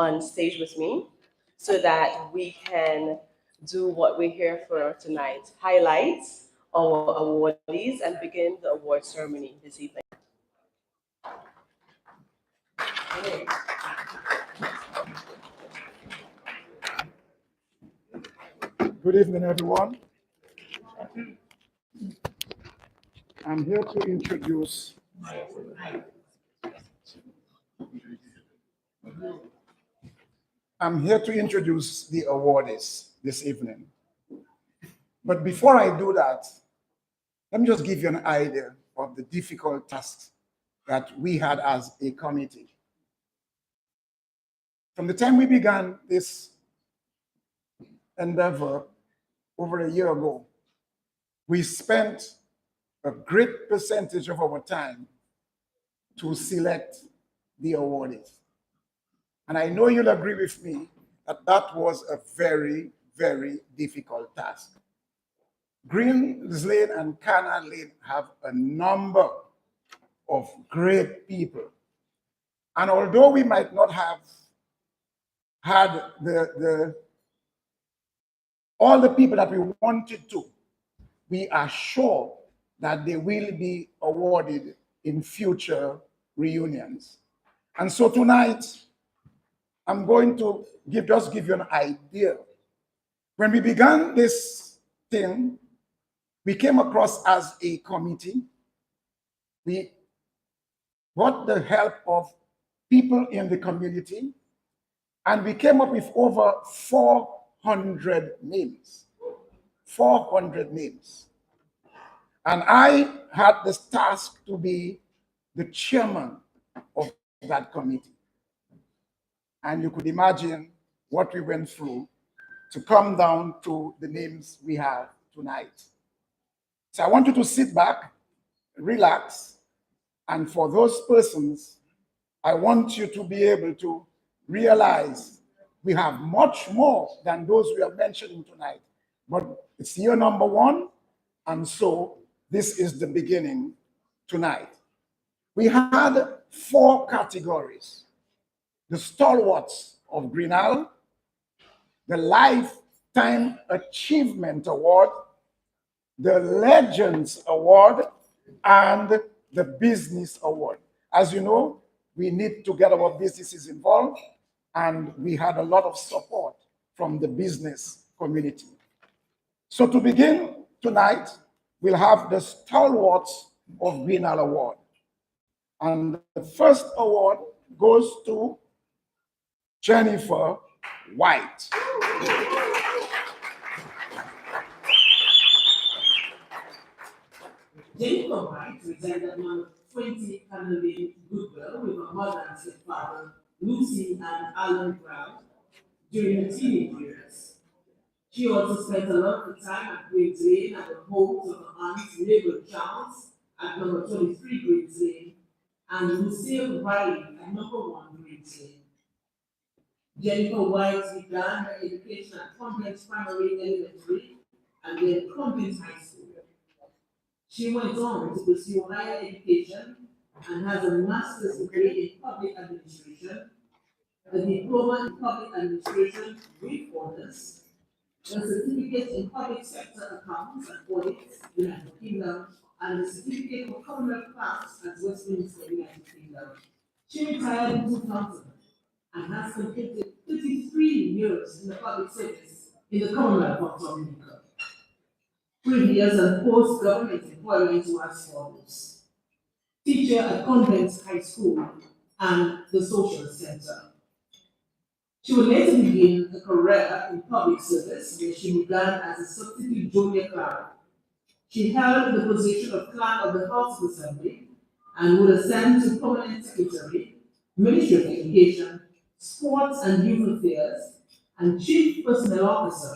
on stage with me so that we can do what we're here for tonight, highlight our awardees and begin the award ceremony this evening. Good evening, everyone. I'm here to introduce the awardees this evening. But before I do that, let me just give you an idea of the difficult tasks that we had as a committee. From the time we began this endeavor over a year ago, we spent a great percentage of our time to select the awardees. And I know you'll agree with me that that was a very, very difficult task. Greens Lane and Canal Lane have a number of great people. And although we might not have had all the people that we wanted to, we are sure that they will be awarded in future reunions. And so tonight, I'm going to just give you an idea. When we began this thing, we came across as a committee. We got the help of people in the community, and we came up with over 400 names. 400 names. And I had this task to be the chairman of that committee. And you could imagine what we went through to come down to the names we have tonight. So I want you to sit back, relax, and for those persons, I want you to be able to realize we have much more than those we are mentioning tonight. But it's year number one, and so this is the beginning tonight. We had 4 categories: the Stalwarts of Greenal, the Lifetime Achievement Award, the Legends Award, and the Business Award. As you know, we need to get our businesses involved, and we had a lot of support from the business community. So to begin tonight, we'll have the Stalwarts of Greenal Award. And the first award goes to Jennifer White. Jennifer White resided at number 20 Canal Lane, Goodwill, with her mother and stepfather, Lucy and Alan Brown, during her teenage years. She also spent a lot of time at Greens Lane at the homes of her aunts Mabel Charles at number 23 Greens Lane and Lucille Riley at number 1 Greens Lane. Jennifer White began her education at Complex Primary Elementary and then Complex High School. She went on to pursue higher education and has a master's degree in public administration, a diploma in public administration with honors, a certificate in public sector accounts and audits, United Kingdom, and a certificate for Commonwealth clerks at Westminster, United Kingdom. She retired in 2000 and has completed 33 years in the public service in the Commonwealth of Dominica. Previous and post-government employment were as follows: teacher at Convent High School and the Social Center. She would later begin a career in public service, where she began as a substitute junior clerk. She held the position of clerk of the House of Assembly and would ascend to permanent secretary, Ministry of Education, Sports and Youth Affairs, and Chief Personnel Officer.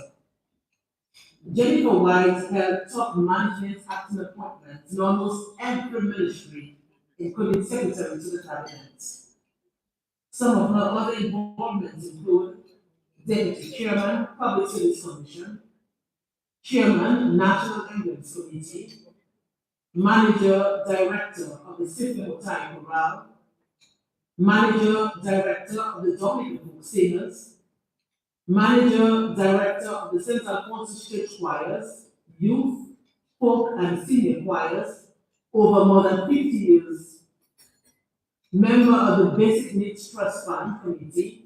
Jennifer White held top management acting appointments in almost every ministry, including secretary to the cabinet. Some of her other involvements include Deputy Chairman, Public Service Commission, Chairman, National Ambulance Committee, Manager, Director of the Symphony Chorale, Manager Director of the Dominican Folk Singers, Manager Director of the St. Alphonsus Church Choirs, Youth, Folk and Senior Choirs, over more than 50 years, member of the Basic Needs Trust Fund Committee,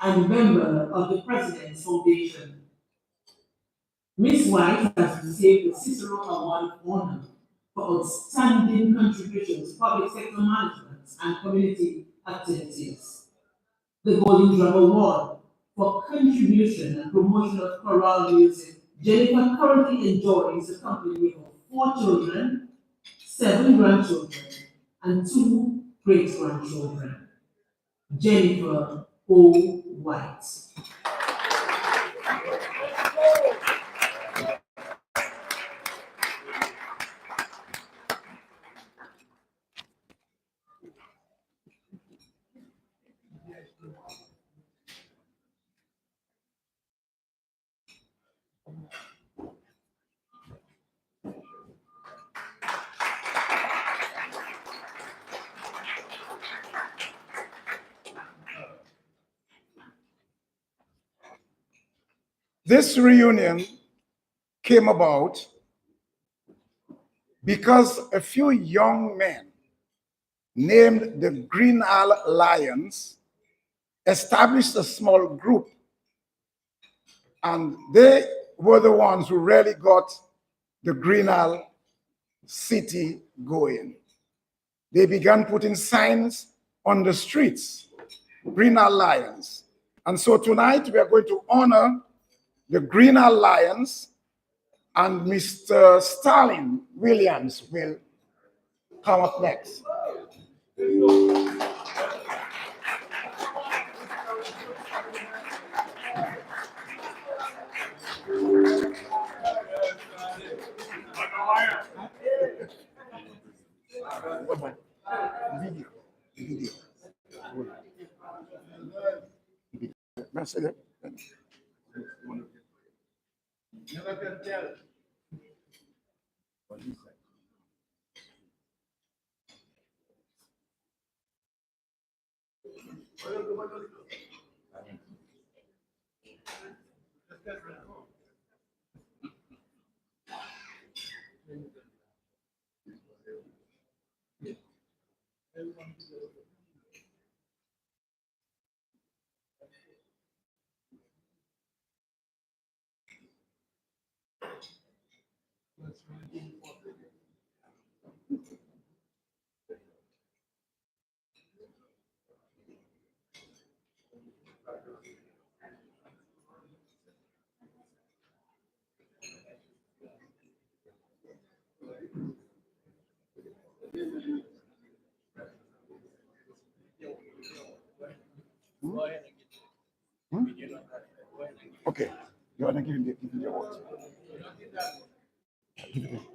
and member of the President's Foundation. Ms. White has received the Cicero Award of Honor for outstanding contributions to public sector management and community activities. The Golden Drum Award for contribution and promotion of choral music. Jennifer currently enjoys the company of 4 children, 7 grandchildren, and 2 great-grandchildren. Jennifer O. White. This reunion came about because a few young men named the Greenal Lions established a small group, and they were the ones who really got the Greenal city going. They began putting signs on the streets, Greenal Lions. And so tonight we are going to honor the Greenal Lions, and Mr. Stalin Williams will come up next. Video. Okay, you want to give him the award?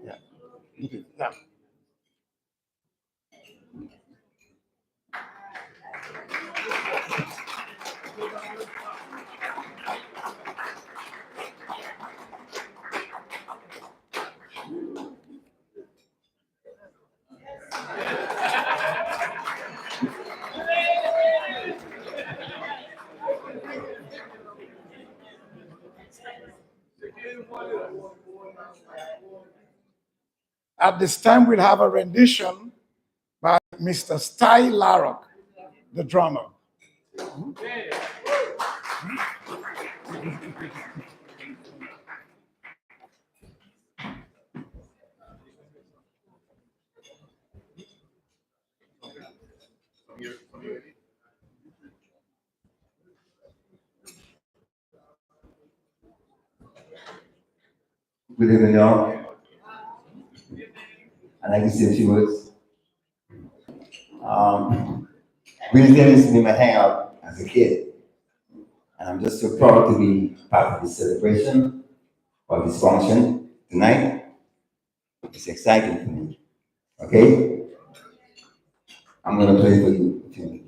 Yeah. Yeah. At this time, we'll have a rendition by Mr. Steinberg, the drummer. Good evening, y'all. I'd like to say a few words. Really this to be my hangout as a kid. And I'm just so proud to be part of this celebration or this function tonight. It's exciting for me. Okay? I'm gonna play for you a few minutes.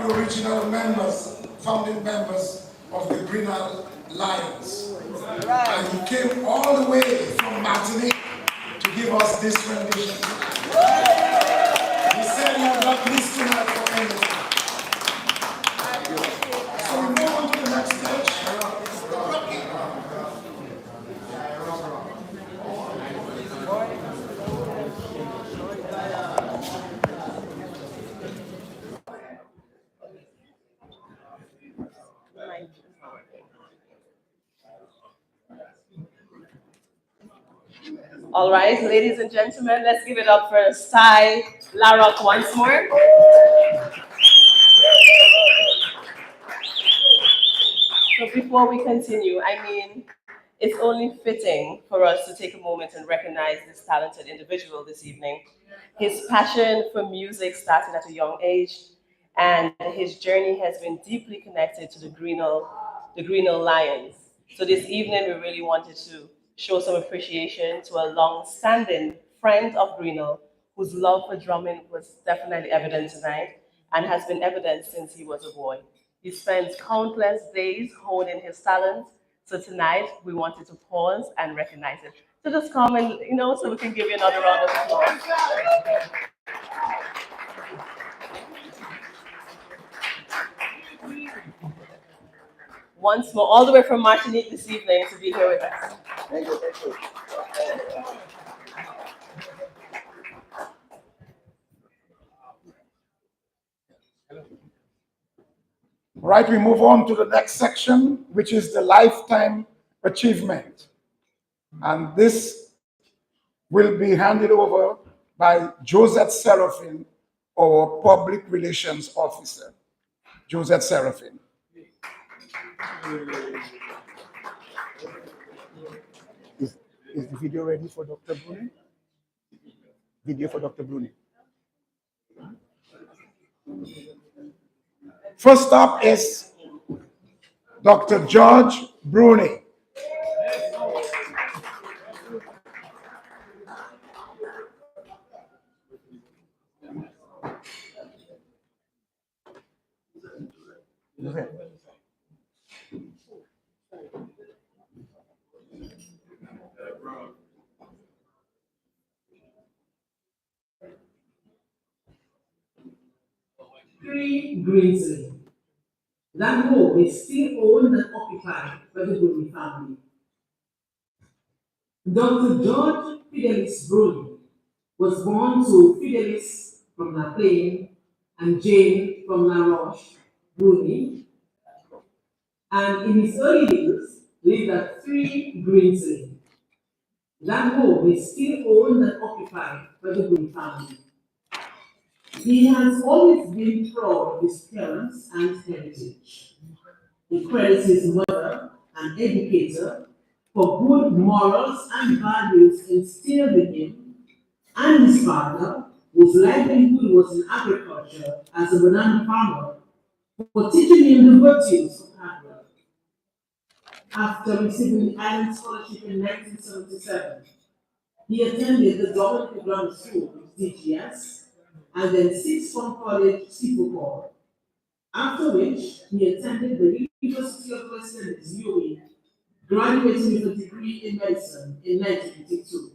the original members, founding members of the Greenal Lions. And he came all the way from Martinique to give us this rendition. He said he had not missed tonight for anything. So we move on to the next stage. All right, ladies and gentlemen, let's give it up for Sty Larrock once more. So before we continue, I mean, it's only fitting for us to take a moment and recognize this talented individual this evening. His passion for music started at a young age, and his journey has been deeply connected to the Greenal Lions. So this evening, we really wanted to show some appreciation to a long-standing friend of Greenal, whose love for drumming was definitely evident tonight, and has been evident since he was a boy. He spends countless days honing his talent. So tonight, we wanted to pause and recognize it. So just come and, so we can give you another round of applause. Once more, all the way from Martinique this evening to be here with us. Thank you, thank you. All right, we move on to the next section, which is the lifetime achievement. And this will be handed over by Josette Seraphine, our public relations officer. Josette Seraphine. Is the video ready for Dr. Bruney? Video for Dr. Bruney. First up is Dr. George Bruney. Three Greensley. That home is still owned and occupied by the Bruney family. Dr. George Fidelis Bruney was born to Fidelis from La Plaine and Jane from La Roche, Bruney, and in his early years lived at 3 Greensley. That home is still owned and occupied by the Bruney family. He has always been proud of his parents and heritage. He credits his mother, an educator, for good morals and values instilled in him, and his father, whose livelihood was in agriculture as a banana farmer, for teaching him the virtues of hard work. After receiving the Island Scholarship in 1977, he attended the Dominican Grammar School, DGS, and then Sixth Form College, Seaport. After which, he attended the University of West Indies, UWI, graduating with a degree in medicine in 1982.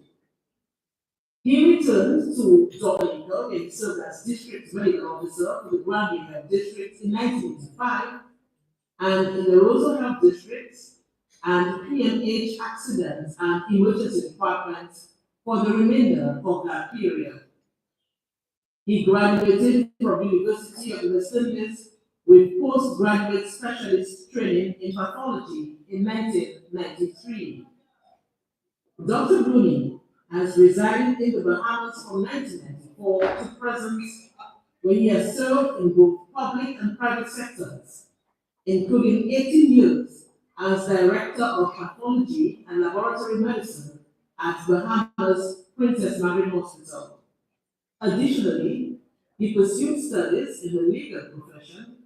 He returned to Dominica, where he served as District Medical Officer for the Granby Health District in 1985, and in the Roseau Health District and PMH Accidents and Emergency Department for the remainder of that period. He graduated from University of the West Indies with postgraduate specialist training in pathology in 1993. Dr. Bruney has resided in the Bahamas from 1994 to present, where he has served in both public and private sectors, including 18 years as Director of Pathology and Laboratory Medicine at Bahamas Princess Margaret Hospital. Additionally, he pursued studies in the legal profession,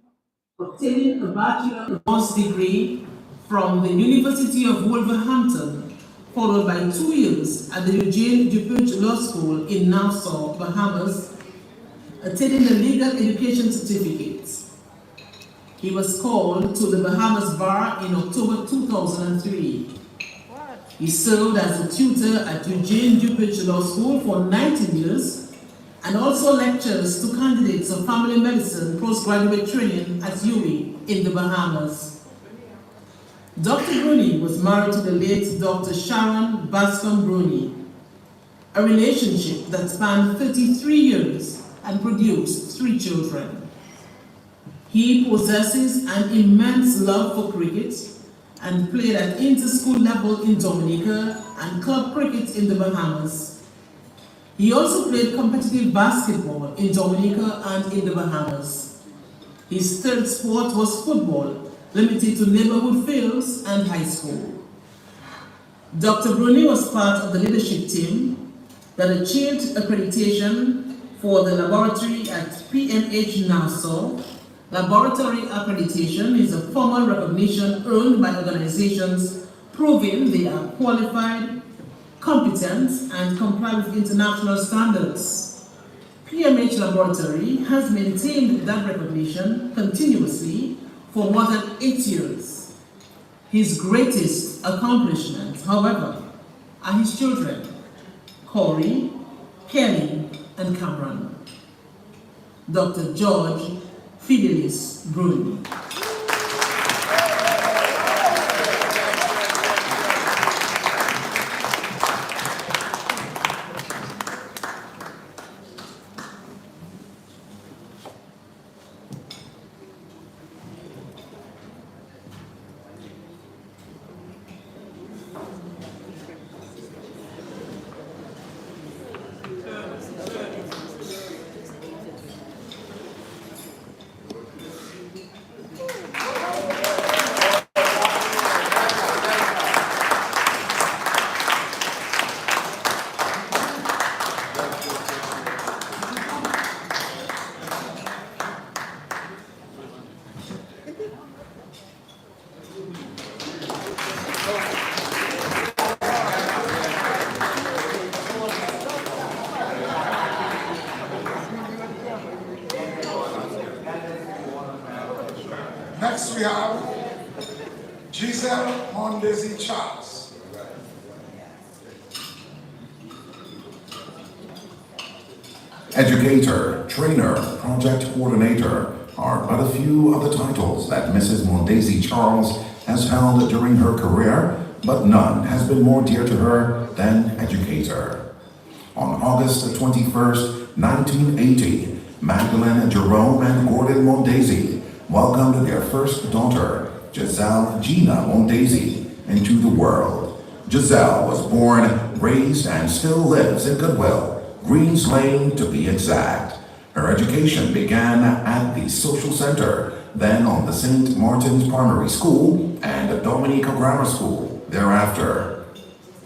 obtaining a Bachelor of Arts degree from the University of Wolverhampton, followed by 2 years at the Eugene DuPont Law School in Nassau, Bahamas, attaining a legal education certificate. He was called to the Bahamas Bar in October 2003. He served as a tutor at Eugene Dupich Law School for 19 years and also lectures to candidates of family medicine postgraduate training at UWI in the Bahamas. Dr. Bruney was married to the late Dr. Sharon Bascom Bruney, a relationship that spanned 33 years and produced 3 children. He possesses an immense love for cricket and played at inter-school level in Dominica and club cricket in the Bahamas. He also played competitive basketball in Dominica and in the Bahamas. His third sport was football, limited to neighborhood fields and high school. Dr. Bruney was part of the leadership team that achieved accreditation for the laboratory at PMH Nassau. Laboratory accreditation is a formal recognition earned by organizations proving they are qualified, competent, and comply with international standards. PMH Laboratory has maintained that recognition continuously for more than 8 years. His greatest accomplishment, however, are his children, Corey, Kelly, and Cameron. Dr. George Fidelis Bruney. Next we have Jazelle Mondesi Charles. Educator, trainer, project coordinator are but a few of the titles that Mrs. Mondesi Charles has held during her career, but none has been more dear to her than educator. On August 21st, 1980, Magdalene Jerome and Gordon Mondesi welcomed their first daughter, Jazelle Gina Mondesi, into the world. Jazelle was born, raised, and still lives in Goodwill, Greens Lane to be exact. Her education began at the Social Center, then on the St. Martin's Primary School and Dominica Grammar School thereafter.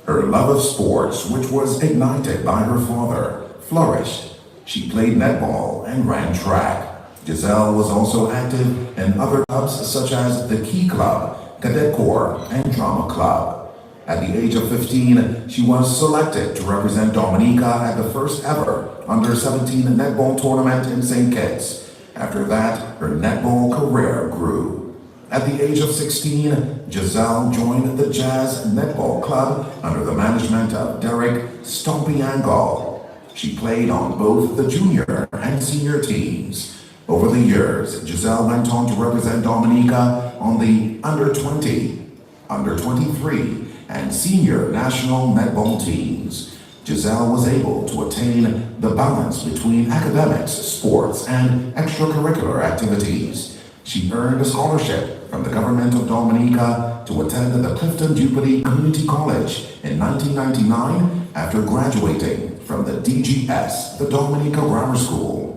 Her love of sports, which was ignited by her father, flourished. She played netball and ran track. Jazelle was also active in other clubs such as the Key Club, Cadet Corps, and Drama Club. At the age of 15, she was selected to represent Dominica at the first ever Under-17 netball tournament in St. Kitts. After that, her netball career grew. At the age of 16, Jazelle joined the Jazz Netball Club under the management of Derek Stompy Angle. She played on both the junior and senior teams. Over the years, Jazelle went on to represent Dominica on the Under-20, Under-23, and senior national netball teams. Jazelle was able to attain the balance between academics, sports, and extracurricular activities. She earned a scholarship from the government of Dominica to attend the Clifton Duputy Community College in 1999 after graduating from the DGS, the Dominica Grammar School.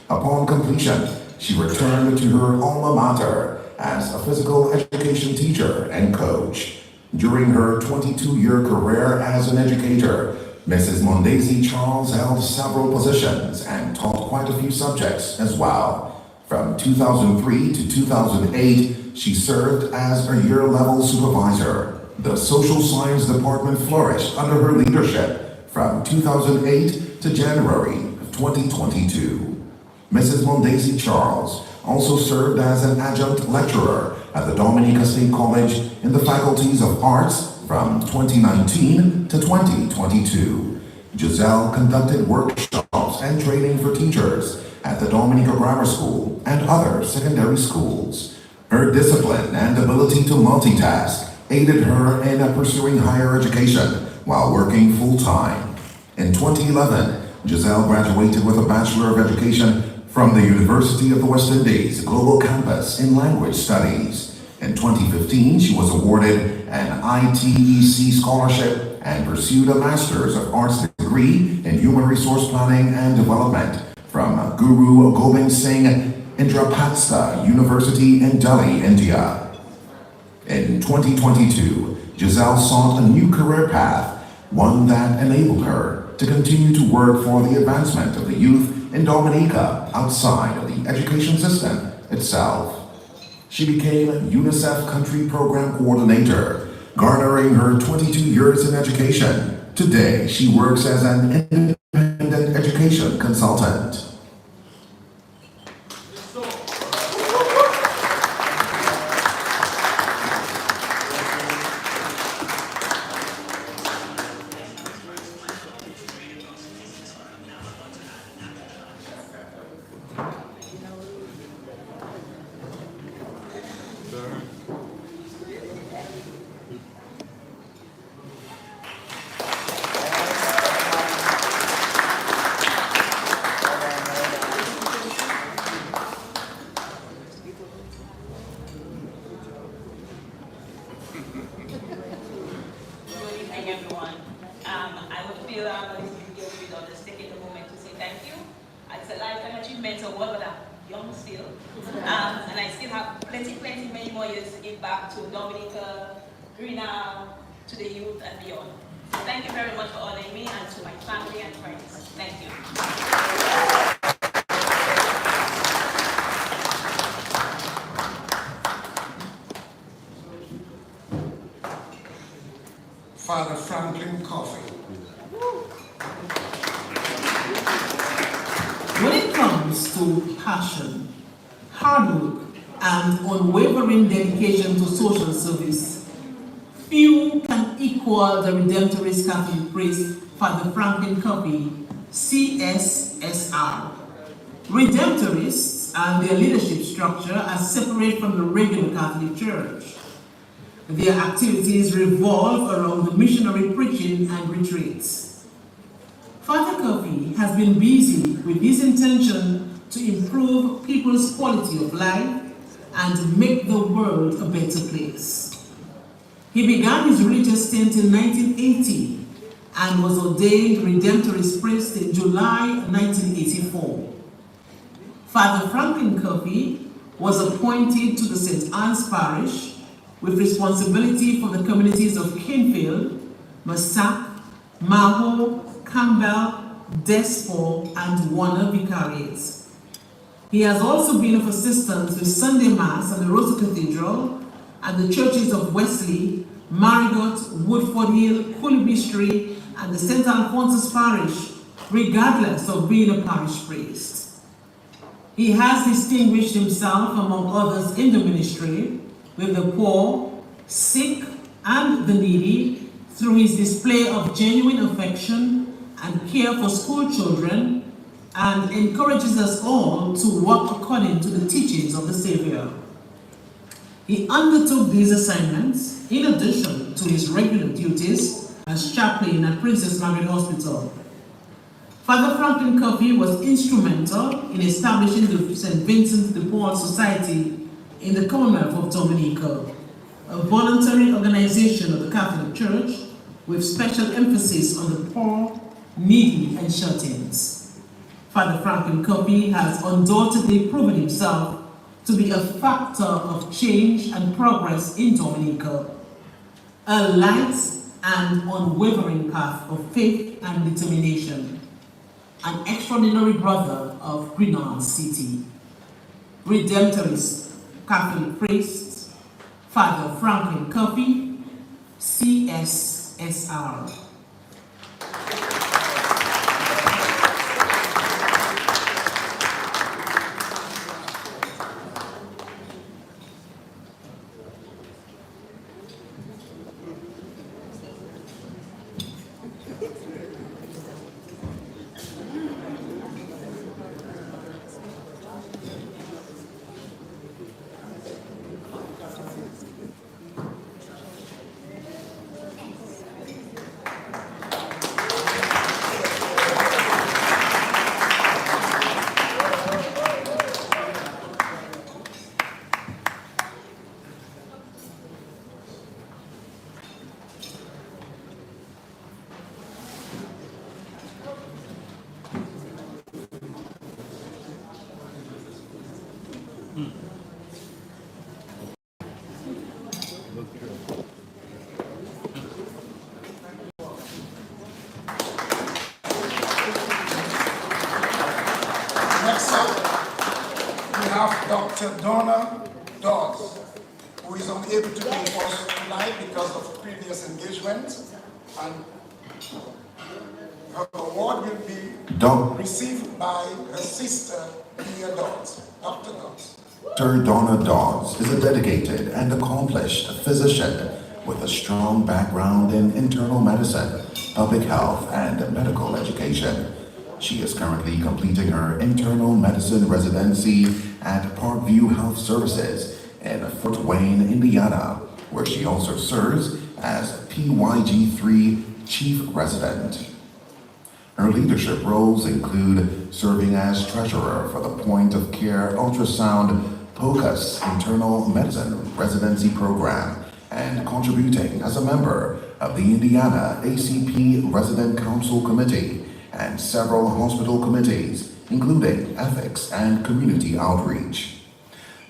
Upon completion, she returned to her alma mater as a physical education teacher and coach. During her 22-year career as an educator, Mrs. Mondesi Charles held several positions and taught quite a few subjects as well. From 2003 to 2008, she served as a year-level supervisor. The social science department flourished under her leadership from 2008 to January of 2022. Mrs. Mondesi Charles also served as an adjunct lecturer at the Dominica State College in the faculties of arts from 2019 to 2022. Jazelle conducted workshops and training for teachers at the Dominica Grammar School and other secondary schools. Her discipline and ability to multitask aided her in pursuing higher education while working full-time. In 2011, Jazelle graduated with a Bachelor of Education from the University of the West Indies Global Campus in Language Studies. In 2015, she was awarded an ITEC scholarship and pursued a Master's of Arts degree in Human Resource Planning and Development from Guru Gobind Singh Indrapatsa University in Delhi, India. In 2022, Jazelle sought a new career path, one that enabled her to continue to work for the advancement of the youth in Dominica outside of the education system itself. She became UNICEF Country Program Coordinator, garnering her 22 years in education. Today, she works as an independent education consultant. Greenal, to the youth and beyond. So thank you very much for honoring me and to my family and friends. Thank you. Father Franklin Cuffy. When it comes to passion, hard work, and unwavering dedication to social service, few can equal the Redemptorist Catholic priest, Father Franklin Cuffy, CSSR. Redemptorists and their leadership structure are separate from the regular Catholic Church. Their activities revolve around the missionary preaching and retreats. Father Cuffy has been busy with his intention to improve people's quality of life and make the world a better place. He began his religious stint in 1980 and was ordained Redemptorist priest in July 1984. Father Franklin Cuffy was appointed to the St. Anne's Parish with responsibility for the communities of Kinfield, Massac, Maho, Campbell, Desford, and Warner Vicariates. He has also been of assistance with Sunday Mass at the Rosa Cathedral and the churches of Wesley, Marigot, Woodford Hill, Coolby Street, and the St. Alphonsus Parish, regardless of being a parish priest. He has distinguished himself, among others, in the ministry with the poor, sick, and the needy through his display of genuine affection and care for school children, and encourages us all to walk according to the teachings of the Savior. He undertook these assignments in addition to his regular duties as chaplain at Princess Margaret Hospital. Father Franklin Cuffy was instrumental in establishing the St. Vincent de Paul Society in the Commonwealth of Dominica, a voluntary organization of the Catholic Church with special emphasis on the poor, needy, and shut-ins. Father Franklin Cuffy has undoubtedly proven himself to be a factor of change and progress in Dominica, a light and unwavering path of faith and determination, an extraordinary brother of Greenal City. Redemptorist Catholic priest, Father Franklin Cuffy, CSSR. Dr. Donna Dodds, who is unable to be with us tonight because of previous engagements, and her award will be received by her sister, Leah Dodds, Dr. Dodds. Dr. Donna Dodds is a dedicated and accomplished physician with a strong background in internal medicine, public health, and medical education. She is currently completing her internal medicine residency at Parkview Health Services in Fort Wayne, Indiana, where she also serves as PYG3 Chief Resident. Her leadership roles include serving as treasurer for the Point of Care Ultrasound POCUS Internal Medicine Residency Program and contributing as a member of the Indiana ACP Resident Council Committee and several hospital committees, including ethics and community outreach.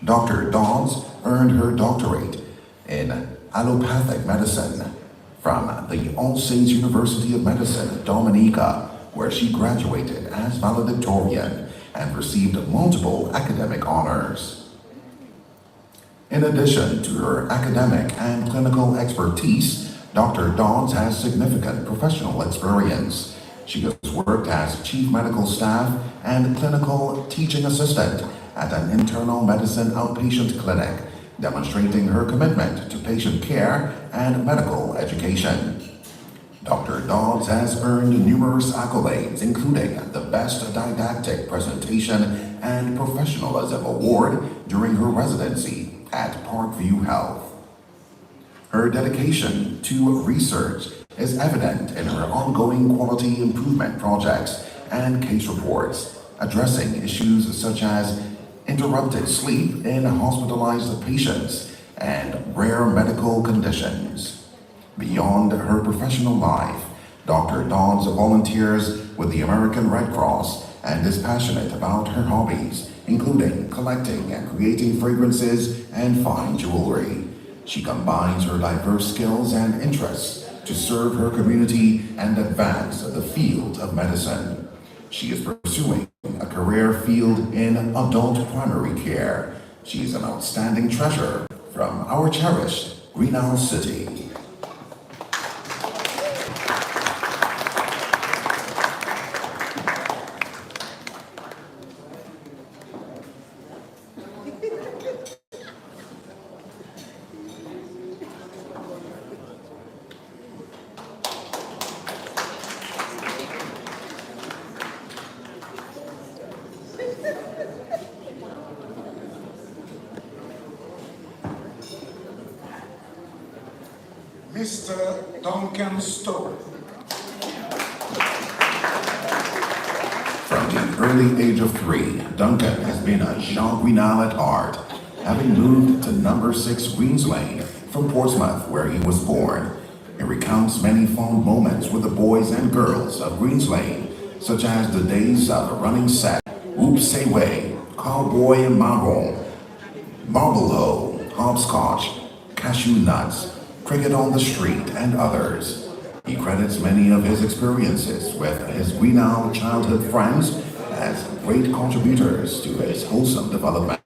Dr. Dodds earned her doctorate in allopathic medicine from the All Saints University of Medicine, Dominica, where she graduated as valedictorian and received multiple academic honors. In addition to her academic and clinical expertise, Dr. Dodds has significant professional experience. She has worked as chief medical staff and clinical teaching assistant at an internal medicine outpatient clinic, demonstrating her commitment to patient care and medical education. Dr. Dodds has earned numerous accolades, including the Best Didactic Presentation and Professionalism Award during her residency at Parkview Health. Her dedication to research is evident in her ongoing quality improvement projects and case reports, addressing issues such as interrupted sleep in hospitalized patients and rare medical conditions. Beyond her professional life, Dr. Dodds volunteers with the American Red Cross and is passionate about her hobbies, including collecting and creating fragrances and fine jewelry. She combines her diverse skills and interests to serve her community and advance the field of medicine. She is pursuing a career field in adult primary care. She is an outstanding treasure from our cherished Greenal City. Mr. Duncan Stowe. From the early age of 3, Duncan has been a Jean Greenal at heart, having moved to number 6 Greens Lane from Portsmouth, where he was born. He recounts many fond moments with the boys and girls of Greens Lane, such as the days of running set, Oops Say Way, Cowboy and Marron, Marble Hoe, Hopscotch, Cashew Nuts, Cricket on the Street, and others. He credits many of his experiences with his Greenal childhood friends as great contributors to his wholesome development.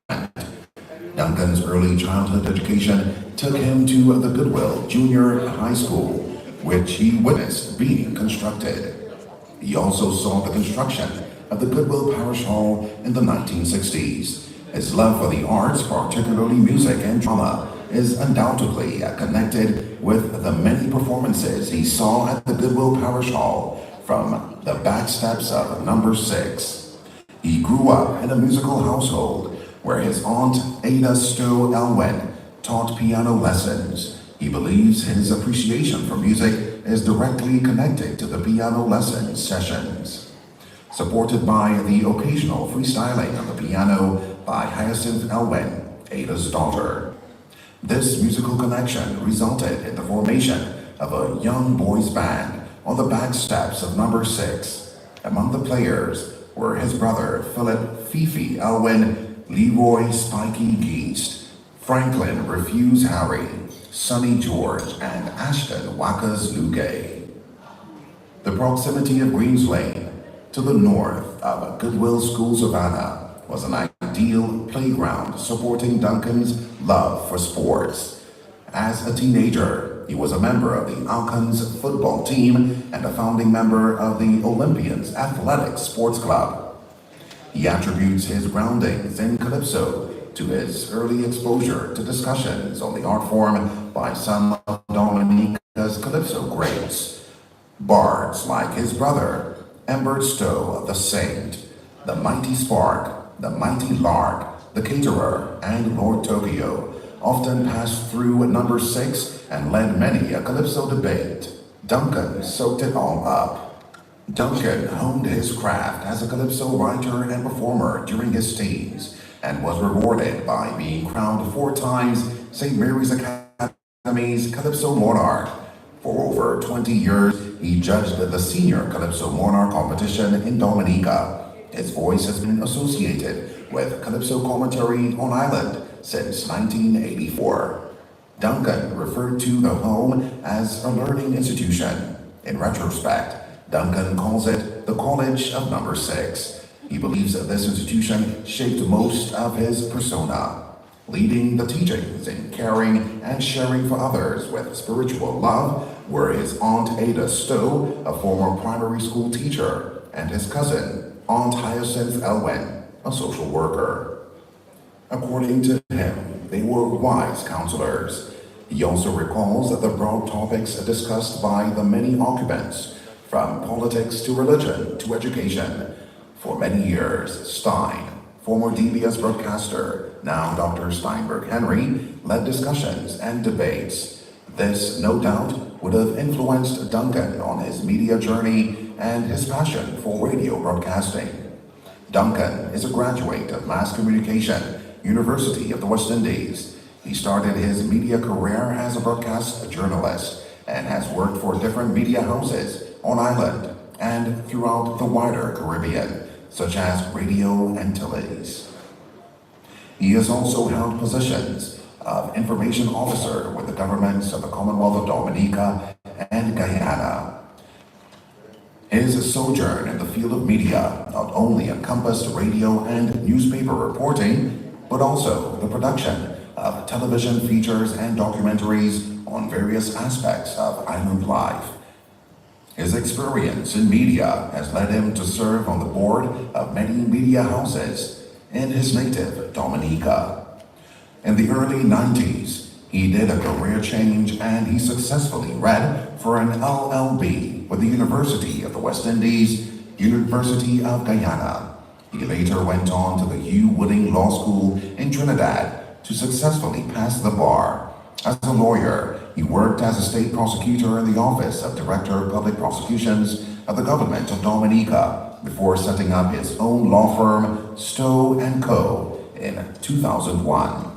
Duncan's early childhood education took him to the Goodwill Junior High School, which he witnessed being constructed. He also saw the construction of the Goodwill Parish Hall in the 1960s. His love for the arts, particularly music and drama, is undoubtedly connected with the many performances he saw at the Goodwill Parish Hall from the back steps of number 6. He grew up in a musical household where his aunt Ada Stowe Elwyn taught piano lessons. He believes his appreciation for music is directly connected to the piano lesson sessions. Supported by the occasional freestyling on the piano by Hyacinth Elwyn, Ada's daughter. This musical connection resulted in the formation of a young boys band on the back steps of number 6. Among the players were his brother Philip Fifi Elwyn, Leroy Spiky Geest, Franklin Refuse Harry, Sonny George, and Ashton Wakas Lugay. The proximity of Greens Lane to the north of Goodwill School Savannah was an ideal playground supporting Duncan's love for sports. As a teenager, he was a member of the Alcons football team and a founding member of the Olympians Athletic Sports Club. He attributes his groundings in Calypso to his early exposure to discussions on the art form by some of Dominica's Calypso greats. Bards like his brother, Ember Stowe, the Saint, the Mighty Spark, the Mighty Lark, the Caterer, and Lord Tokyo often passed through number 6 and led many a Calypso debate. Duncan soaked it all up. Duncan honed his craft as a Calypso writer and performer during his teens and was rewarded by being crowned 4 times St. Mary's Academy's Calypso Monarch. For over 20 years, he judged the senior Calypso Monarch competition in Dominica. His voice has been associated with Calypso commentary on Island since 1984. Duncan referred to the home as a learning institution. In retrospect, Duncan calls it the College of Number 6. He believes that this institution shaped most of his persona, leading the teachings in caring and sharing for others with spiritual love were his Aunt Ada Stowe, a former primary school teacher, and his cousin, Aunt Hyacinth Elwin, a social worker. According to him, they were wise counselors. He also recalls that the broad topics discussed by the many occupants, from politics to religion to education. For many years, Stein, former DBS broadcaster, now Dr. Steinberg Henry, led discussions and debates. This, no doubt, would have influenced Duncan on his media journey and his passion for radio broadcasting. Duncan is a graduate of Mass Communication, University of the West Indies. He started his media career as a broadcast journalist and has worked for different media houses on Island and throughout the wider Caribbean, such as Radio Antilles. He has also held positions of Information Officer with the governments of the Commonwealth of Dominica and Guyana. His sojourn in the field of media not only encompassed radio and newspaper reporting, but also the production of television features and documentaries on various aspects of island life. His experience in media has led him to serve on the board of many media houses in his native Dominica. In the early 90s, he did a career change and he successfully read for an LLB with the University of the West Indies, University of Guyana. He later went on to the Hugh Wooding Law School in Trinidad to successfully pass the bar. As a lawyer, he worked as a state prosecutor in the Office of Director of Public Prosecutions of the Government of Dominica before setting up his own law firm, Stowe & Co. in 2001.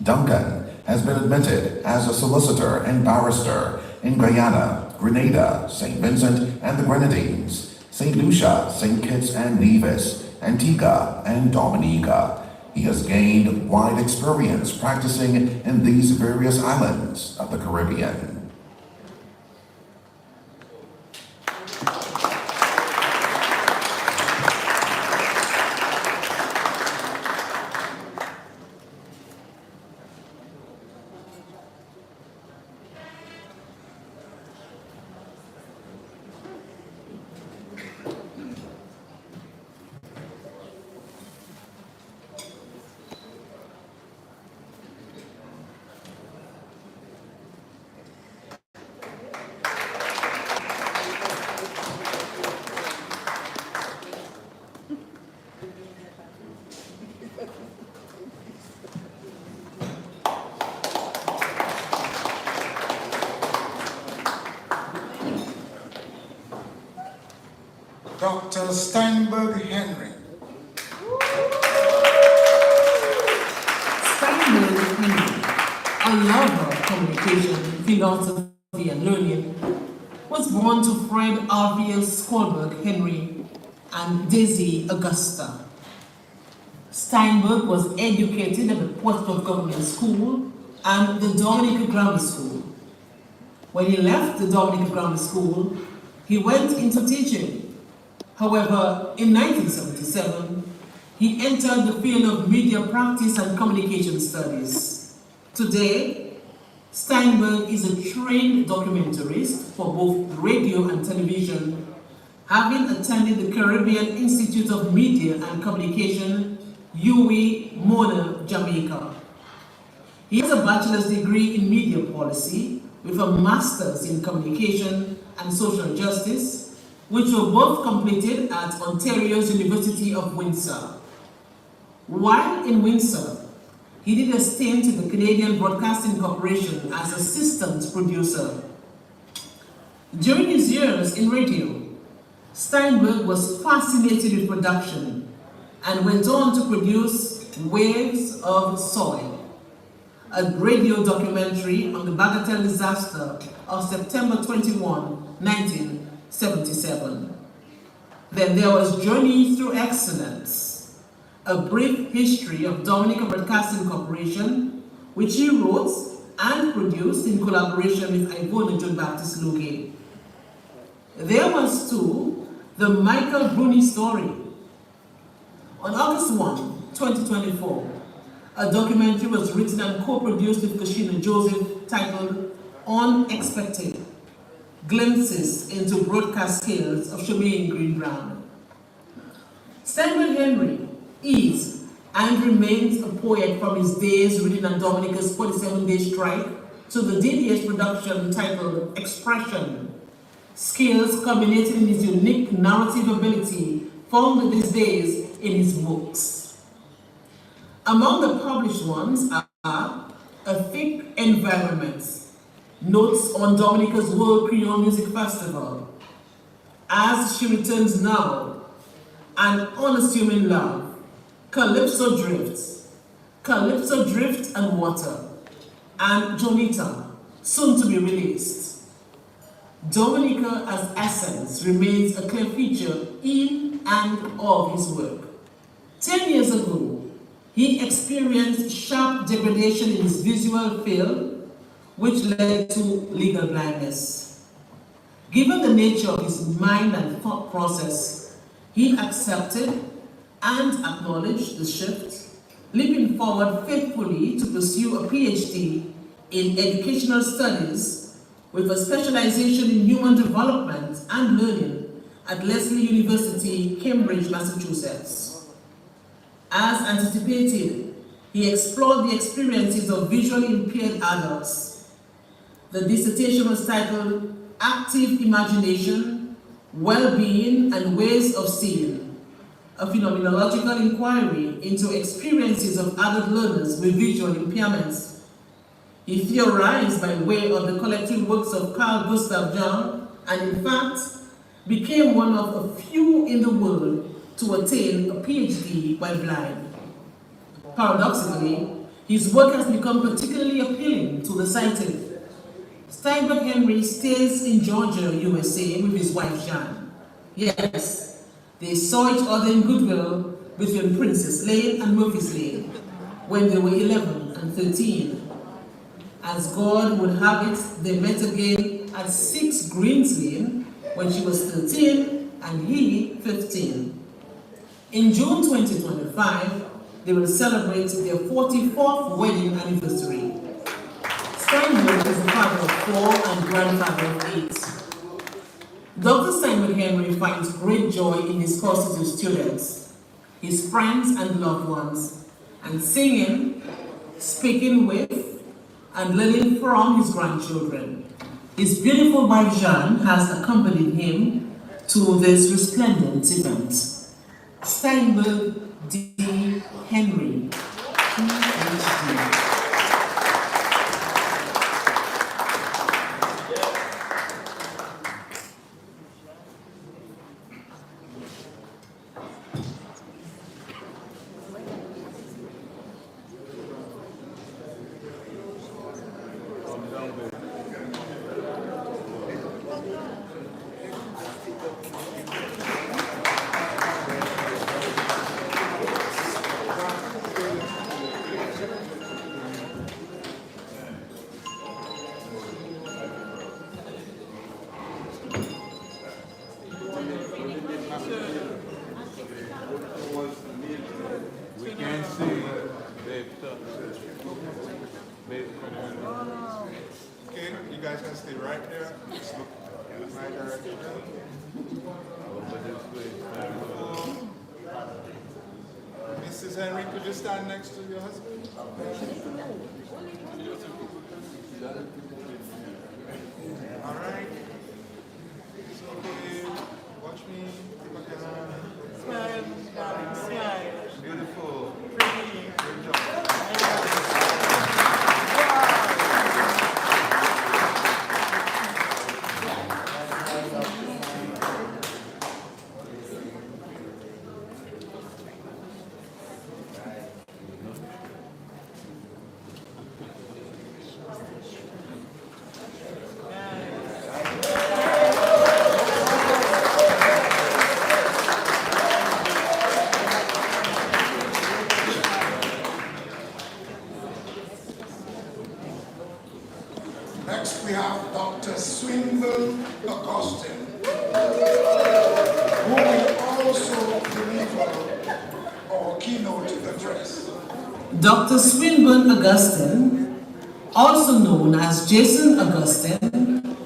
Duncan has been admitted as a solicitor and barrister in Guyana, Grenada, St. Vincent and the Grenadines, St. Lucia, St. Kitts and Nevis, Antigua and Dominica. He has gained wide experience practicing in these various islands of the Caribbean. Dr. Steinberg Henry. Steinberg Henry, a lover of communication, philosophy, and learning, was born to Fred R.V.L. Steinberg Henry and Daisy Augusta. Steinberg was educated at the Portsmouth Government School and the Dominica Grammar School. When he left the Dominica Grammar School, he went into teaching. However, in 1977, he entered the field of media practice and communication studies. Today, Steinberg is a trained documentarist for both radio and television, having attended the Caribbean Institute of Media and Communication, UWI, Mona, Jamaica. He has a bachelor's degree in media policy with a master's in communication and social justice, which were both completed at Ontario's University of Windsor. While in Windsor, he did a stint in the Canadian Broadcasting Corporation as assistant producer. During his years in radio, Steinberg was fascinated with production and went on to produce Waves of Soil, a radio documentary on the Bagatelle disaster of September 21, 1977. Then there was Journey Through Excellence, a brief history of Dominica Broadcasting Corporation, which he wrote and produced in collaboration with Ivona John Baptist Luge. There was too the Michael Bruney story. On August 1, 2024, a documentary was written and co-produced with Kashina Joseph titled Unexpected: Glimpses into Broadcast Skills of Shemaine Green Brown. Steinberg Henry is and remains a poet from his days reading on Dominica's 47-day strike to the DDS production titled Expression, skills culminating in his unique narrative ability found these days in his books. Among the published ones are A Thick Environment, Notes on Dominica's World Creole Music Festival, As She Returns Now, An Unassuming Love, Calypso Drift and Water, and Jonita, soon to be released. Dominica as Essence remains a clear feature in and of his work. 10 years ago, he experienced sharp degradation in his visual field, which led to legal blindness. Given the nature of his mind and thought process, he accepted and acknowledged the shift, leaping forward faithfully to pursue a PhD in educational studies with a specialization in human development and learning at Lesley University, Cambridge, Massachusetts. As anticipated, he explored the experiences of visually impaired adults. The dissertation was titled Active Imagination, Well-Being and Ways of Seeing, a phenomenological inquiry into experiences of adult learners with visual impairments. He theorized by way of the collective works of Carl Gustav Jung and in fact became one of a few in the world to attain a PhD while blind. Paradoxically, his work has become particularly appealing to the sighted. Steinberg Henry stays in Georgia, USA with his wife Jean. Yes, they saw each other in Goodwill between Princess Lane and Murphy's Lane when they were 11 and 13. As God would have it, they met again at 6 Greens Lane when she was 13 and he 15. In June 2025, they will celebrate their 44th wedding anniversary. Steinberg is the father of 4 and grandfather of 8. Dr. Steinberg Henry finds great joy in his courses with students, his friends and loved ones, and singing, speaking with, and learning from his grandchildren. His beautiful wife Jean has accompanied him to this resplendent event. Steinberg D. Henry, PhD. Okay, you guys can stay right there. Just look in my direction. Mrs. Henry, could you stand next to your husband? All right. It's okay. Watch me. Look at her. Smile, darling, smile. Beautiful. Pretty. Good job. Next, we have Dr. Swinburne Augustine, who will also deliver our keynote address. Dr. Swinburne Augustine, also known as Jason Augustine,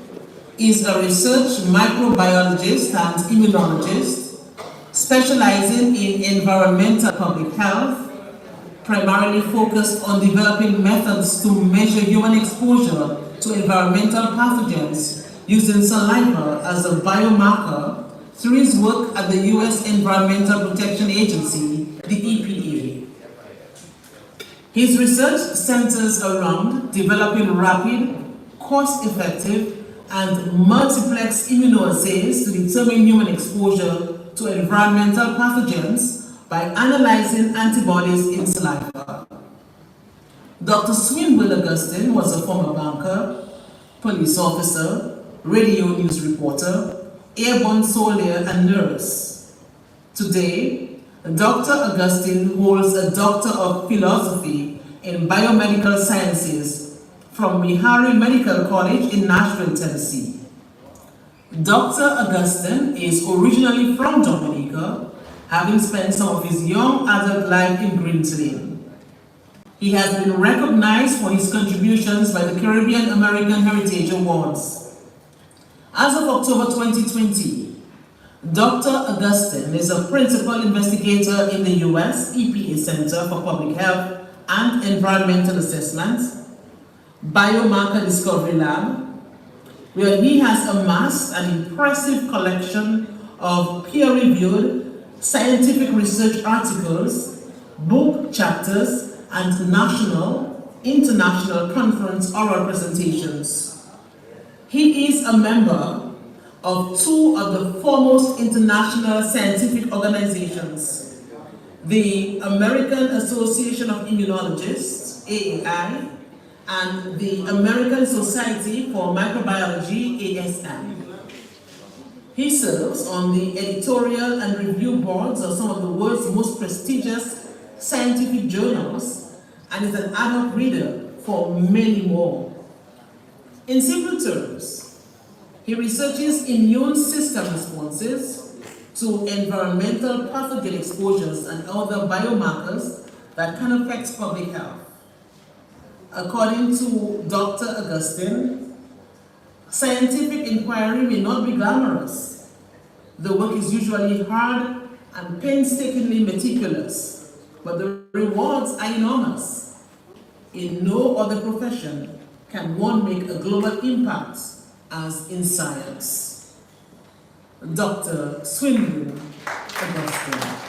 is a research microbiologist and immunologist specializing in environmental public health, primarily focused on developing methods to measure human exposure to environmental pathogens using saliva as a biomarker through his work at the U.S. Environmental Protection Agency, the EPA. His research centers around developing rapid, cost-effective, and multiplex immunoassays to determine human exposure to environmental pathogens by analyzing antibodies in saliva. Dr. Swinburne Augustine was a former banker, police officer, radio news reporter, airborne soldier, and nurse. Today, Dr. Augustine holds a Doctor of Philosophy in Biomedical Sciences from Meharry Medical College in Nashville, Tennessee. Dr. Augustine is originally from Dominica, having spent some of his young adult life in Greens Lane. He has been recognized for his contributions by the Caribbean American Heritage Awards. As of October 2020, Dr. Augustine is a principal investigator in the U.S. EPA Center for Public Health and Environmental Assessment, Biomarker Discovery Lab, where he has amassed an impressive collection of peer-reviewed scientific research articles, book chapters, and national, international conference oral presentations. He is a member of two of the foremost international scientific organizations, the American Association of Immunologists, AAI, and the American Society for Microbiology, ASM. He serves on the editorial and review boards of some of the world's most prestigious scientific journals and is an ad hoc reader for many more. In simple terms, he researches immune system responses to environmental pathogen exposures and other biomarkers that can affect public health. According to Dr. Augustine, scientific inquiry may not be glamorous. The work is usually hard and painstakingly meticulous, but the rewards are enormous. In no other profession can one make a global impact as in science. Dr. Swinburne Augustine.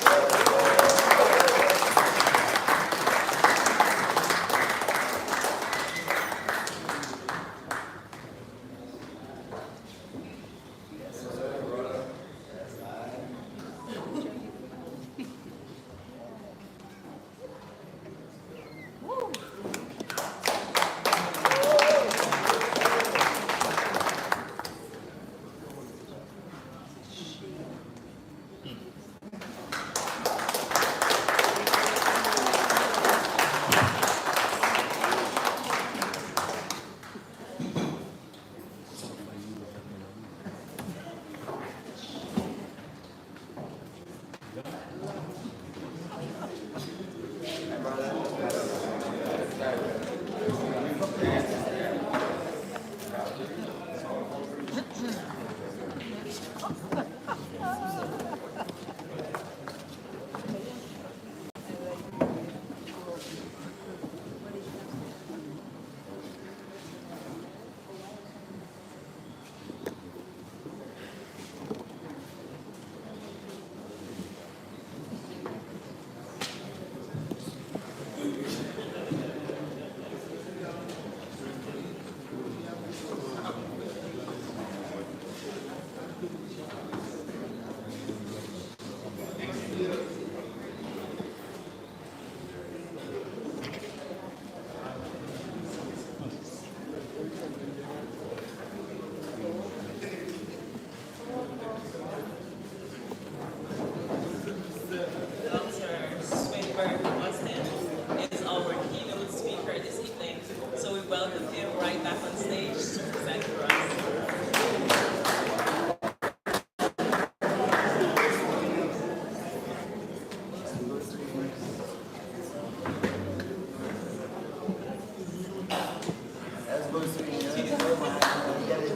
we welcome him right back on stage to present for us.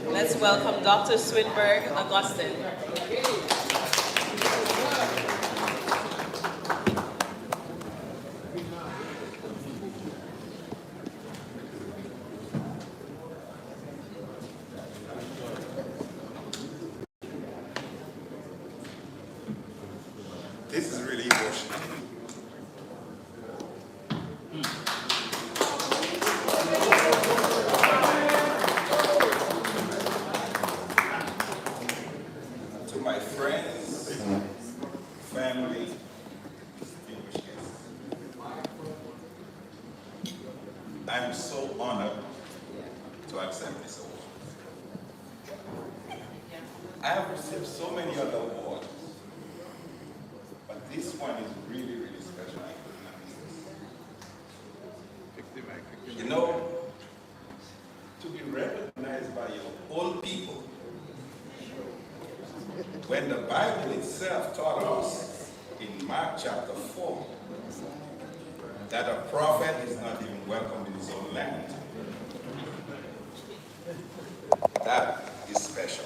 Let's welcome Dr. Swinburne Augustine. This is really emotional. To my friends, family, distinguished guests, I am so honored to accept this award. I have received so many other awards, but this one is really, really special. I couldn't miss. You know, to be recognized by your whole people, when the Bible itself taught us in Mark chapter 4 that a prophet is not even welcome in his own land. That is special.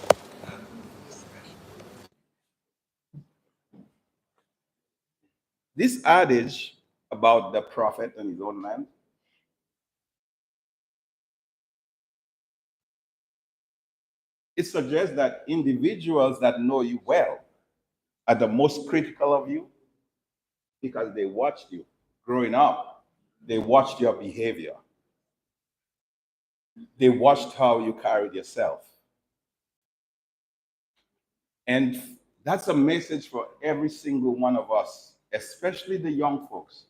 This adage about the prophet and his own land, it suggests that individuals that know you well are the most critical of you because they watched you growing up. They watched your behavior. They watched how you carried yourself. And that's a message for every single one of us, especially the young folks.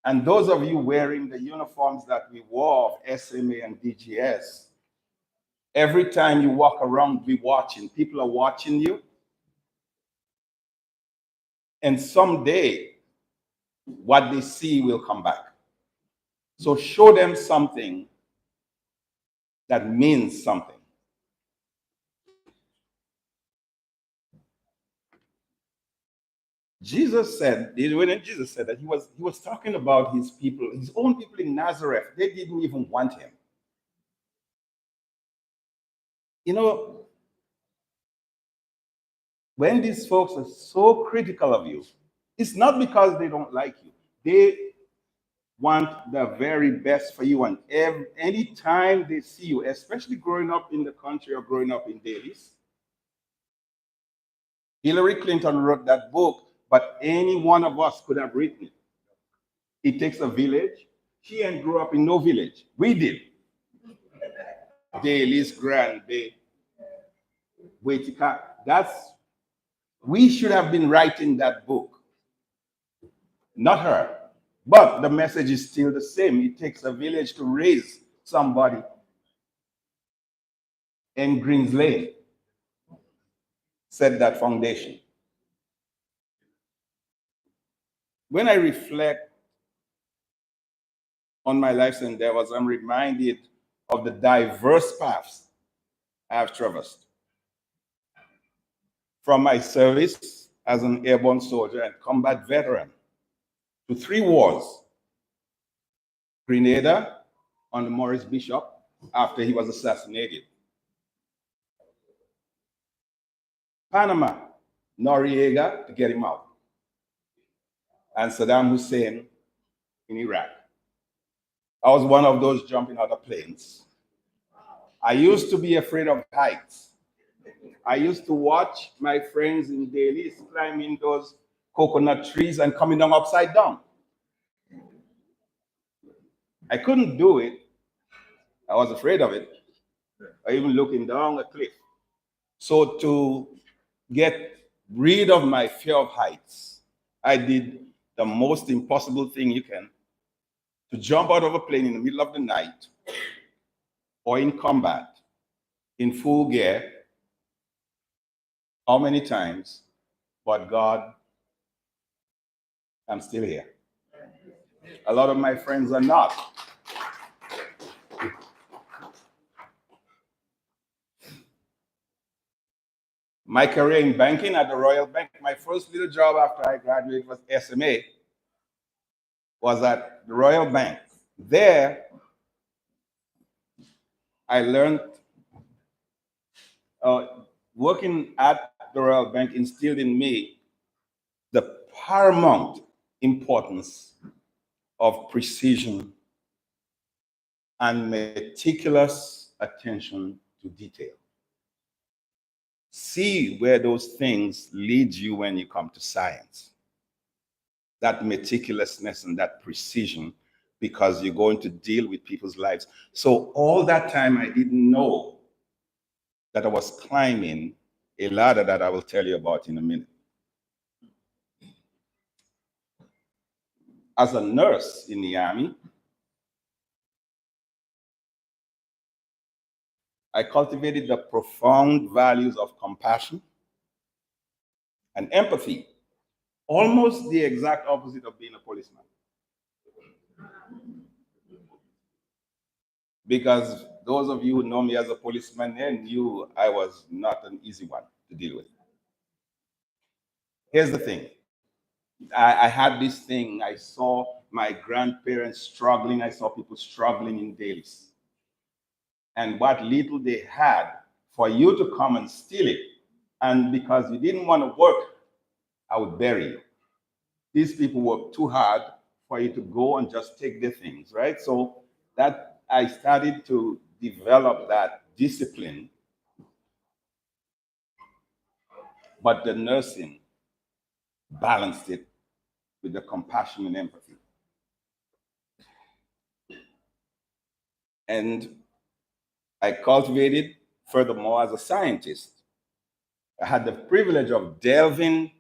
And those of you wearing the uniforms that we wore of SMA and DGS, every time you walk around, we're watching. People are watching you. And someday, what they see will come back. So show them something that means something. Jesus said, when Jesus said that, he was talking about his people, his own people in Nazareth. They didn't even want him. You know, when these folks are so critical of you, it's not because they don't like you. They want the very best for you. And any time they see you, especially growing up in the country or growing up in Davis, Hillary Clinton wrote that book, but any one of us could have written it. It takes a village. She ain't grew up in no village. We did. Daly's Grand Bay, Waitika. We should have been writing that book, not her. But the message is still the same. It takes a village to raise somebody. And Greens Lane set that foundation. When I reflect on my life's endeavors, I'm reminded of the diverse paths I have traversed. From my service as an airborne soldier and combat veteran to 3 wars, Grenada under Maurice Bishop after he was assassinated, Panama, Noriega to get him out, and Saddam Hussein in Iraq. I was one of those jumping out of planes. I used to be afraid of heights. I used to watch my friends in Daly climbing those coconut trees and coming down upside down. I couldn't do it. I was afraid of it, or even looking down a cliff. So to get rid of my fear of heights, I did the most impossible thing you can, to jump out of a plane in the middle of the night or in combat in full gear. How many times? But God, I'm still here. A lot of my friends are not. My career in banking at the Royal Bank, my first little job after I graduated was SMA, was at the Royal Bank. There, I learned, working at the Royal Bank instilled in me the paramount importance of precision and meticulous attention to detail. See where those things lead you when you come to science. That meticulousness and that precision, because you're going to deal with people's lives. So all that time I didn't know that I was climbing a ladder that I will tell you about in a minute. As a nurse in the Army, I cultivated the profound values of compassion and empathy, almost the exact opposite of being a policeman. Because those of you who know me as a policeman then knew I was not an easy one to deal with. Here's the thing. I had this thing, I saw my grandparents struggling, I saw people struggling in dailies. And what little they had, for you to come and steal it, and because you didn't want to work, I would bury you. These people worked too hard for you to go and just take their things, right? So that I started to develop that discipline, but the nursing balanced it with the compassion and empathy. And I cultivated, furthermore, as a scientist. I had the privilege of delving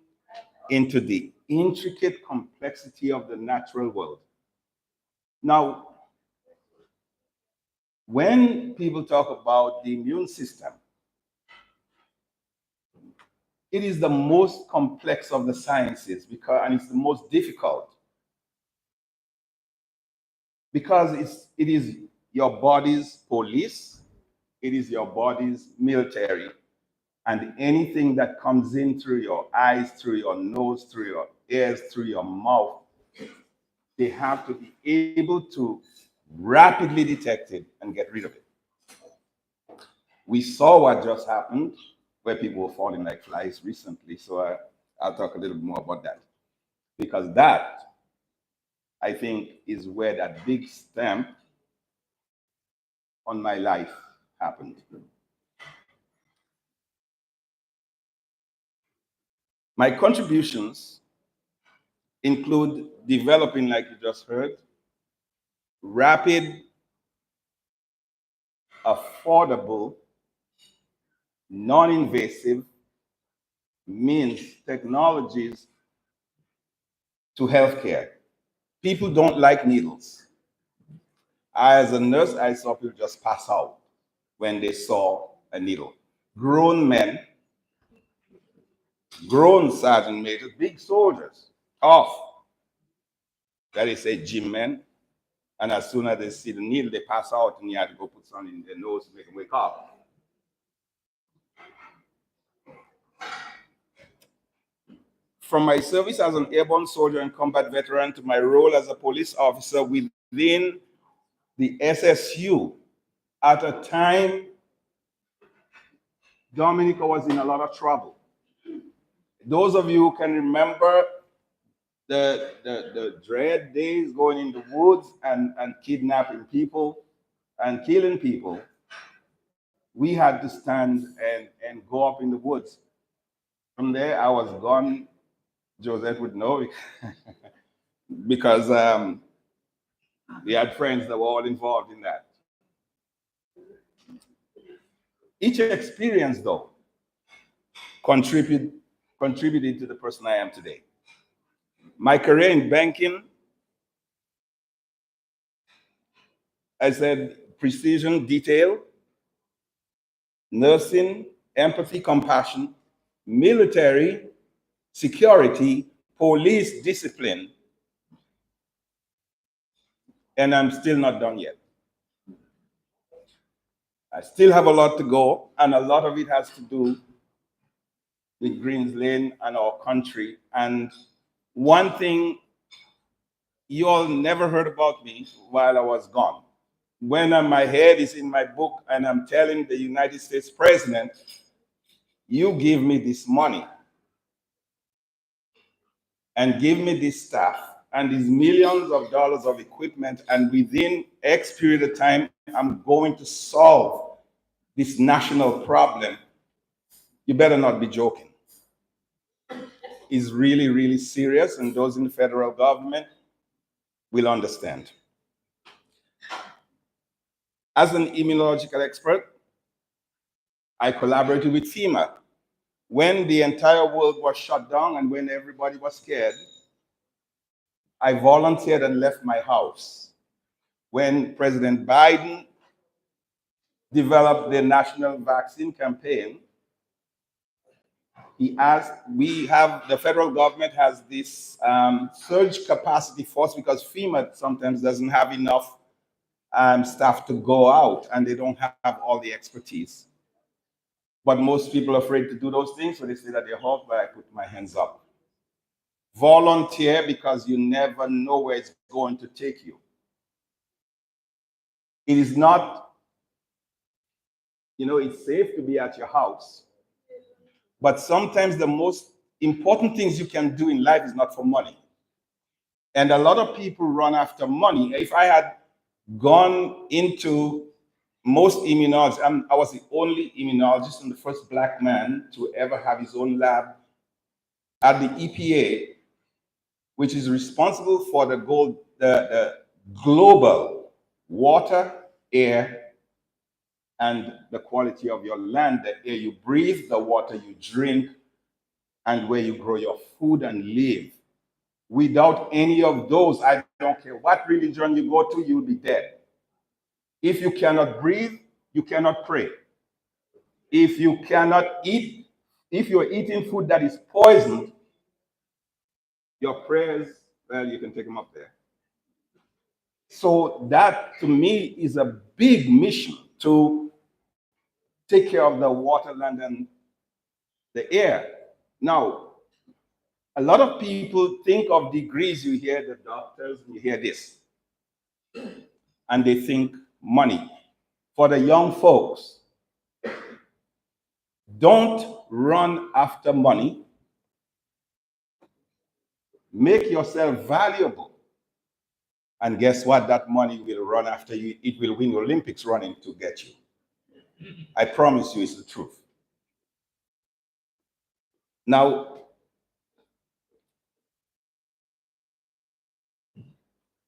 into the intricate complexity of the natural world. Now, when people talk about the immune system, it is the most complex of the sciences and it's the most difficult because it is your body's police, it is your body's military, and anything that comes in through your eyes, through your nose, through your ears, through your mouth, they have to be able to rapidly detect it and get rid of it. We saw what just happened, where people were falling like flies recently, so I'll talk a little bit more about that. Because that, I think, is where that big stamp on my life happened. My contributions include developing, like you just heard, rapid, affordable, non-invasive means, technologies to healthcare. People don't like needles. As a nurse, I saw people just pass out when they saw a needle. Grown men, grown sergeant majors, big soldiers, tough. That is a gym men. And as soon as they see the needle, they pass out and you have to go put something in their nose to make them wake up. From my service as an airborne soldier and combat veteran to my role as a police officer within the SSU, at a time, Dominica was in a lot of trouble. Those of you who can remember the dread days going in the woods and kidnapping people and killing people, we had to stand and go up in the woods. From there, I was gone. Joseph would know because we had friends that were all involved in that. Each experience, though, contributed to the person I am today. My career in banking, I said precision, detail, nursing, empathy, compassion, military, security, police, discipline, and I'm still not done yet. I still have a lot to go, and a lot of it has to do with Greens Lane and our country. And one thing you all never heard about me while I was gone. When my head is in my book and I'm telling the United States president, you give me this money and give me this staff and these millions of dollars of equipment, and within X period of time, I'm going to solve this national problem. You better not be joking. It's really, really serious, and those in the federal government will understand. As an immunological expert, I collaborated with FEMA. When the entire world was shut down and when everybody was scared, I volunteered and left my house. When President Biden developed the national vaccine campaign, he asked, the federal government has this surge capacity force because FEMA sometimes doesn't have enough staff to go out and they don't have all the expertise. But most people are afraid to do those things, so they say that they're hot, but I put my hands up. Volunteer, because you never know where it's going to take you. It is not, it's safe to be at your house, but sometimes the most important things you can do in life is not for money. And a lot of people run after money. If I had gone into most immunologists, I was the only immunologist and the first Black man to ever have his own lab at the EPA, which is responsible for the global water, air, and the quality of your land, the air you breathe, the water you drink, and where you grow your food and live. Without any of those, I don't care what religion you go to, you'll be dead. If you cannot breathe, you cannot pray. If you cannot eat, if you're eating food that is poisoned, your prayers, well, you can take them up there. So that, to me, is a big mission to take care of the water, land, and the air. Now, a lot of people think of degrees. You hear the doctors, you hear this, and they think money. For the young folks, don't run after money. Make yourself valuable. And guess what? That money will run after you. It will win Olympics running to get you. I promise you, it's the truth. Now,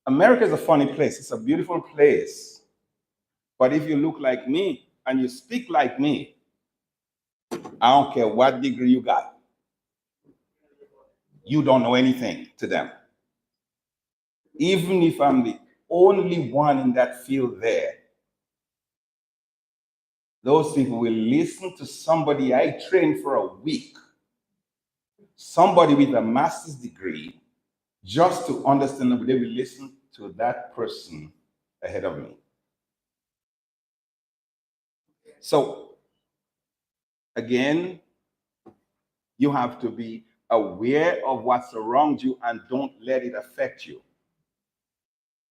America is a funny place. It's a beautiful place. But if you look like me and you speak like me, I don't care what degree you got. You don't know anything to them. Even if I'm the only one in that field there, those people will listen to somebody I trained for a week, somebody with a master's degree, just to understand that they will listen to that person ahead of me. So, again, you have to be aware of what's around you and don't let it affect you.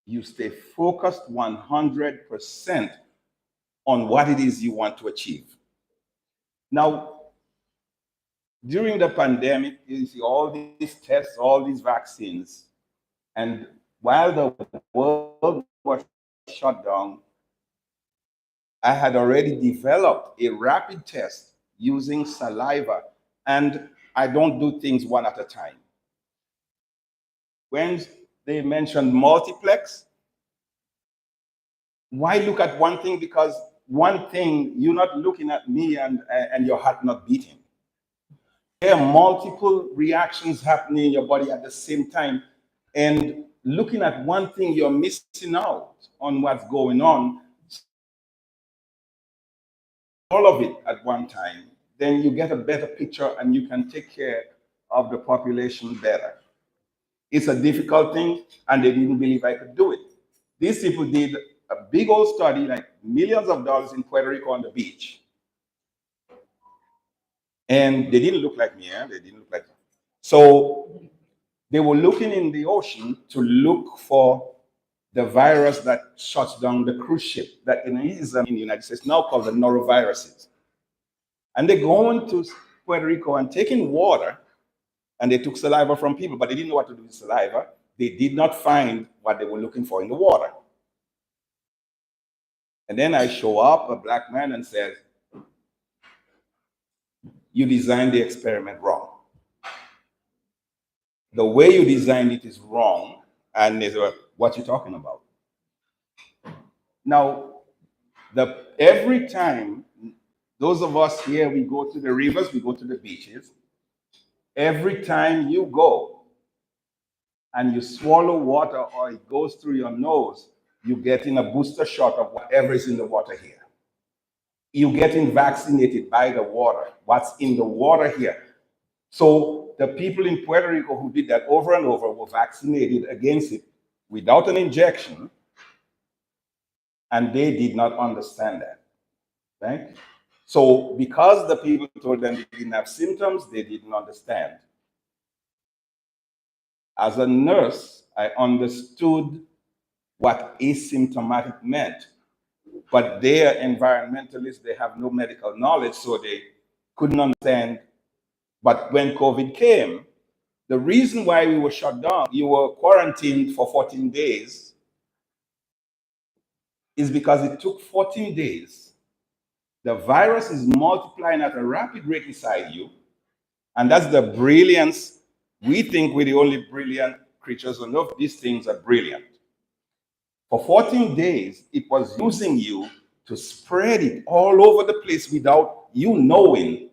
You stay focused 100% on what it is you want to achieve. Now, during the pandemic, you see all these tests, all these vaccines, and while the world was shut down, I had already developed a rapid test using saliva, and I don't do things one at a time. When they mentioned multiplex, why look at one thing? Because one thing, you're not looking at me and your heart not beating. There are multiple reactions happening in your body at the same time. And looking at one thing, you're missing out on what's going on. All of it at one time, then you get a better picture and you can take care of the population better. It's a difficult thing, and they didn't believe I could do it. These people did a big old study, like millions of dollars in Puerto Rico on the beach. And they didn't look like me, they didn't look like me. So they were looking in the ocean to look for the virus that shuts down the cruise ship that is in the United States now called the noroviruses. And they go into Puerto Rico and taking water, and they took saliva from people, but they didn't know what to do with saliva. They did not find what they were looking for in the water. And then I show up, a black man, and says, you designed the experiment wrong. The way you designed it is wrong, and they said, what you talking about? Now, every time, those of us here, we go to the rivers, we go to the beaches. Every time you go and you swallow water or it goes through your nose, you get in a booster shot of whatever is in the water here. You're getting vaccinated by the water, what's in the water here. So the people in Puerto Rico who did that over and over were vaccinated against it without an injection, and they did not understand that, right? So because the people told them they didn't have symptoms, they didn't understand. As a nurse, I understood what asymptomatic meant, but they are environmentalists, they have no medical knowledge, so they couldn't understand. But when COVID came, the reason why we were shut down, you were quarantined for 14 days, is because it took 14 days. The virus is multiplying at a rapid rate inside you, and that's the brilliance. We think we're the only brilliant creatures on earth. These things are brilliant. For 14 days, it was using you to spread it all over the place without you knowing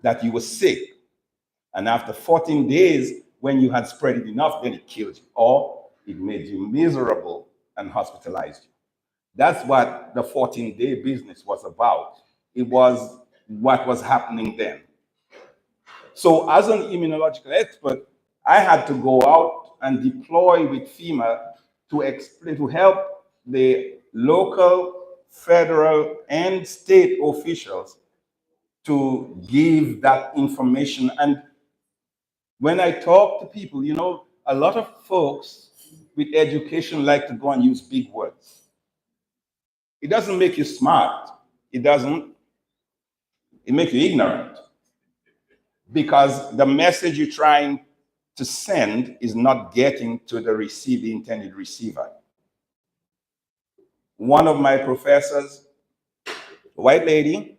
that you were sick. And after 14 days, when you had spread it enough, then it killed you, or it made you miserable and hospitalized you. That's what the 14-day business was about. It was what was happening then. So as an immunological expert, I had to go out and deploy with FEMA to explain, to help the local, federal, and state officials to give that information. And when I talk to people, you know, a lot of folks with education like to go and use big words. It doesn't make you smart. It doesn't. It makes you ignorant. Because the message you're trying to send is not getting to the intended receiver. One of my professors, a white lady,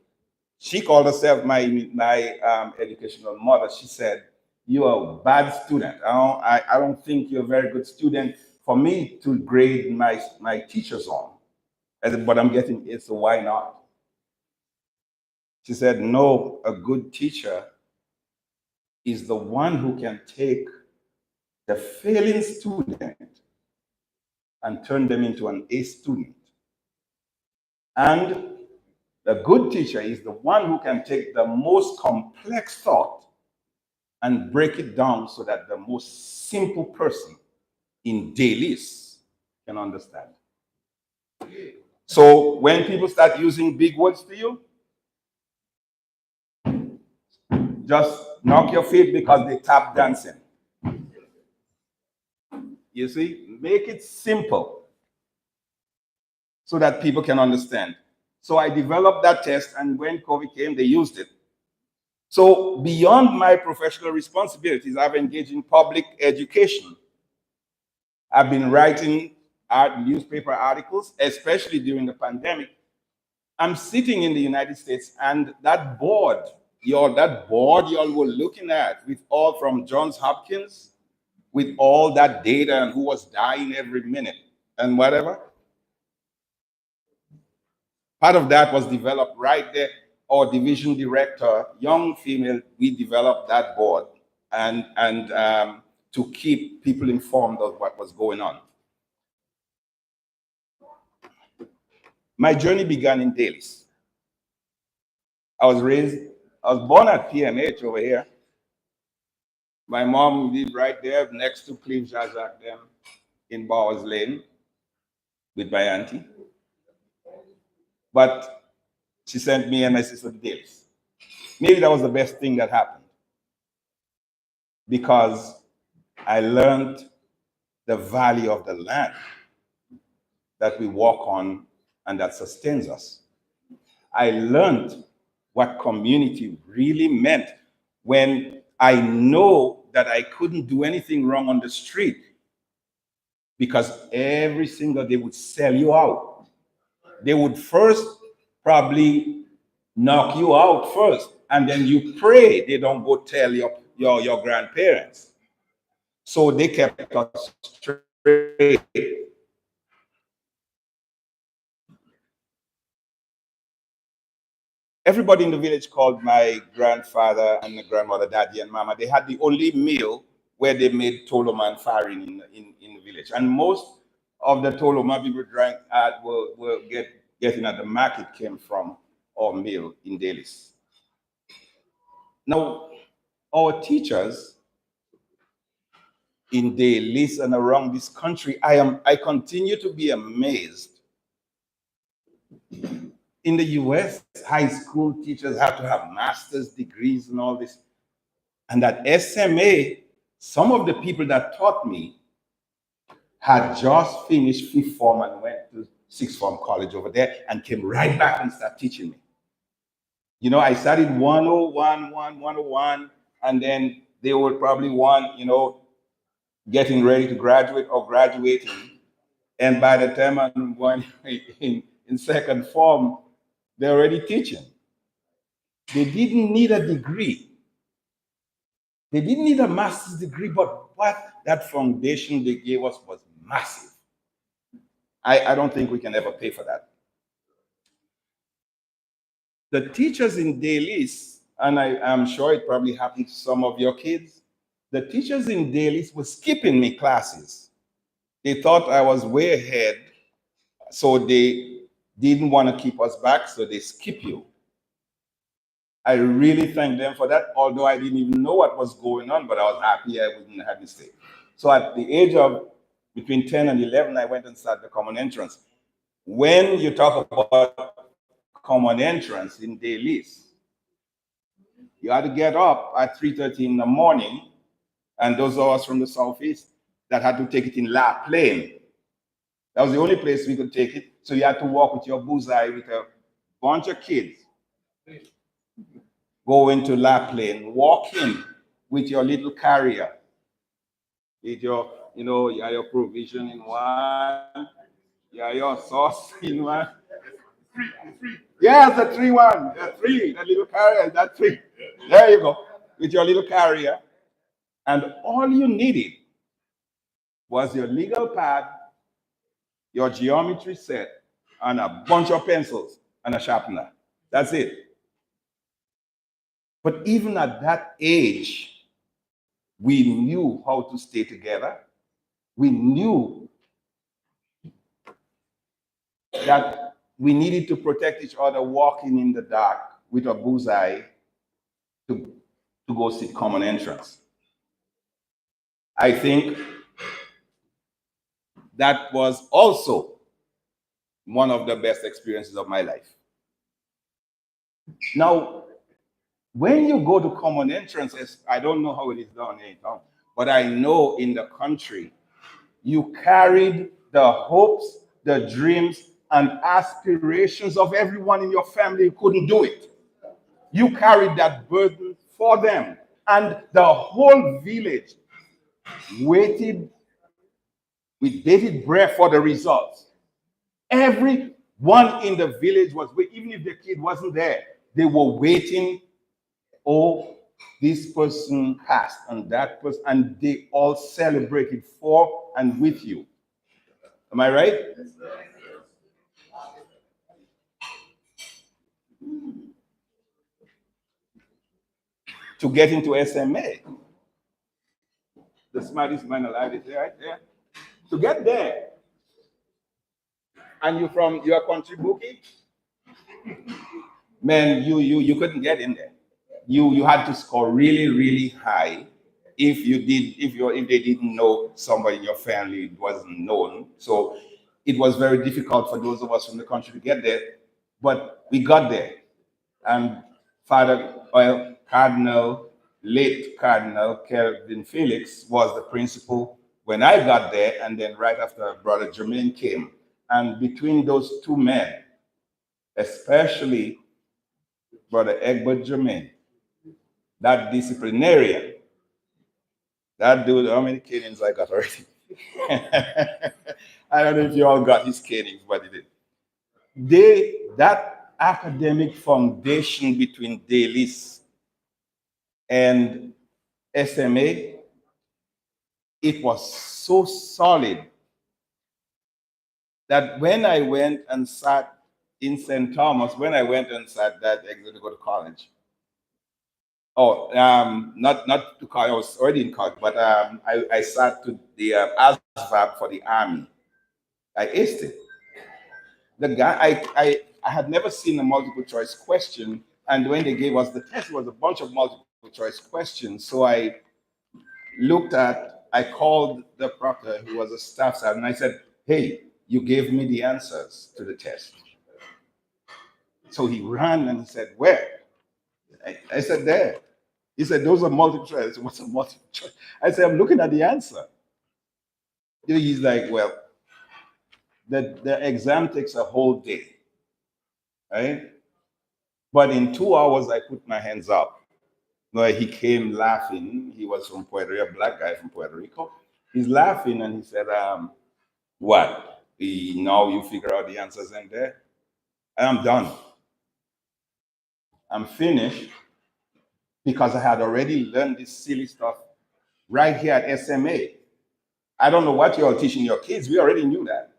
she called herself my educational mother. She said, "You are a bad student. I don't think you're a very good student for me to grade my teachers on." I said, "But I'm getting it, so why not?" She said, "No, a good teacher is the one who can take the failing student and turn them into an A student. And the good teacher is the one who can take the most complex thought and break it down so that the most simple person in dailies can understand." So when people start using big words to you, just knock your feet because they tap dancing. You see, make it simple so that people can understand. So I developed that test, and when COVID came, they used it. So beyond my professional responsibilities, I've engaged in public education. I've been writing newspaper articles, especially during the pandemic. I'm sitting in the United States, and that board y'all were looking at, with all from Johns Hopkins, with all that data and who was dying every minute and whatever. Part of that was developed right there. Our division director, young female, we developed that board and to keep people informed of what was going on. My journey began in Dailies. I was born at PMH over here. My mom lived right there next to Clive Jazak them in Bowers Lane with my auntie. But she sent me and my sister to Dailies. Maybe that was the best thing that happened, because I learned the value of the land that we walk on and that sustains us. I learned what community really meant when I know that I couldn't do anything wrong on the street, because every single day would sell you out. They would first probably knock you out first, and then you pray they don't go tell your grandparents. So they kept us straight. Everybody in the village called my grandfather and my grandmother daddy and mama. They had the only meal where they made toloma and farin in the village. And most of the toloma people drank at were getting at the market came from our meal in Dailies. Now, our teachers in Dailies and around this country, I continue to be amazed. In the US, high school teachers have to have master's degrees and all this. And at SMA, some of the people that taught me had just finished 5th form and went to 6th form college over there and came right back and started teaching me. You know, I started 101, and then they were probably getting ready to graduate or graduating. And by the time I'm going in 2nd form, they're already teaching. They didn't need a degree. They didn't need a master's degree, but what that foundation they gave us was massive. I don't think we can ever pay for that. The teachers in Dailies, and I'm sure it probably happened to some of your kids, the teachers in Dailies were skipping me classes. They thought I was way ahead, so they didn't want to keep us back, so they skip you. I really thank them for that, although I didn't even know what was going on, but I was happy I wouldn't have mistake. So at the age of between 10 and 11, I went and started the common entrance. When you talk about common entrance in Dailies, you had to get up at 3:30 in the morning, and those of us from the southeast that had to take it in La Plaine. That was the only place we could take it. So you had to walk with your bullseye with a bunch of kids. Go into La Plaine, walk in with your little carrier. With your, you have your provision in one, you have your sauce in one. Yes, the 3-1, the little carrier, that 3. There you go, with your little carrier. And all you needed was your legal pad, your geometry set, and a bunch of pencils and a sharpener. That's it. But even at that age, we knew how to stay together. We knew that we needed to protect each other walking in the dark with a bullseye to go see common entrance. I think that was also one of the best experiences of my life. Now, when you go to common entrances, I don't know how it is down here, but I know in the country, you carried the hopes, the dreams, and aspirations of everyone in your family who couldn't do it. You carried that burden for them. And the whole village waited with bated breath for the results. Everyone in the village was waiting, even if the kid wasn't there, they were waiting. Oh, this person passed and that person, and they all celebrated for and with you. Am I right? To get into SMA, the smartest man alive is right there. To get there, and you're a country bookie, man, you couldn't get in there. You had to score really, really high. If they didn't know somebody in your family, it wasn't known. So it was very difficult for those of us from the country to get there, but we got there. And Late Cardinal Kelvin Felix was the principal when I got there, and then right after Brother Jermaine came. And between those two men, especially Brother Egbert Jermaine, that disciplinarian, that dude, how many canings I got already? I don't know if you all got his canings, but he did. That academic foundation between Dalis and SMA, it was so solid that when I went and sat in St. Thomas, when I went and sat that exit to go to college, not to college, I was already in college, but I sat to the ASVAB for the Army. I aced it. The guy, I had never seen a multiple choice question, and when they gave us the test, it was a bunch of multiple choice questions. So I called the proctor, who was a staff sergeant, and I said, hey, you gave me the answers to the test. So he ran and he said, where? I said, there. He said, those are multiple choice. I said, what's a multiple choice? I said, I'm looking at the answer. He's like, well, the exam takes a whole day, right? But in 2 hours, I put my hands up. He came laughing. He was from Puerto Rico, a black guy from Puerto Rico. He's laughing and he said, what? Now you figure out the answers in there? And I'm done. I'm finished because I had already learned this silly stuff right here at SMA. I don't know what you're teaching your kids. We already knew that.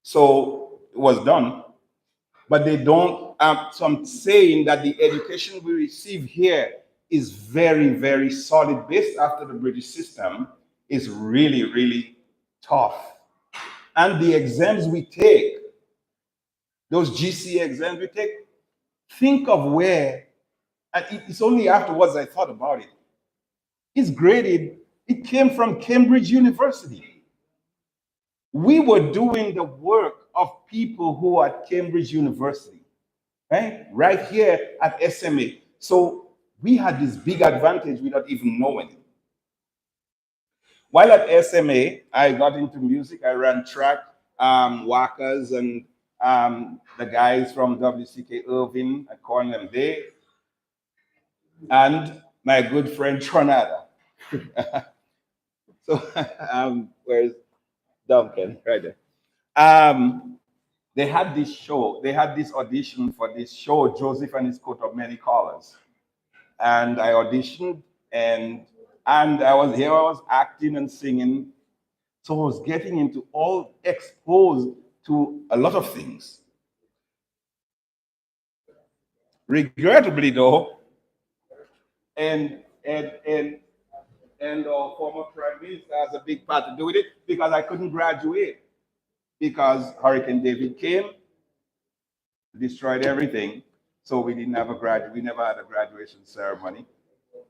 So it was done. But they don't, so I'm saying that the education we receive here is very, very solid, based after the British system, is really, really tough. And the exams we take, those GC exams we take, think of where, and it's only afterwards I thought about it. It's graded, it came from Cambridge University. We were doing the work of people who are at Cambridge University, right here at SMA. So we had this big advantage without even knowing it. While at SMA, I got into music. I ran track, Walkers, and the guys from WCK Irving, I call them they, and my good friend Tronada. So where's Duncan? Right there. They had this show, they had this audition for this show, Joseph and His Coat of Many Colors. And I auditioned, and I was acting and singing. So I was getting into exposed to a lot of things. Regrettably though, and our former Prime Minister has a big part to do with it, because I couldn't graduate. Because Hurricane David came, destroyed everything, so we didn't have we never had a graduation ceremony.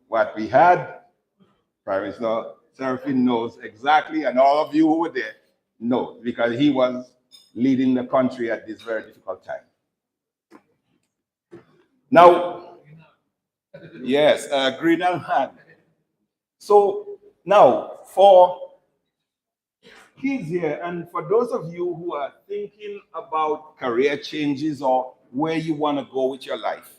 What we had, Prime Minister Seraphine knows exactly, and all of you who were there know, because he was leading the country at this very difficult time. Now, yes, Greenal man. So now, for kids here, and for those of you who are thinking about career changes or where you want to go with your life,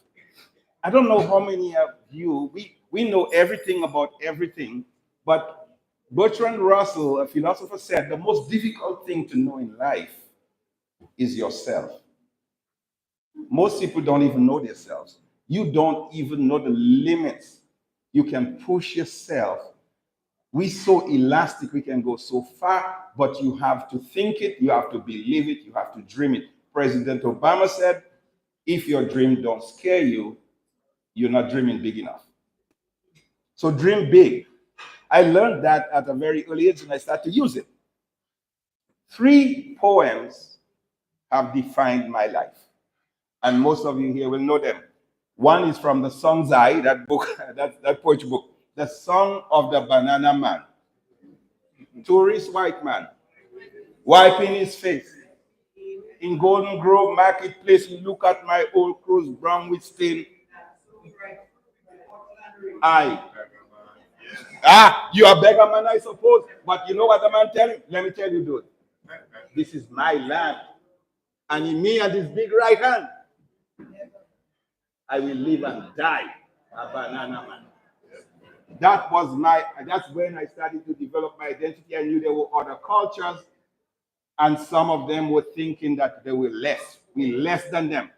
I don't know how many of you, we know everything about everything, but Bertrand Russell, a philosopher, said the most difficult thing to know in life is yourself. Most people don't even know themselves. You don't even know the limits you can push yourself. We're so elastic, we can go so far, but you have to think it, you have to believe it, you have to dream it. President Obama said, if your dream don't scare you, you're not dreaming big enough. So dream big. I learned that at a very early age and I started to use it. 3 poems have defined my life, and most of you here will know them. One is from the Song's Eye, that book, that poetry book, The Song of the Banana Man. Tourist white man, wiping his face. In Golden Grove Marketplace, look at my old clothes, brown with stain. You are beggar man, I suppose. But you know what the man tell him? Let me tell you, dude. This is my land. And in me and this big right hand, I will live and die a banana man. That's when I started to develop my identity. I knew there were other cultures, and some of them were thinking that they were less. We're less than them.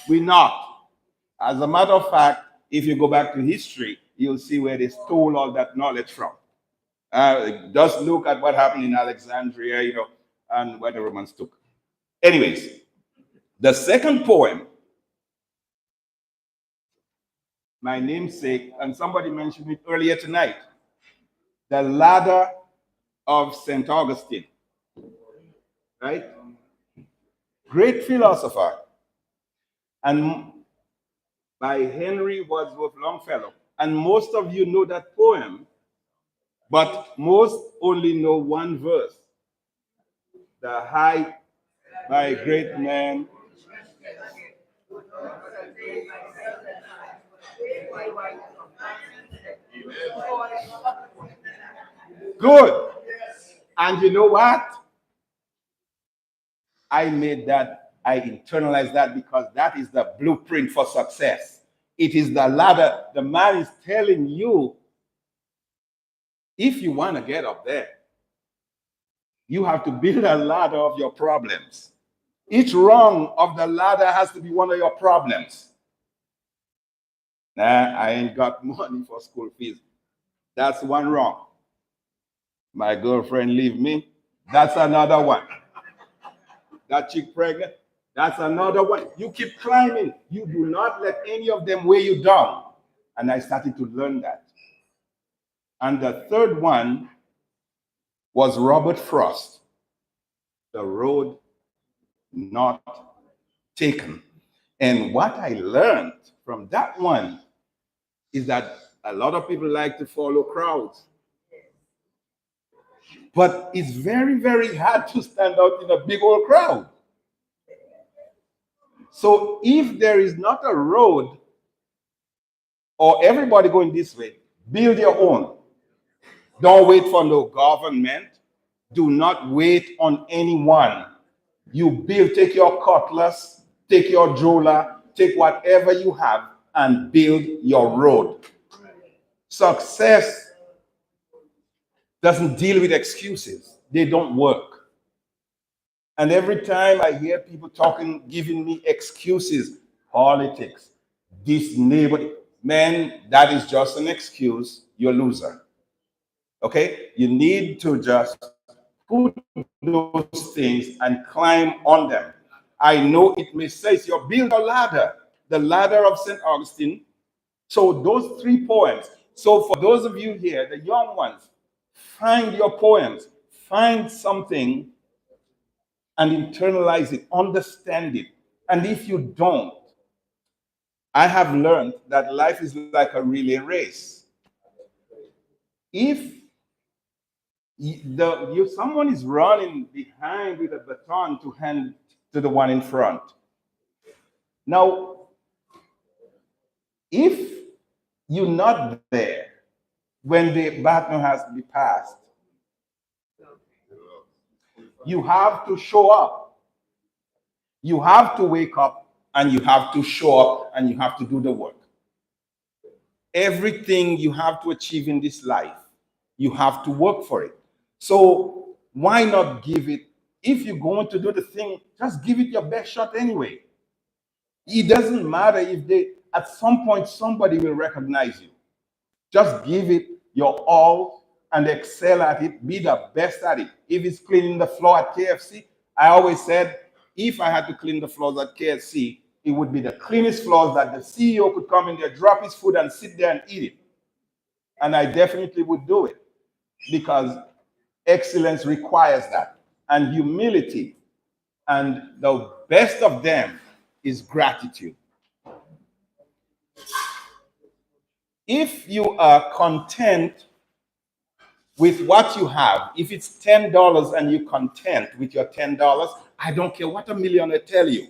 We're not. As a matter of fact, if you go back to history, you'll see where they stole all that knowledge from. Just look at what happened in Alexandria, and what the Romans took. Anyways, the second poem, my namesake, and somebody mentioned it earlier tonight, The Ladder of St. Augustine, right? Great philosopher, and by Henry Wadsworth Longfellow. And most of you know that poem, but most only know one verse. The height by a great man. Good. And you know what? I internalized that because that is the blueprint for success. It is the ladder. The man is telling you, if you want to get up there, you have to build a ladder of your problems. Each rung of the ladder has to be one of your problems. Nah, I ain't got money for school fees. That's one rung. My girlfriend leave me. That's another one. That chick pregnant. That's another one. You keep climbing. You do not let any of them weigh you down. And I started to learn that. And the third one was Robert Frost, The Road Not Taken. And what I learned from that one is that a lot of people like to follow crowds. But it's very, very hard to stand out in a big old crowd. So if there is not a road or everybody going this way, build your own. Don't wait for no government. Do not wait on anyone. You build, take your cutlass, take your driller, take whatever you have and build your road. Success doesn't deal with excuses. They don't work. And every time I hear people talking, giving me excuses, politics, this neighbor, man, that is just an excuse. You're a loser. Okay? You need to just put those things and climb on them. I know it may say, so you build a ladder, the ladder of St. Augustine. So those 3 poems. So for those of you here, the young ones, find your poems, find something and internalize it, understand it. And if you don't, I have learned that life is like a relay race. If someone is running behind with a baton to hand to the one in front. Now, if you're not there when the baton has to be passed, you have to show up. You have to wake up and you have to show up and you have to do the work. Everything you have to achieve in this life, you have to work for it. So why not give it? If you're going to do the thing, just give it your best shot anyway. It doesn't matter if at some point somebody will recognize you. Just give it your all and excel at it. Be the best at it. If it's cleaning the floor at KFC, I always said, if I had to clean the floors at KFC, it would be the cleanest floors that the CEO could come in there, drop his food and sit there and eat it. And I definitely would do it because excellence requires that, and humility. And the best of them is gratitude. If you are content with what you have, if it's $10 and you're content with your $10, I don't care what a millionaire tell you.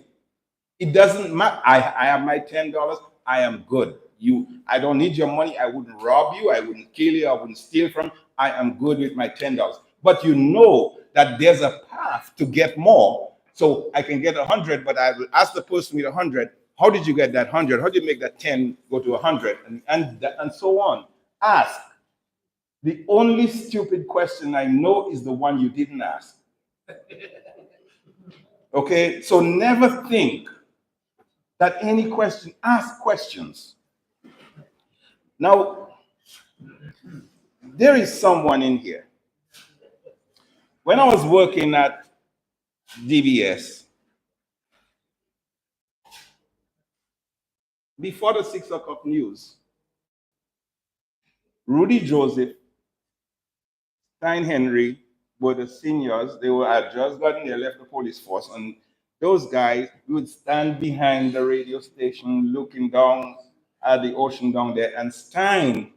It doesn't matter. I have my $10. I am good. I don't need your money. I wouldn't rob you. I wouldn't kill you. I wouldn't steal from. I am good with my $10. But you know that there's a path to get more. So I can get 100, but I will ask the person with 100, how did you get that 100? How did you make that 10 go to 100? And so on. Ask. The only stupid question I know is the one you didn't ask. Okay, so never think that any question, ask questions. Now, there is someone in here. When I was working at DBS, before the 6 o'clock news, Rudy Joseph, Stein Henry were the seniors. They had just gotten there, left the police force, and those guys would stand behind the radio station looking down at the ocean down there. And Stein,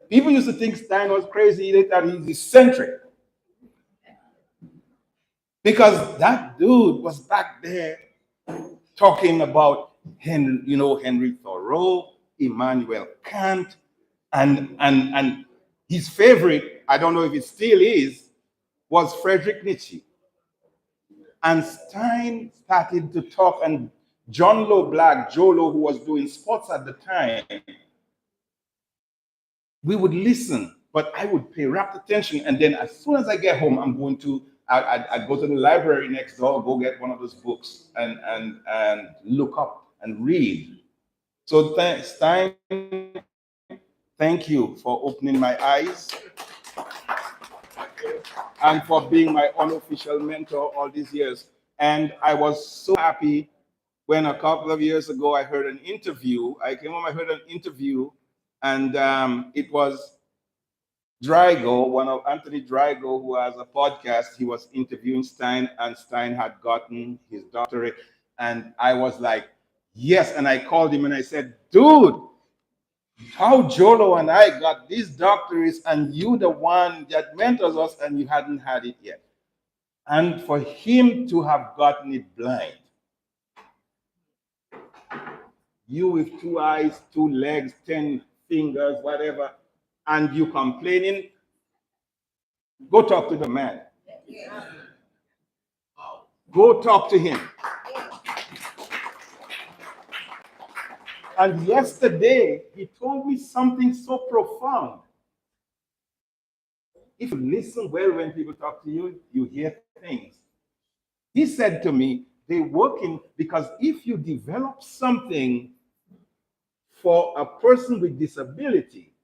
people used to think Stein was crazy. They thought he's eccentric. Because that dude was back there talking about Henry Thoreau, Immanuel Kant, and his favorite, I don't know if it still is, was Friedrich Nietzsche. And Stein started to talk, and John Lowe Black, Jolo, who was doing sports at the time, we would listen, but I would pay rapt attention. And then as soon as I get home, I'd go to the library next door, go get one of those books and look up and read. So Stein, thank you for opening my eyes and for being my unofficial mentor all these years. And I was so happy when a couple of years ago I heard an interview. I came home, I heard an interview, and it was Drygo, one of Anthony Drygo, who has a podcast. He was interviewing Stein, and Stein had gotten his doctorate. And I was like, yes. And I called him and I said, dude, how Jolo and I got these doctorates, and you the one that mentors us, and you hadn't had it yet. And for him to have gotten it blind, you with 2 eyes, 2 legs, 10 fingers, whatever, and you complaining, go talk to the man. Go talk to him. And yesterday, he told me something so profound. If you listen well when people talk to you, you hear things. He said to me, they're working because if you develop something for a person with disability,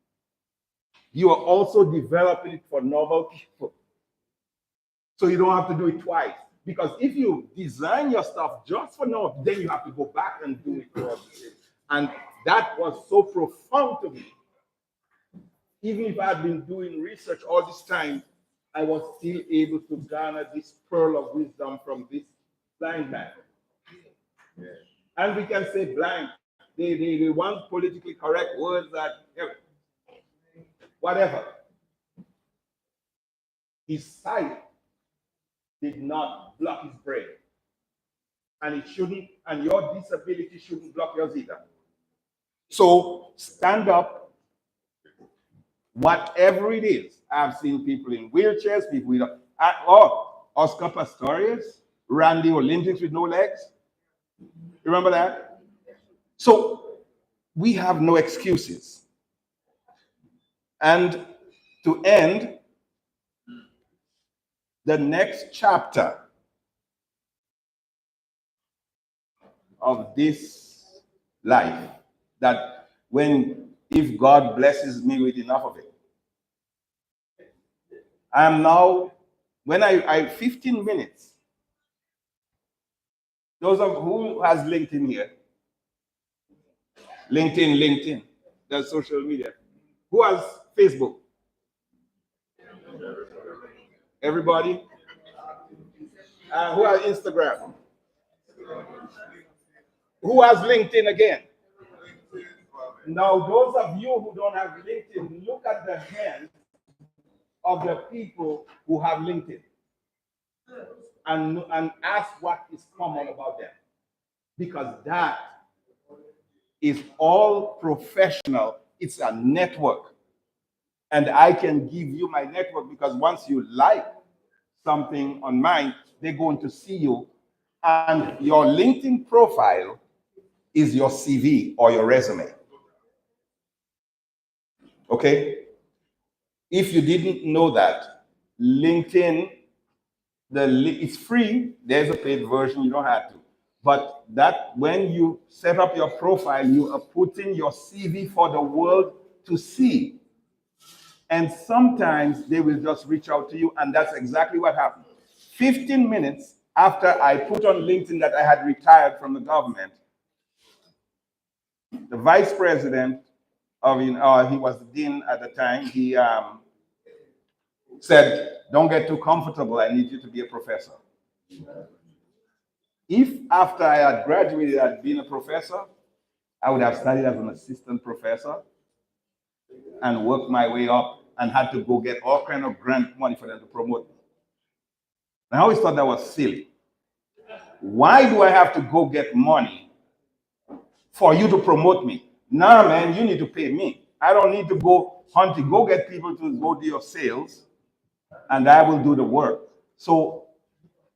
you are also developing it for normal people. So you don't have to do it twice. Because if you design your stuff just for normal, then you have to go back and do it for others. And that was so profound to me. Even if I had been doing research all this time, I was still able to garner this pearl of wisdom from this blind man. Yeah. And we can say blind. They want politically correct words that, whatever. His sight did not block his brain. And it shouldn't, and your disability shouldn't block yours either. So stand up, whatever it is. I've seen people in wheelchairs, people with, Oscar Pistorius, Randy Olympics with no legs. Remember that? So we have no excuses. And to end, the next chapter of this life, that if God blesses me with enough of it, I am now, when I 15 minutes, those of who has LinkedIn here, LinkedIn, that's social media. Who has Facebook? Everybody? Who has Instagram? Who has LinkedIn again? Now, those of you who don't have LinkedIn, look at the hands of the people who have LinkedIn and ask what is common about them. Because that is all professional. It's a network. And I can give you my network because once you like something on mine, they're going to see you. And your LinkedIn profile is your CV or your resume. Okay? If you didn't know that, LinkedIn, it's free. There's a paid version, you don't have to. But that when you set up your profile, you are putting your CV for the world to see. And sometimes they will just reach out to you, and that's exactly what happened. 15 minutes after I put on LinkedIn that I had retired from the government, the vice president of, he was the dean at the time, he said, don't get too comfortable, I need you to be a professor. If after I had graduated, I had been a professor, I would have studied as an assistant professor and worked my way up and had to go get all kind of grant money for them to promote me. And I always thought that was silly. Why do I have to go get money for you to promote me? Nah, man, you need to pay me. I don't need to go hunting. Go get people to go do your sales, and I will do the work. So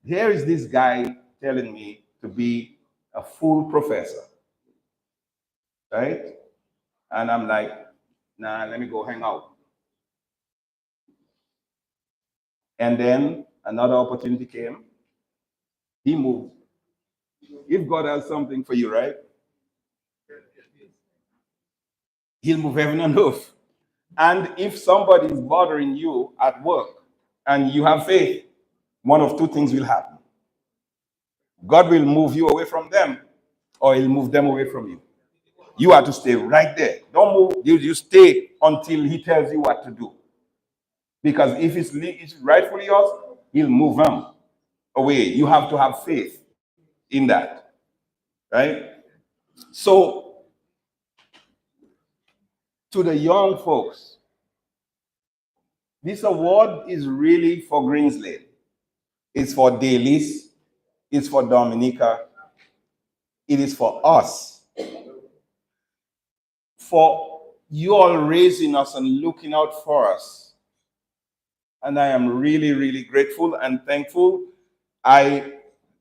here is this guy telling me to be a full professor, right? And I'm like, nah, let me go hang out. And then another opportunity came. He moved. If God has something for you, right? He'll move heaven and earth. And if somebody is bothering you at work and you have faith, one of two things will happen. God will move you away from them, or he'll move them away from you. You have to stay right there. Don't move. You stay until he tells you what to do. Because if it's rightfully yours, he'll move them away. You have to have faith in that, right? So, to the young folks, this award is really for Greenslade. It's for Dailies. It's for Dominica. It is for us. For you all raising us and looking out for us. And I am really, really grateful and thankful. I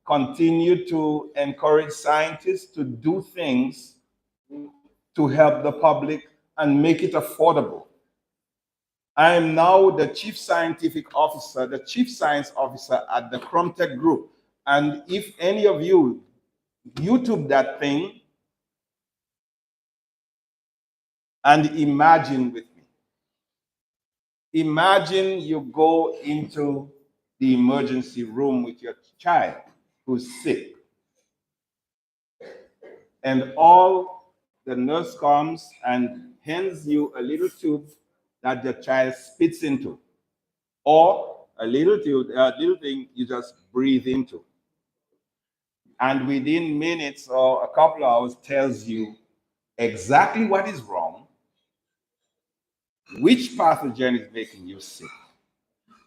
continue to encourage scientists to do things to help the public and make it affordable. I am now the chief scientific officer, the chief science officer at the Cromtech Group. And if any of you YouTube that thing and imagine with me. Imagine you go into the emergency room with your child who's sick. And all the nurse comes and hands you a little tube that the child spits into, or a little thing you just breathe into. And within minutes or a couple of hours tells you exactly what is wrong, which pathogen is making you sick.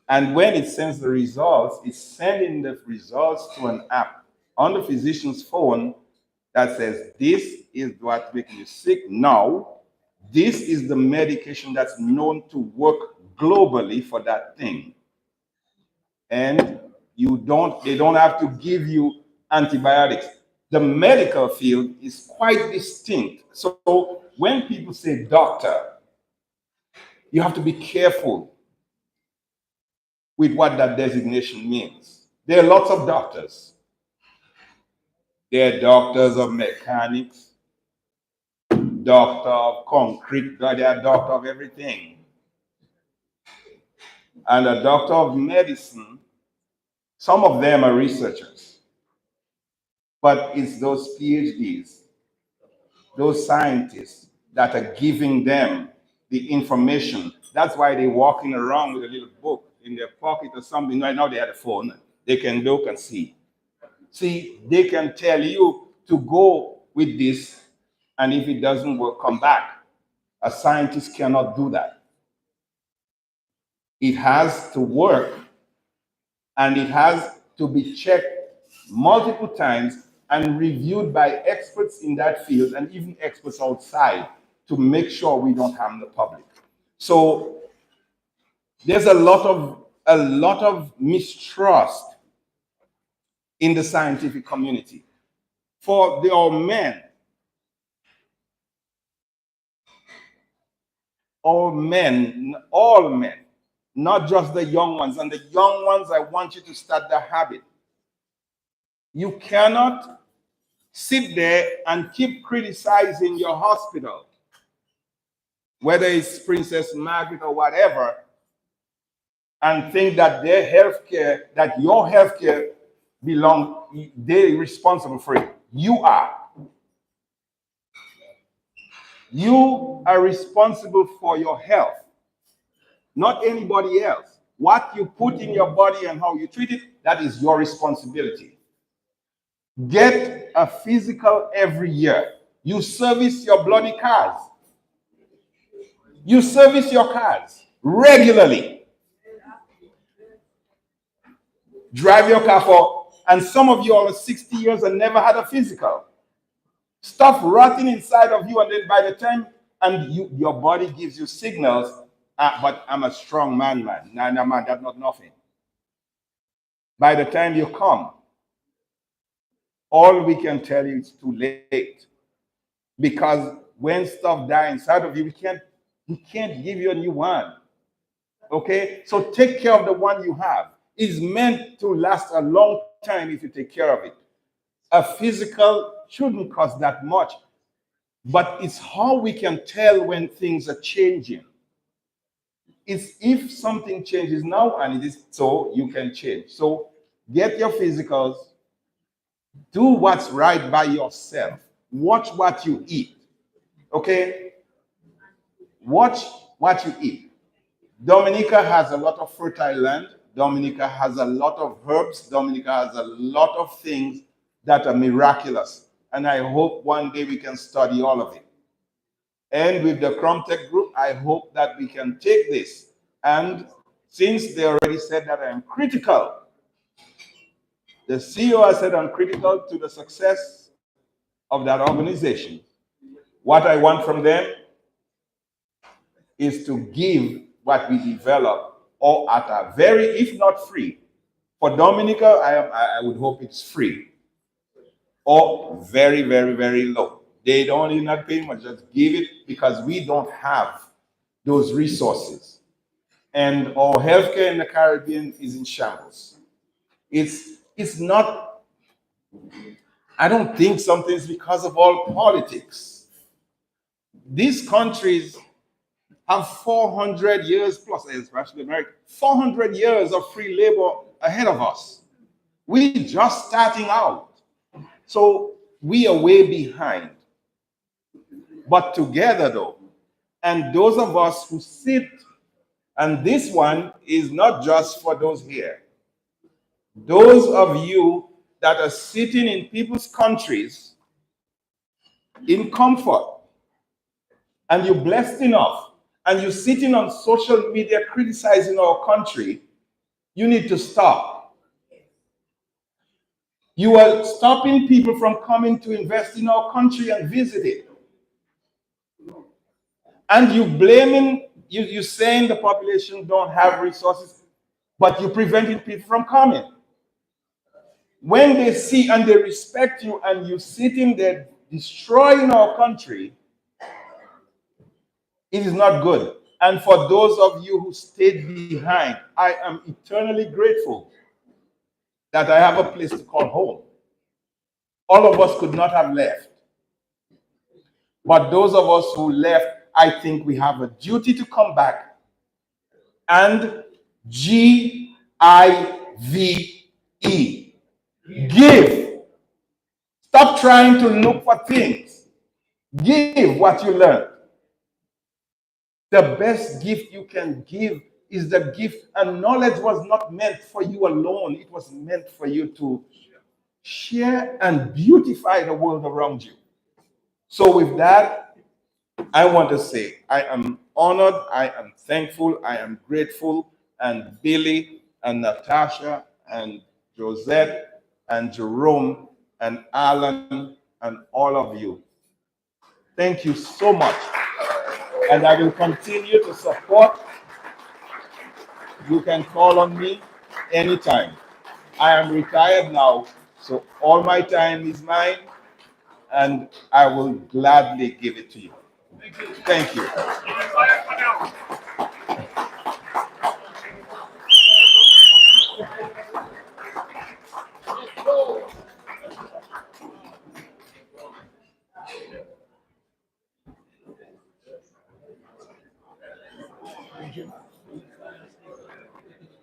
And when it sends the results, it's sending the results to an app on the physician's phone that says, this is what's making you sick now. This is the medication that's known to work globally for that thing. And they don't have to give you antibiotics. The medical field is quite distinct. So when people say doctor, you have to be careful with what that designation means. There are lots of doctors. There are doctors of mechanics, doctor of concrete, there are doctor of everything. And a doctor of medicine, some of them are researchers, but it's those PhDs, those scientists that are giving them the information. That's why they're walking around with a little book in their pocket or something. Right now they have a phone. They can look and see. See, they can tell you to go with this, and if it doesn't work, come back. A scientist cannot do that. It has to work, and it has to be checked multiple times, and reviewed by experts in that field and even experts outside to make sure we don't harm the public. So there's a lot of mistrust in the scientific community. For our men, all men, not just the young ones. And the young ones, I want you to start the habit. You cannot sit there and keep criticizing your hospital, whether it's Princess Margaret or whatever, and think that their healthcare, that your healthcare they're responsible for it. You are. You are responsible for your health, not anybody else. What you put in your body and how you treat it, that is your responsibility. Get a physical every year. You service your bloody cars. You service your cars regularly. Drive your car and some of you are 60 years and never had a physical. Stuff rotting inside of you, and then by the time, your body gives you signals, but I'm a strong man. No, man, that's not nothing. By the time you come, all we can tell you is too late. Because when stuff dies inside of you, we can't give you a new one. Okay? So take care of the one you have. It's meant to last a long time if you take care of it. A physical shouldn't cost that much, but it's how we can tell when things are changing. It's if something changes now, and it is so, you can change. So get your physicals, do what's right by yourself. Watch what you eat. Okay? Watch what you eat. Dominica has a lot of fertile land. Dominica has a lot of herbs. Dominica has a lot of things that are miraculous. And I hope one day we can study all of it. And with the Cromtech group, I hope that we can take this. And since they already said that I'm critical, the CEO has said I'm critical to the success of that organization. What I want from them is to give what we develop, or at a very, if not free. For Dominica, I would hope it's free, or very, very, very low. They don't even not pay much, just give it, because we don't have those resources. And our healthcare in the Caribbean is in shambles. It's not, I don't think something's because of all politics. These countries have 400 years plus, especially America, 400 years of free labor ahead of us. We're just starting out. So we are way behind. But together though, and those of us who sit, and this one is not just for those here, those of you that are sitting in people's countries in comfort, and you're blessed enough, and you're sitting on social media criticizing our country, you need to stop. You are stopping people from coming to invest in our country and visit it. And you blaming, you're saying the population don't have resources, but you're preventing people from coming. When they see and they respect you and you're sitting there destroying our country, it is not good. And for those of you who stayed behind, I am eternally grateful that I have a place to call home. All of us could not have left. But those of us who left, I think we have a duty to come back and GIVE. Give. Stop trying to look for things. Give what you learned. The best gift you can give is the gift, and knowledge was not meant for you alone. It was meant for you to share and beautify the world around you. So with that, I want to say I am honored, I am thankful, I am grateful, and Billy and Natasha and Josette and Jerome and Alan and all of you. Thank you so much. And I will continue to support. You can call on me anytime. I am retired now, so all my time is mine, and I will gladly give it to you. Thank you.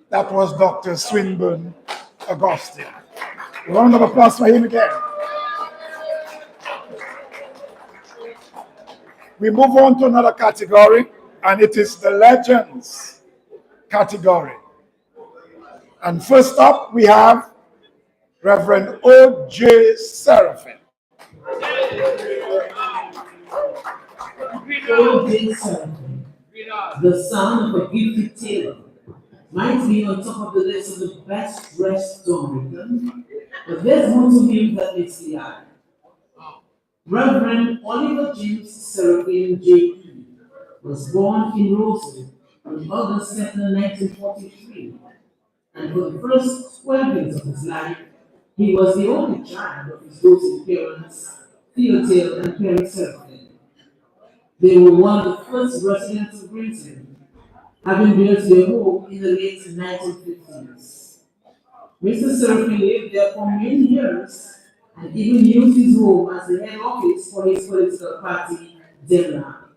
That was Dr. Swinburne Augustine. A round of applause for him again. We move on to another category, and it is the Legends category. And first up, we have Reverend OJ Seraphim. OJ Seraphim, the son of a gifted tailor, might be on top of the list of the best dressed Dominican, but there's more to him that meets the eye. Reverend Oliver James Seraphim J.P. was born in Roseville on August 2nd, 1943, and for the first 12 years of his life, he was the only child of his doting parents, Theotil and Perry Seraphim. They were one of the first residents of Britain, having built their home in the late 1950s. Mr. Seraphim lived there for many years and even used his home as the head office for his political party, Donna.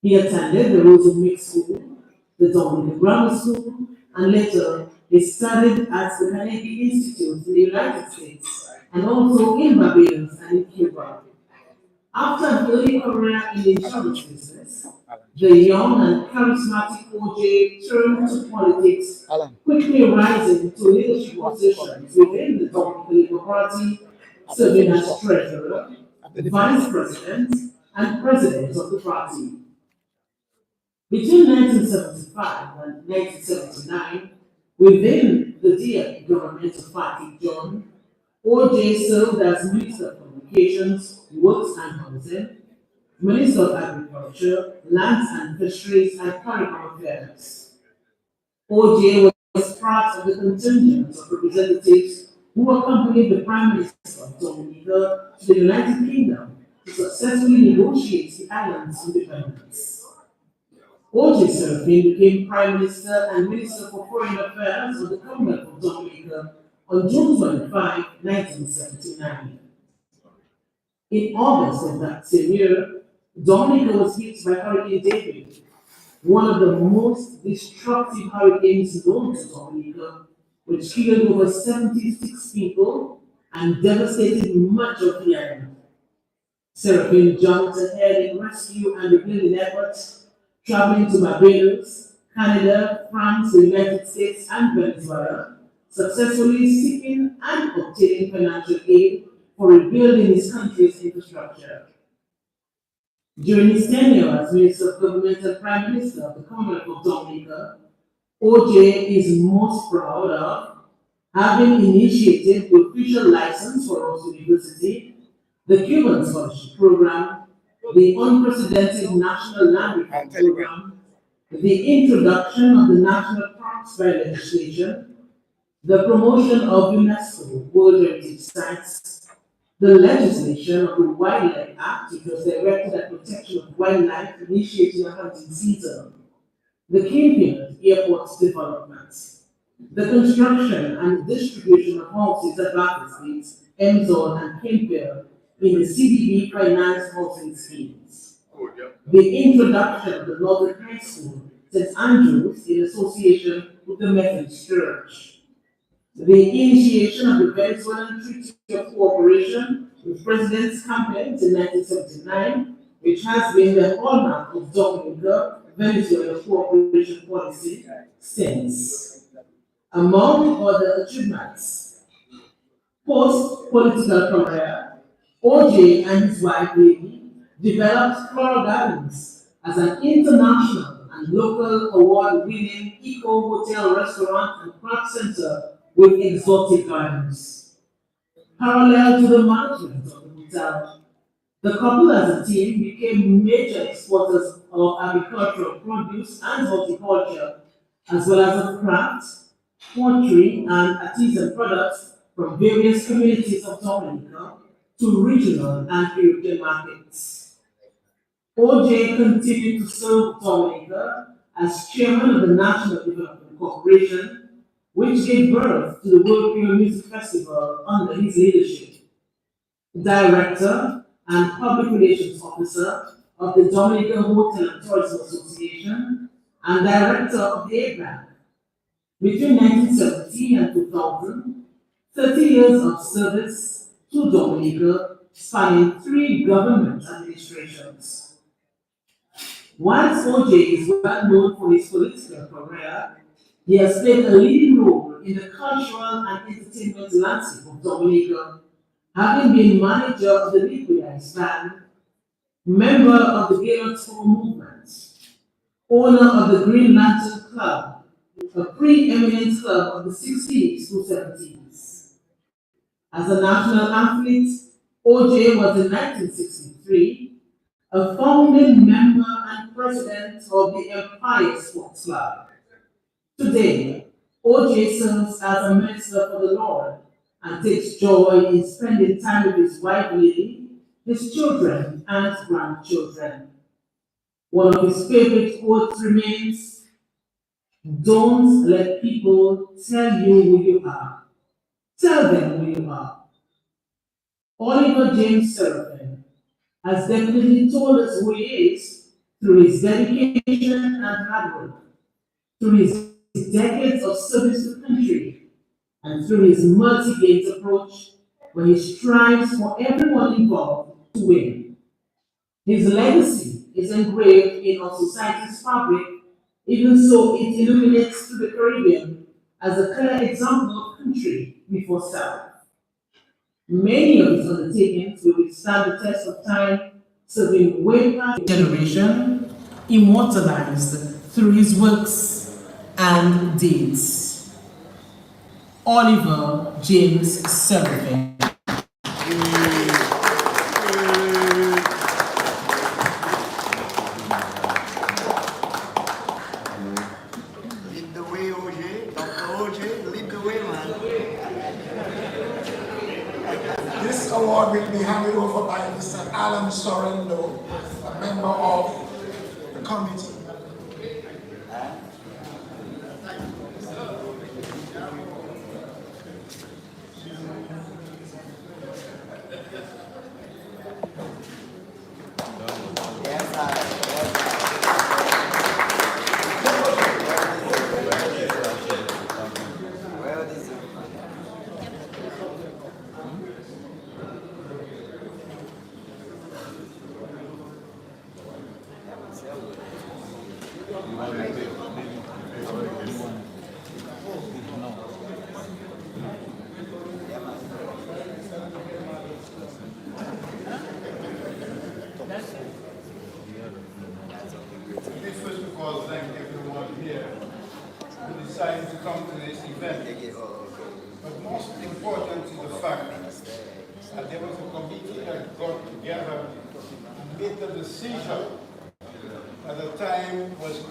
He attended the Rosenwick School, the Dominican Grammar School, and later he studied at the Carnegie Institute in the United States and also in Barbados and in Cuba. After an early career in the insurance business, the young and charismatic OJ turned to politics, quickly rising to leadership positions within the Dominican Labour Party, serving as treasurer, vice president, and president of the party. Between 1975 and 1979, within the DF government of Party John, OJ served as Minister of Communications, Works and Housing, Minister of Agriculture, Lands and Fisheries, and Caribbean Affairs. OJ was part of the contingent of representatives who accompanied the Prime Minister of Dominica to the United Kingdom to successfully negotiate the island's independence. OJ Seraphim became Prime Minister and Minister for Foreign Affairs of the Commonwealth of Dominica on June 25, 1979. In August of that same year, Dominica was hit by Hurricane David, one of the most destructive hurricanes known to Dominica, which killed over 76 people and devastated much of the island. Seraphim jumped ahead in rescue and rebuilding efforts, traveling to Barbados, Canada, France, the United States, and Venezuela, successfully seeking and obtaining financial aid for rebuilding his country's infrastructure. During his tenure as Minister of Government and Prime Minister of the Commonwealth of Dominica, OJ is most proud of having initiated the official license for Ross University, the Cuban Scholarship Program, the unprecedented National Land Reform Program, the introduction of the National Parks by legislation, the promotion of UNESCO World Heritage Sites, the legislation of the Wildlife Act, which was directed at protection of wildlife, initiating a hunting season, the Kingpin Airport developments, the construction and distribution of houses at Barclay Street, Emzon, and Kingpin in the CDB financed housing schemes, the introduction of the Northern High School, St. Andrews, in association with the Methodist Church, the initiation of the Venezuelan Treaty of Cooperation with President's campaigns in 1979, which has been the hallmark of Dominica-Venezuela cooperation policy since. Among other achievements, post-political career, OJ and his wife, Lady, developed Floral Gardens as an international and local award-winning eco-hotel, restaurant, and craft center with exotic gardens. Parallel to the management of the hotel, the couple as a team became major exporters of agricultural produce and horticulture, as well as of crafts, pottery, and artisan products from various communities of Dominica to regional and European markets. OJ continued to serve Dominica as chairman of the National Development Corporation, which gave birth to the World Creole Music Festival under his leadership. Director and Public Relations Officer of the Dominica Hotel and Tourism Association, and Director of the APAC. Between 1970 and 2000, 30 years of service to Dominica, spanning 3 government administrations. Whilst OJ is well known for his political career, he has played a leading role in the cultural and entertainment landscape of Dominica, having been manager of the Liquid Ice Band, member of the Keynote movement, owner of the Green Lantern Club, a pre-eminent club of the 60s to 70s. As a national athlete, OJ was in 1963 a founding member and president of the Empire Sports Club. Today, OJ serves as a minister for the Lord and takes joy in spending time with his wife Lily, his children, and grandchildren. One of his favorite quotes remains, "Don't let people tell you who you are. Tell them who you are." Oliver James Seraphin has definitely told us who he is through his dedication and hard work, through his decades of service to the country, and through his multi-gates approach, where he strives for everyone involved to win. His legacy is engraved in our society's fabric, even so it illuminates to the Caribbean as a clear example of country before self. Many of his undertakings will withstand the test of time, serving way past generation, immortalized through his works and deeds. Oliver James Seraphin. Lead the way, OJ. Dr. OJ, lead the way, man. This award will be handed over by Mr. Alan Sorrento, a member of the committee. First of all, thank everyone here who decided to come to this event. But most important is the fact that there was a committee that got together and made the decision that the time was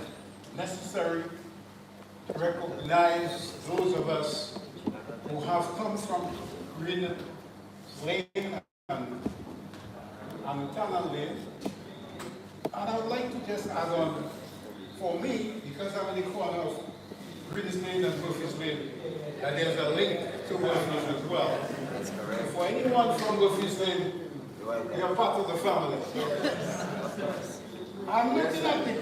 necessary to recognize those of us who have come from Green Lane and Tunnel Lane. And I would like to just add on, for me, because I'm in the corner of Green's Lane and Murphy's Lane, that there's a link to Murphy's as well. For anyone from Murphy's Lane, you're part of the family. I'm looking at the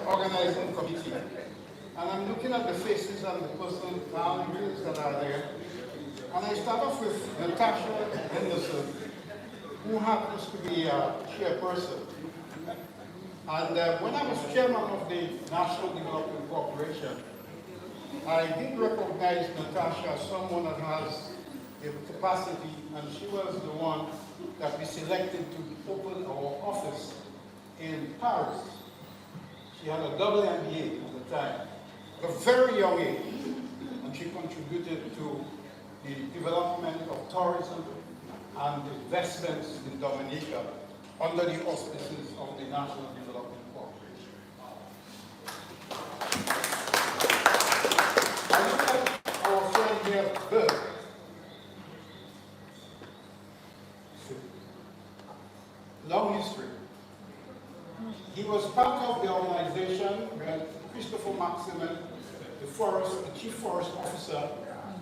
organizing committee, and I'm looking at the faces and the personal boundaries that are there. And I start off with Natasha Henderson, who happens to be a chairperson. And when I was chairman of the National Development Corporation, I did recognize Natasha as someone that has the capacity, and she was the one that we selected to open our office in Paris. She had a double MBA at the time, at a very young age, and she contributed to the development of tourism and investments in Dominica under the auspices of the National Development Corporation. I look at our friend here, Bert. Long history. He was part of the organization when Christopher Maximin, the chief forest officer,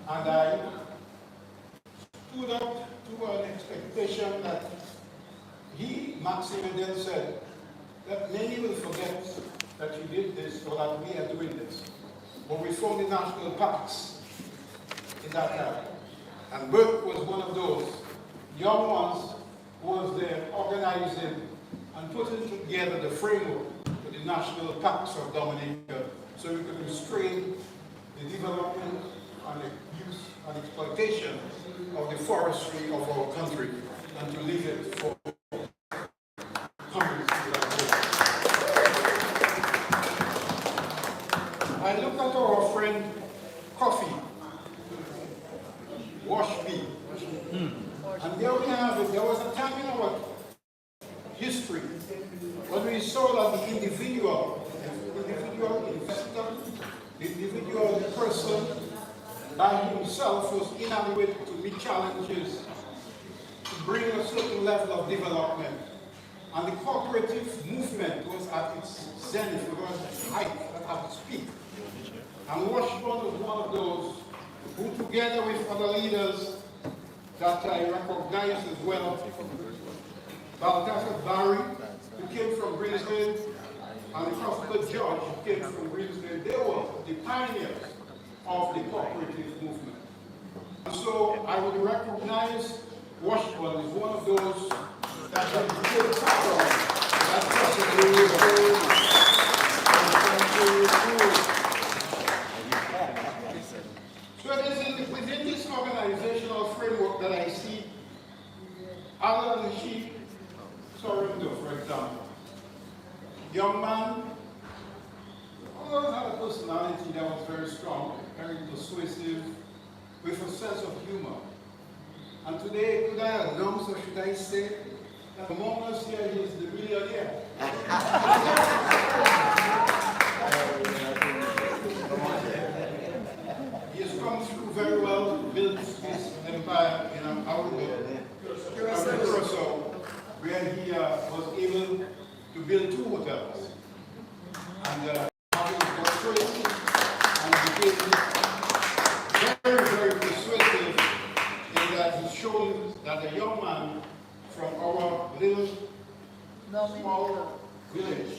and I stood up to an expectation that Maximin then said, that many will forget that you did this or that we are doing this. But we formed the national parks in that area. And Bert was one of those young ones who was there organizing and putting together the framework for the national parks of Dominica so we could restrain the development and the use and exploitation of the forestry of our country and to leave it for hundreds of years. I look at our friend Cuffy, Washby, and there we have it. There was a time in our history when we saw that the individual investor, the individual person by himself was inadequate to meet challenges, to bring a certain level of development. And the cooperative movement was at its zenith, it was at its height, at its peak. And Washburn was one of those who, together with other leaders that I recognize as well, Balthazar Barry, who came from Brisbane, and the Constable George, who came from Brisbane, they were the pioneers of the cooperative movement. And so I would recognize Washburn as one of those that have been part of that So it is within this organizational framework that I see other than Chief Sorrento, for example. Young man, always had a personality that was very strong, very persuasive, with a sense of humor. And today, could I announce, or should I say, that among us here, he is the millionaire. He has come through very well, built his empire in an outdoor Curacao, where he was able to build 2 hotels. And having got crazy and became very, very persuasive in that he showed that a young man from our little small village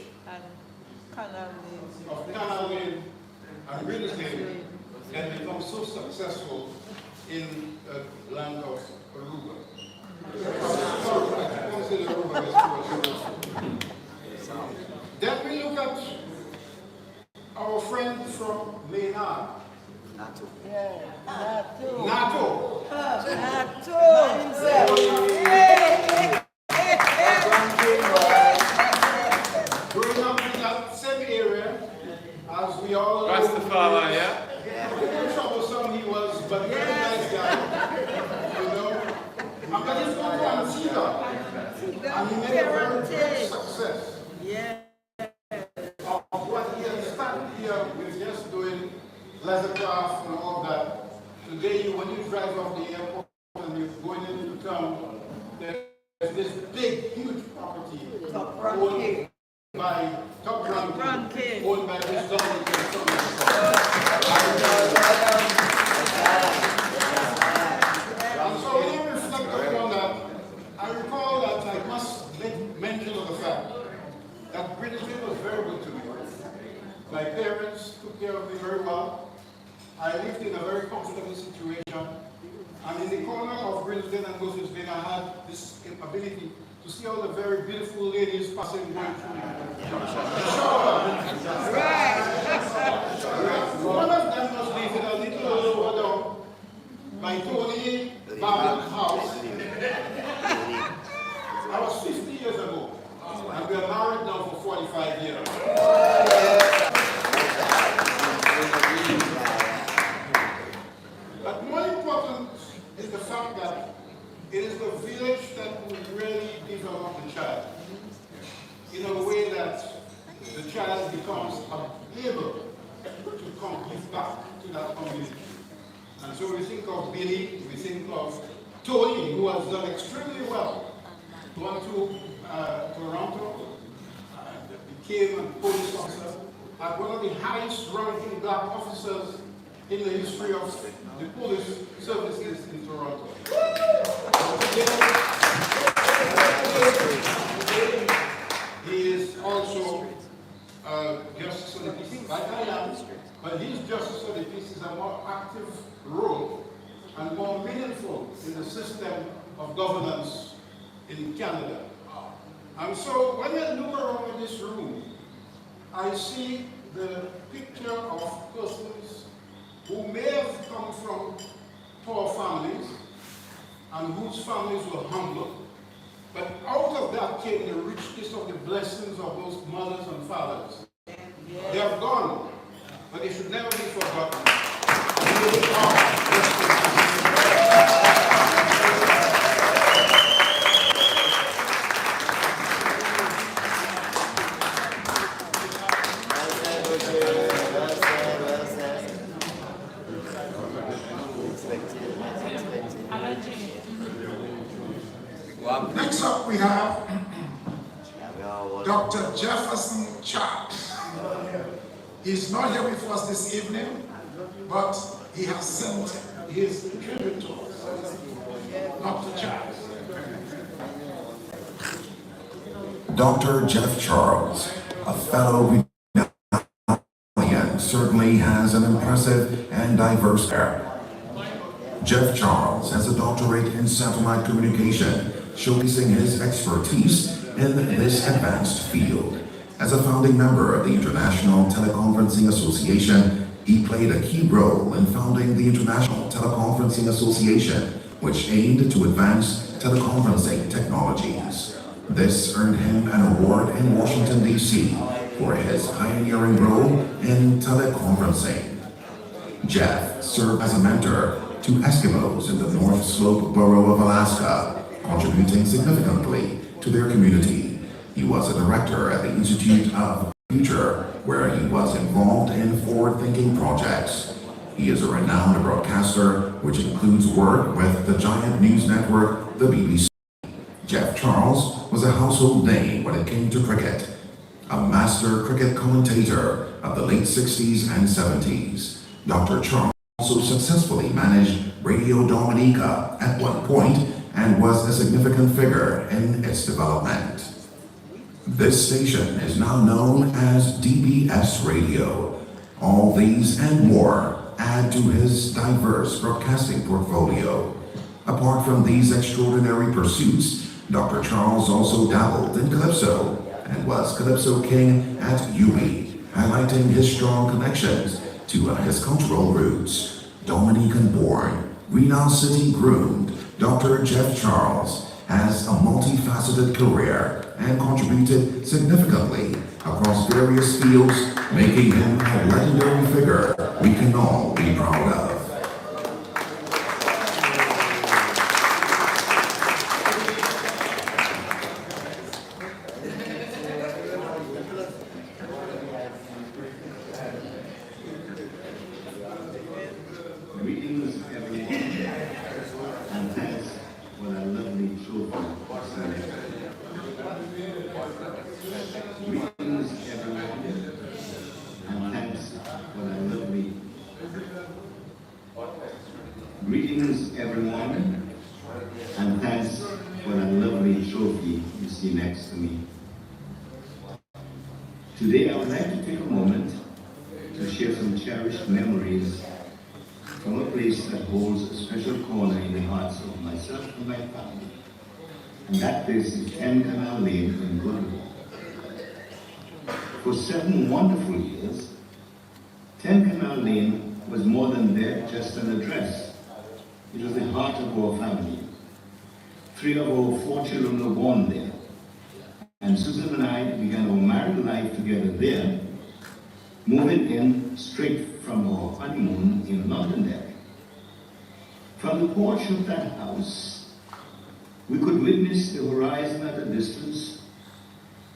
of Canal Lane and Brisbane can become so successful in the land of Aruba. Then we look at our friend from Maynard. NATO. Growing up in that same area, as we all know, Rastafari, yeah? Troublesome he was, but very nice guy. You know? And that is not one Antigua. And he made a very great success. Yeah. Of what he had started here with just doing leather craft and all that. Today, when you drive off the airport and you're going into town, there's this big, huge property owned by Top Ranking, owned by this Duncan. And so when I reflect upon that, I recall that I must make mention of the fact that Brisbane was very good to me. My parents took care of me very well. I lived in a very comfortable situation. And in the corner of Brisbane and Brisbane, I had this ability to see all the very beautiful ladies passing going through. One of them was living a little over down by Tony Barnett's house. I was 50 years ago. And we are married now for 45 years. But more important is the fact that it is the village that will really develop the child in a way that the child becomes able to come give back to that community. And so we think of Billy, we think of Tony, who has done extremely well, gone to Toronto, became a police officer, and one of the highest ranking black officers in the history of the police services in Toronto. He is also Justice of the Peace, like I am, but his Justice of the Peace is a more active role and more meaningful in the system of governance in Canada. And so when I look around in this room, I see the picture of persons who may have come from poor families and whose families were humble. But out of that came the richness of the blessings of those mothers and fathers. They are gone, but they should never be forgotten. They are Next up we have Dr. Jefferson Charles. He's not here with us this evening, but he has sent his tribute to us. Dr. Charles. Dr. Jeff Charles, a fellow Greenalian, certainly has an impressive and diverse career. Jeff Charles has a doctorate in satellite communication, showcasing his expertise in this advanced field. As a founding member of the International Teleconferencing Association, he played a key role in founding the International Teleconferencing Association, which aimed to advance teleconferencing technologies. This earned him an award in Washington, D.C. for his pioneering role in teleconferencing. Jeff served as a mentor to Eskimos in the North Slope borough of Alaska, contributing significantly to their community. He was a director at the Institute of the Future, where he was involved in forward-thinking projects. He is a renowned broadcaster, which includes work with the giant news network, the BBC. Jeff Charles was a household name when it came to cricket, a master cricket commentator of the late 60s and 70s. Dr. Charles also successfully managed Radio Dominica at one point and was a significant figure in its development. This station is now known as DBS Radio. All these and more add to his diverse broadcasting portfolio. Apart from these extraordinary pursuits, Dr. Charles also dabbled in Calypso and was Calypso King at UWI, highlighting his strong connections to his cultural roots. Dominican-born, Greenal City groomed, Dr. Jeff Charles has a multifaceted career and contributed significantly across various fields, making him a legendary figure we can all be proud of. Greetings, everyone, and thanks for that lovely trophy you see next to me. Today, I would like to take a moment to share some cherished memories from a place that holds a special corner in the hearts of myself and my family. And that place is 10 Canal Lane in Goodwood. For 7 wonderful years, 10 Canal Lane was more than just an address. It was the heart of our family. 3 of our 4 children were born there. And Susan and I began our married life together there, moving in straight from our honeymoon in Londonderry. From the porch of that house, we could witness the horizon at a distance,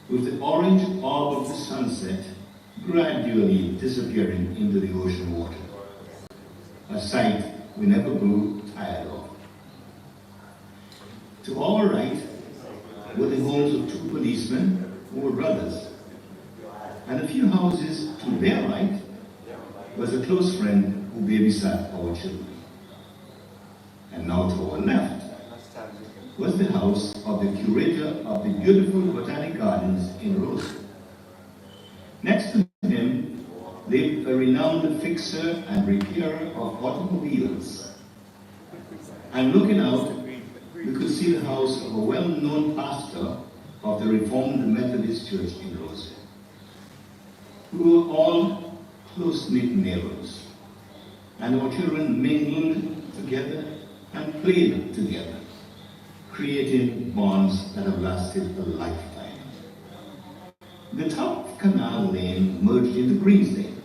with the orange orb of the sunset gradually disappearing into the ocean water, a sight we never grew tired of. To our right were the homes of 2 policemen who were brothers, and a few houses to their right was a close friend who babysat our children. And now to our left was the house of the curator of the beautiful botanic gardens in Rose. Next to him lived a renowned fixer and repairer of automobiles. And looking out, we could see the house of a well-known pastor of the Reformed Methodist Church in Rose. We were all close-knit neighbors, and our children mingled together and played together, creating bonds that have lasted a lifetime. The top of Canal Lane merged into Greens Lane,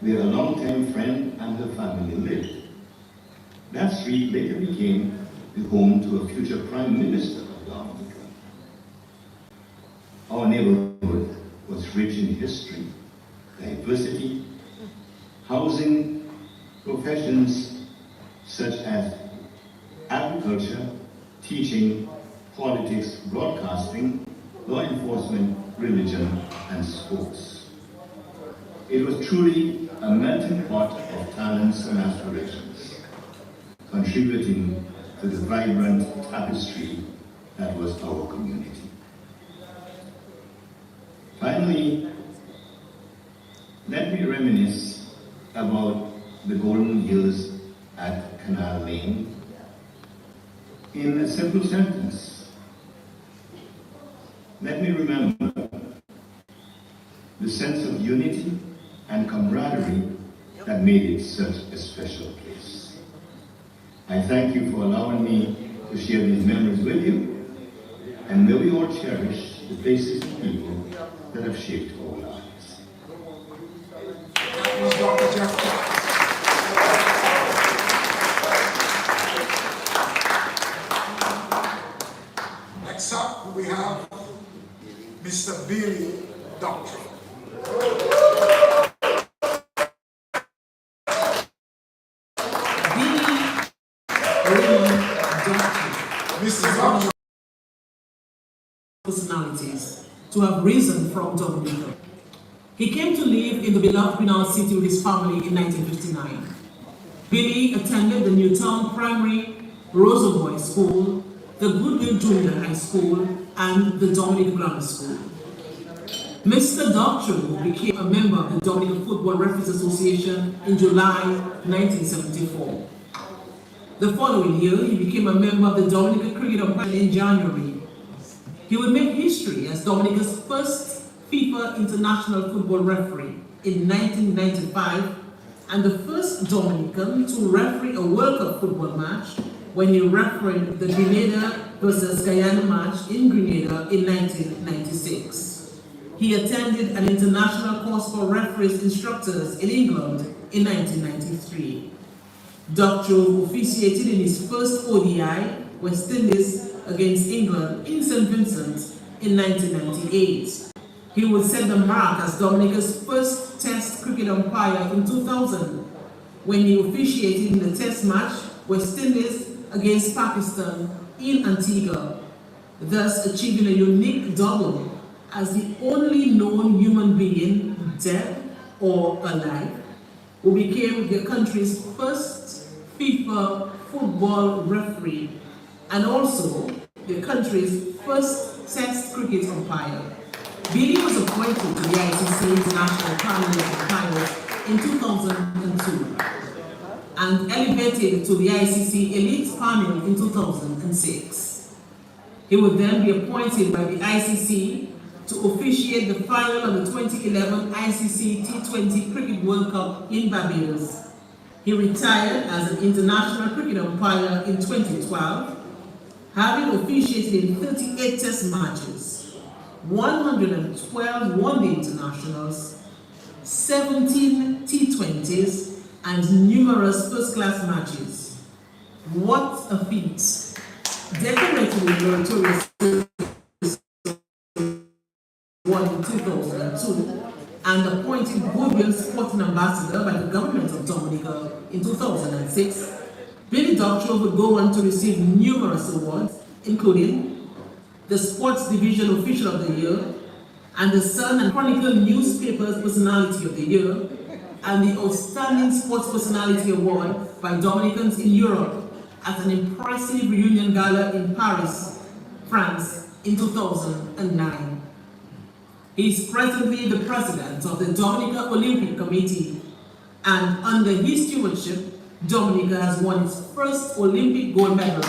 where a longtime friend and her family lived. That street later became the home to a future Prime Minister of Dominica. Our neighborhood was rich in history, diversity, housing, professions such as agriculture, teaching, politics, broadcasting, law enforcement, religion, and sports. It was truly a melting pot of talents and aspirations, contributing to the vibrant tapestry that was our community. Finally, let me reminisce about the golden years at Canal Lane in a simple sentence. Let me remember the sense of unity and camaraderie that made it such a special place. I thank you for allowing me to share these memories with you, and may we all cherish the places and people that have shaped our lives. That was Dr. Jeff. Next up, we have Mr. Billy Doctrove. Mr. Doctrove. Personalities to have risen from Dominica. He came to live in the beloved Greenal city with his family in 1959. Billy attended the Newtown Primary, Rosenboy School, the Goodwill Junior High School, and the Dominica Grammar School. Mr. Doctrove became a member of the Dominica Football Referees Association in July 1974. The following year, he became a member of the Dominica Cricket Umpire in January. He would make history as Dominica's first FIFA International Football referee in 1995 and the first Dominican to referee a World Cup football match when he refereed the Grenada versus Guyana match in Grenada in 1996. He attended an international course for referees instructors in England in 1993. Doctrove officiated in his first ODI, West Indies, against England in St. Vincent in 1998. He would set the mark as Dominica's first Test cricket umpire in 2000 when he officiated in the Test match West Indies against Pakistan in Antigua, thus achieving a unique double as the only known human being, dead or alive, who became the country's first FIFA football referee and also the country's first Test cricket umpire. Billy was appointed to the ICC International Panel of Umpires in 2002 and elevated to the ICC Elite Panel in 2006. He would then be appointed by the ICC to officiate the final of the 2011 ICC T20 Cricket World Cup in Barbados. He retired as an international cricket umpire in 2012, having officiated in 38 Test matches, 112 one-day internationals, 17 T20s, and numerous first-class matches. What a feat! decorated with meritorious award in 2002, and appointed Goodwill Sporting Ambassador by the government of Dominica in 2006. Billy Doctrove would go on to receive numerous awards, including the Sports Division Official of the Year, and the Sun and Chronicle Newspaper's Personality of the Year, and the Outstanding Sports Personality Award by Dominicans in Europe at an impressive reunion gala in Paris, France in 2009. He is presently the president of the Dominica Olympic Committee, and under his stewardship, Dominica has won its first Olympic gold medal.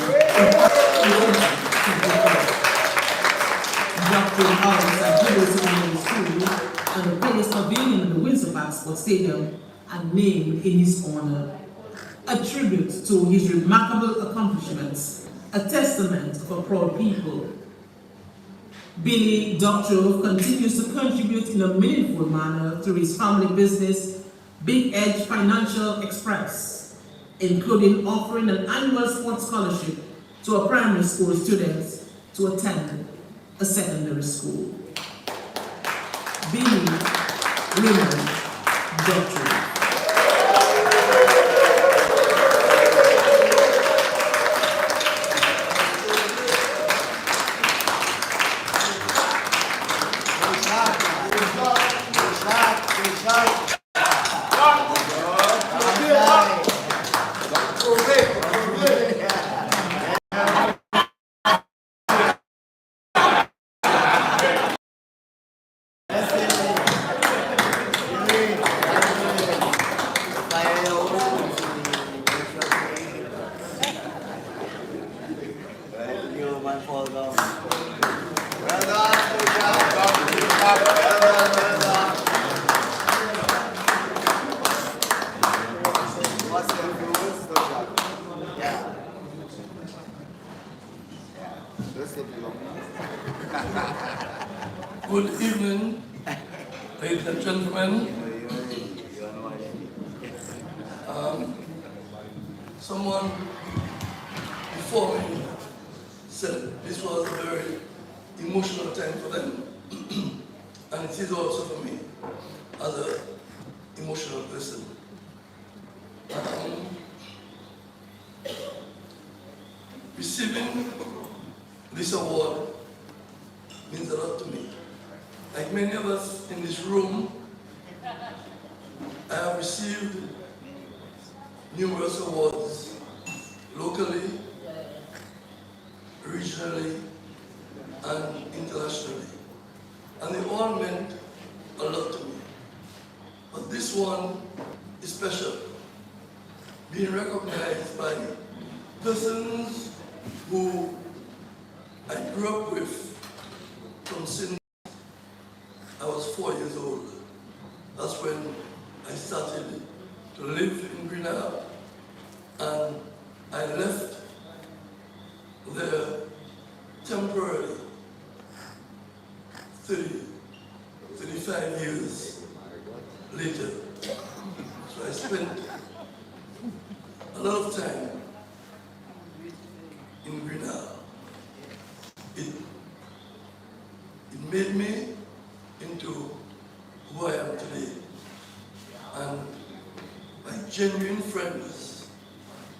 Doctrove House at Henderson School and the Players Pavilion in the Windsor Park Sports Stadium and named in his honor. A tribute to his remarkable accomplishments, a testament of a proud people. Billy Doctrove continues to contribute in a meaningful manner to his family business, Big Edge Financial Express, including offering an annual sports scholarship to a primary school students to attend a secondary school. Billy Raymond Doctrove. Good evening, ladies and gentlemen. Someone before me said this was a very emotional time for them, and it is also for me as an emotional person. Receiving this award means a lot to me. Like many of us in this room, I have received numerous awards locally, regionally, and internationally. And they all meant a lot to me. But this one is special, being recognized by persons who I grew up with from since I was 4 years old. That's when I started to live in Greenal, and I left there temporarily 35 years later. So I spent a lot of time in Greenal. It made me into who I am today. And my genuine friends,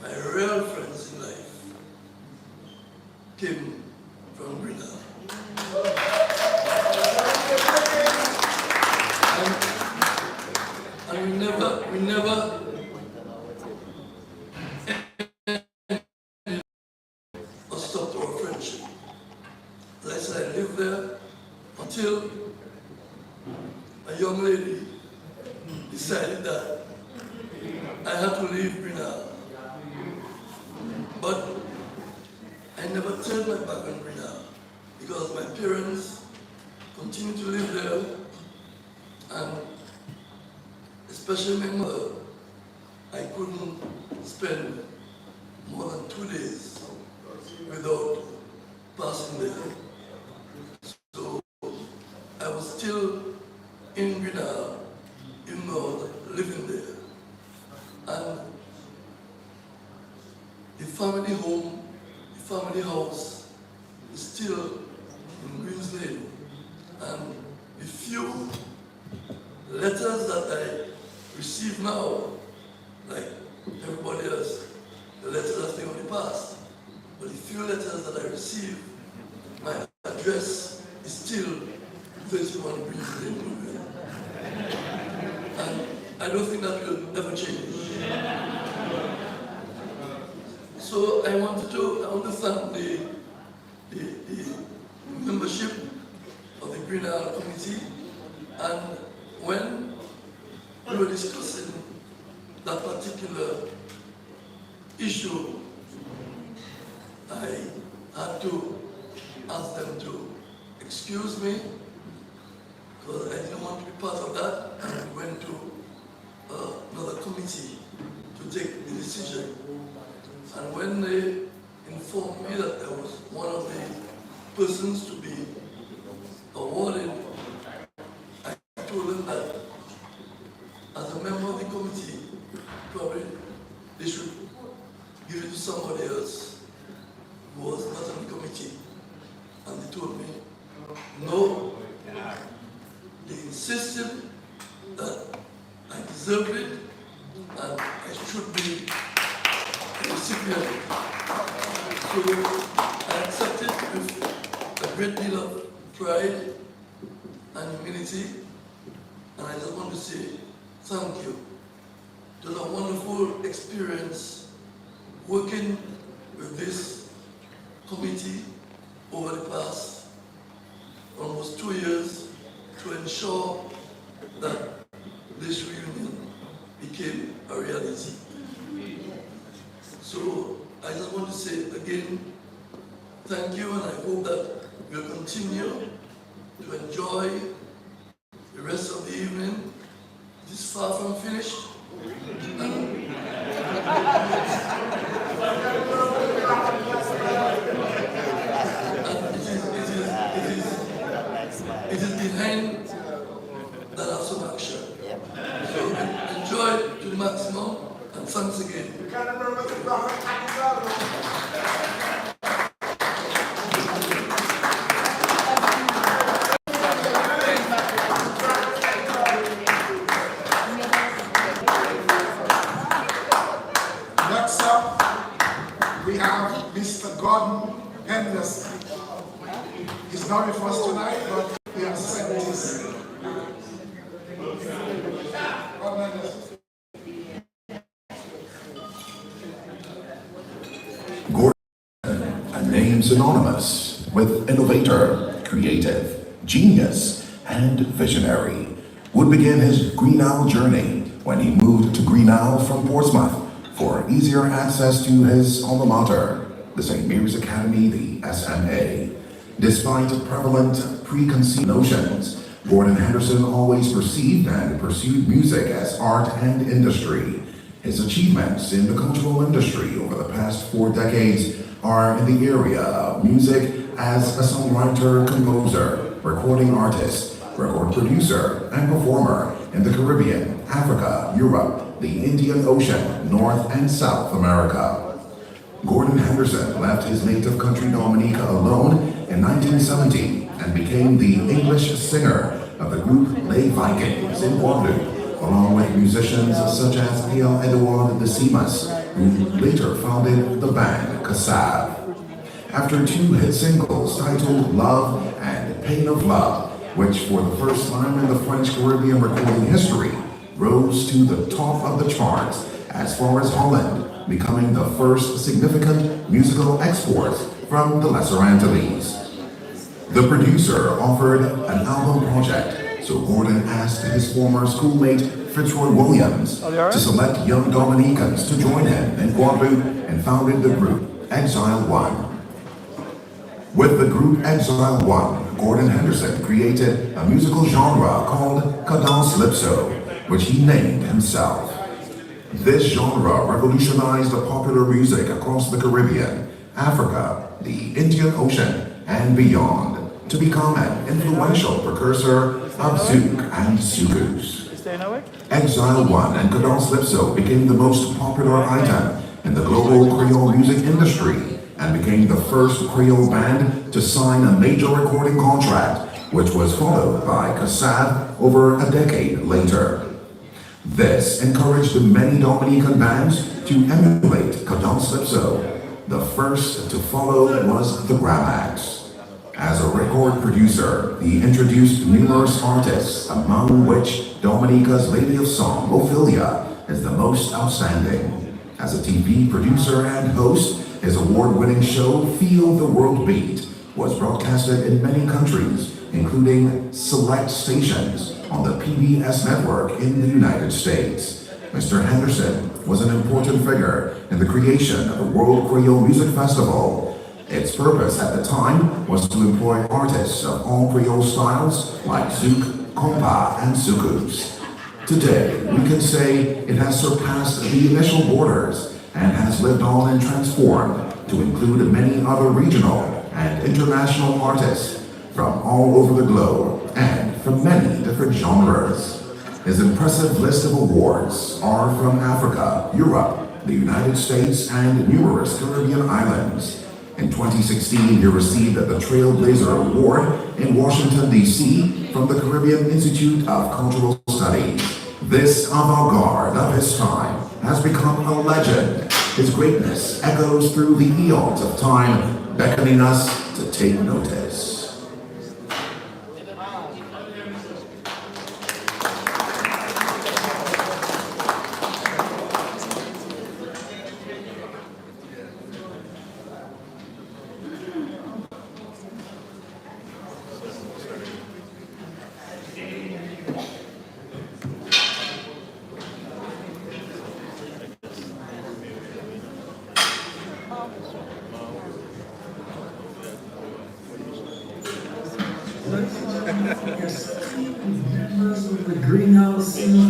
my real friends in life, came from Greenal. And we never stopped our friendship. As I said, I lived there until a young lady decided that I had to leave Bruney. But I never turned my back on Bruney because my parents continued to live there, and especially my mother, I couldn't spend more than 2 days without passing there. So I was still in Greenal, even though I was living there. And the family home, the family house still in Greens Lane. And the few letters that I receive now, like everybody else, the letters are still in the past. But the few letters that I receive, my address is still 31 Greens Lane. And I don't think that will ever change. So I want to thank the membership of the Greenal Committee, and when we were discussing that particular issue, I had to ask them to excuse me because I didn't want to be part of that, and we went to another committee to take the decision. And when they informed me that I was one of the persons to be awarded, I told them that as a member of the committee, probably they should give it to somebody else who was not on the committee. And they told me, no. They insisted that I deserved it and I should be a recipient. So I accepted with a great deal of pride and humility, and I just want to say thank you. It was a wonderful experience working with this committee over the past almost 2 years to ensure that this reunion became a reality. So I just want to say again, thank you, and I hope that we'll continue to enjoy the rest of the evening. It is far from finished. It is behind that have some action. So enjoy it to the maximum, and thanks again. Next up, we have Mr. Gordon Henderson. He's not with us tonight, but we have sent his. Gordon, a name synonymous with innovator, creative, genius, and visionary, would begin his Greenal journey when he moved to Greenal from Portsmouth for easier access to his alma mater, the St. Mary's Academy, the SMA. Despite prevalent preconceived notions, Gordon Henderson always perceived and pursued music as art and industry. His achievements in the cultural industry over the past 4 decades are in the area of music as a songwriter, composer, recording artist, record producer, and performer in the Caribbean, Africa, Europe, the Indian Ocean, North and South America. Gordon Henderson left his native country Dominica alone in 1970 and became the English singer of the group Les Vikings in Guadeloupe, along with musicians such as Pierre Edouard de Simas, who later founded the band Kassav. After 2 hit singles titled Love and Pain of Love, which for the first time in the French Caribbean recording history rose to the top of the charts as far as Holland, becoming the first significant musical export from the Lesser Antilles. The producer offered an album project, so Gordon asked his former schoolmate Fitzroy Williams to select young Dominicans to join him in Guadeloupe and founded the group Exile One. With the group Exile One, Gordon Henderson created a musical genre called Calypso, which he named himself. This genre revolutionized the popular music across the Caribbean, Africa, the Indian Ocean, and beyond, to become an influential precursor of Zouk and Soukous. Exile One and Calypso became the most popular item in the global Creole music industry and became the first Creole band to sign a major recording contract, which was followed by Cassave over a decade later. This encouraged many Dominican bands to emulate Cadence Calypso. The first to follow was the Gramax. As a record producer, he introduced numerous artists, among which Dominica's Lady of Song, Ophelia, is the most outstanding. As a TV producer and host, his award-winning show, Feel the World Beat, was broadcasted in many countries, including select stations on the PBS network in the United States. Mr. Henderson was an important figure in the creation of the World Creole Music Festival. Its purpose at the time was to employ artists of all Creole styles like zouk, compa, and soukous. Today, we can say it has surpassed the initial borders and has lived on and transformed to include many other regional and international artists from all over the globe and from many different genres. His impressive list of awards are from Africa, Europe, the United States, and numerous Caribbean islands. In 2016, he received the Trailblazer Award in Washington, D.C. from the Caribbean Institute of Cultural Studies. This avant-garde of his time has become a legend. His greatness echoes through the eons of time, beckoning us to take notice. Members of the Greenal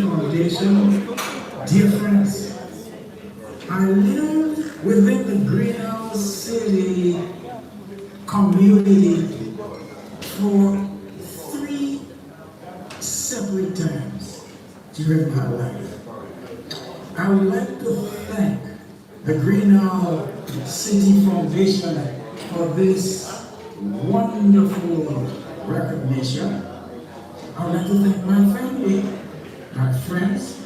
Foundation, dear friends, I live within the Greenal City community for 3 separate times during my life. I would like to thank the Greenal City Foundation for this wonderful recognition. I would like to thank my family, my friends,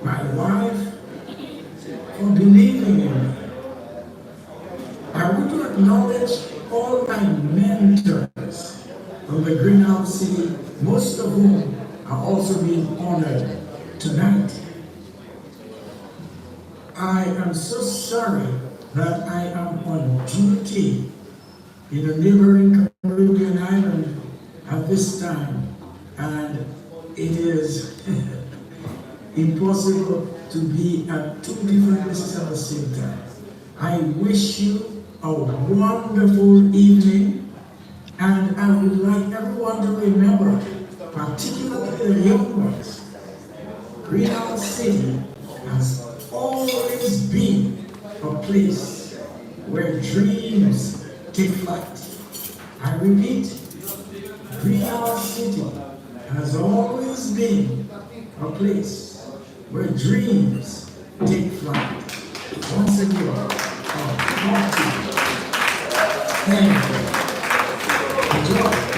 my wife for believing in me. I want to acknowledge all my mentors from the Greenhouse City, most of whom are also being honored tonight. I am so sorry that I am on duty in a neighboring Caribbean island at this time, and it is impossible to be at 2 different places at the same time. I wish you a wonderful evening, and I would like everyone to remember, particularly the young ones, Greenhouse City has always been a place where dreams take flight. I repeat, Greenhouse City has always been a place where dreams take flight. Once again, thank you. Enjoy.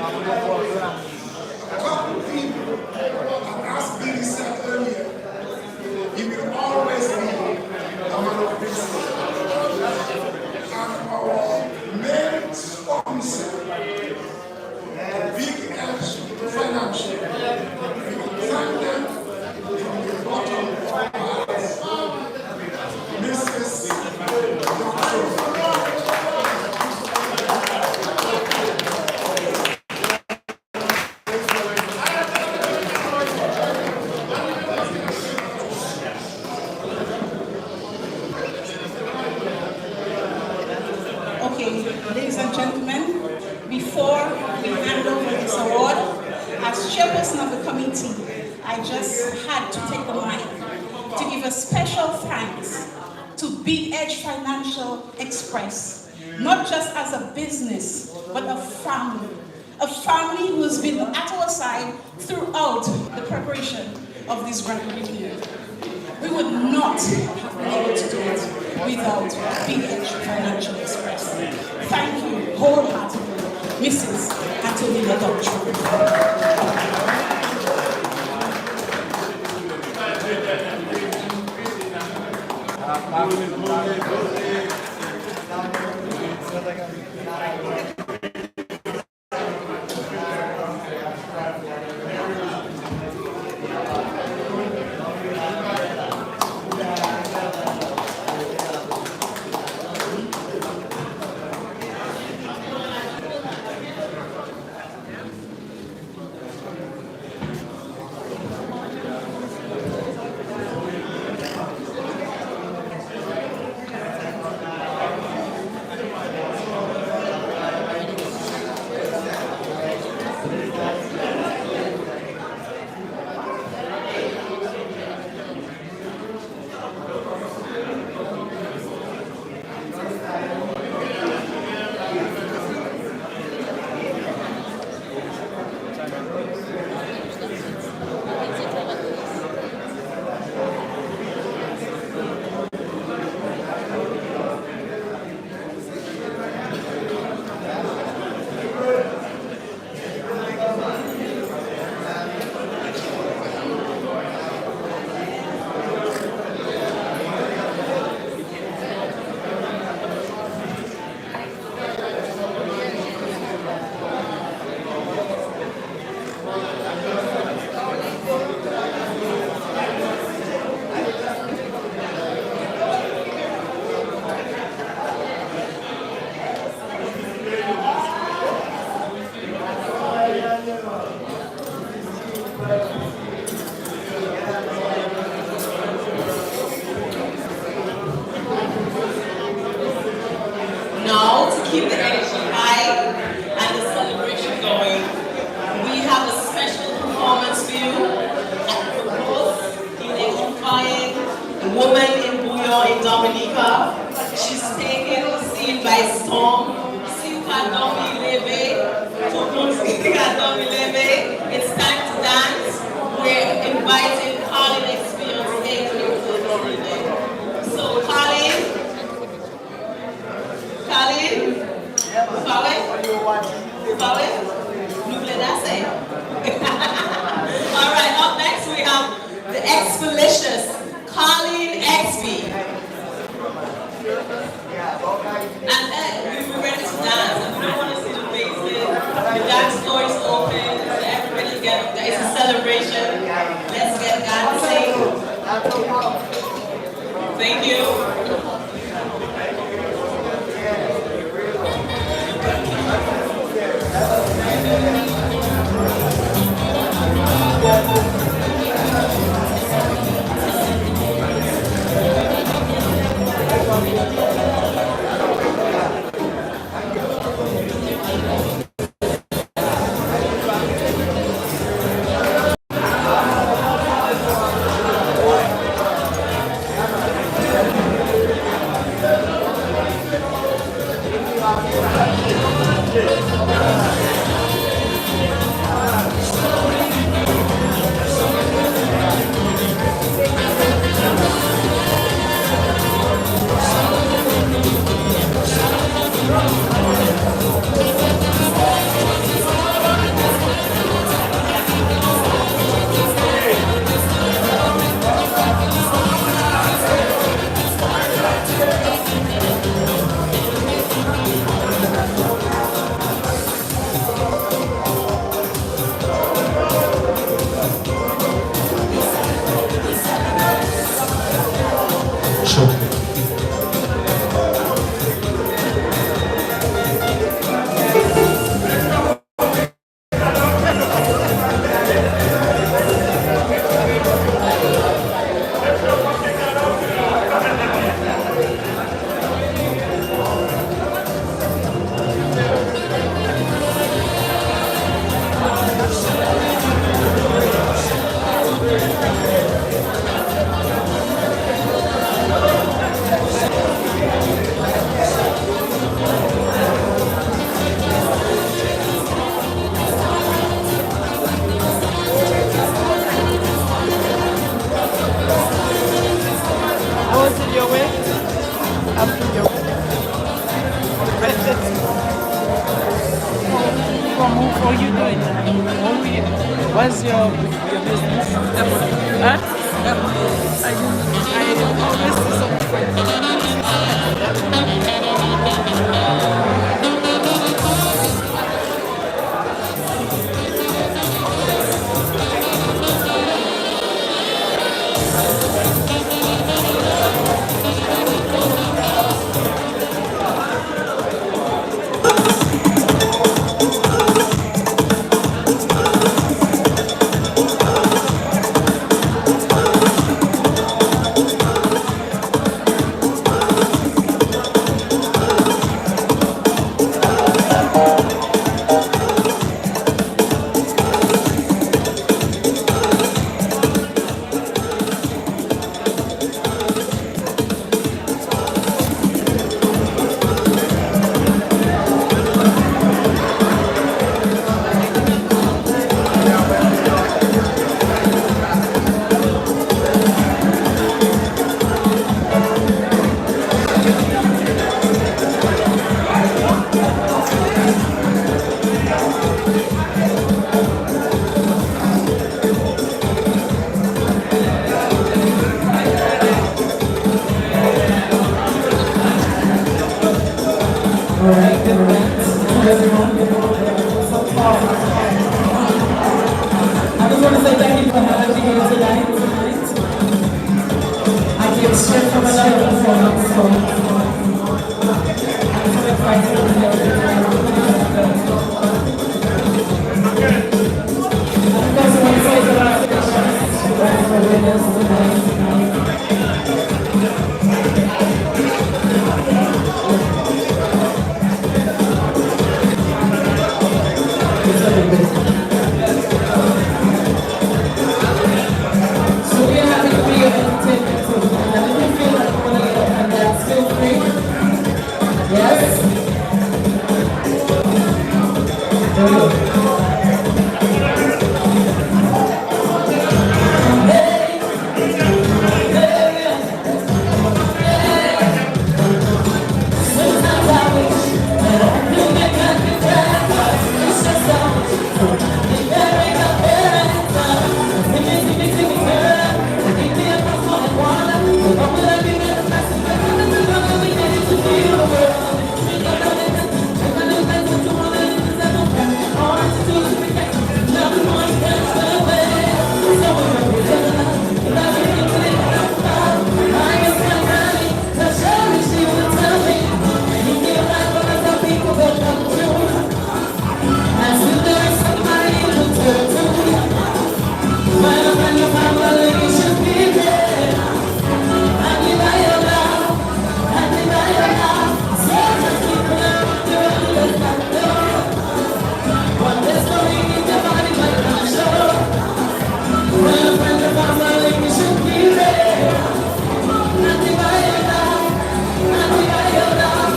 But people, as Billy said earlier, he will always be a man of business. And our main sponsor, Big Edge Financial, we will thank them from the bottom of our hearts. Mrs. Doctrove. Ladies and gentlemen, before we hand over this award, as chairperson of the committee, I just had to take the mic to give a special thanks to Big Edge Financial Express, not just as a business, but a family who has been at our side throughout the preparation of this grant review. We would not have been able to do it without Big Edge Financial Express. Thank you wholeheartedly, Mrs. Antonina Doctrove. Now, to keep the energy high and the celebration going, we have a special performance for you at the most electrifying woman in Bouillon in Dominica. She's taking the scene by storm. It's time to dance. We're inviting Colin Experience to the evening. So Colin, all right, up next we have the expeditious Colin XP. And then we're ready to dance. And we don't want to see the faces. The dance floor is open, so everybody get up there. It's a celebration. Let's get dancing. Thank you. What's your business? Huh? I always see some I just want to say thank you for having me here tonight. I came straight from another performance, so I'm so excited to be here tonight. I just want to say congratulations for winners tonight. So we are happy to be your entertainment too. And if you feel like you want to get up and dance, feel free. Yes? There we go. Sometimes I wish that I could make a difference. It's just so it's very apparent. Give me girl. Give me a cross for the water. What will I be with the message? I'm gonna be ready to feel the world. I'm gonna dance with you more than it is ever. All I have to do is protect. Nothing more can turn away. So we're gonna be love. Love you to the top. I guess I'm ready. So surely she will tell me. You feel like what other people will come through. As if there is somebody you can turn to. When your family you should be there. And you buy your love. And you buy your love. So just keep it up. Do it, let that go. One day story in your body might not show. When your friend or family you should be there. And you buy your love. And you buy your love.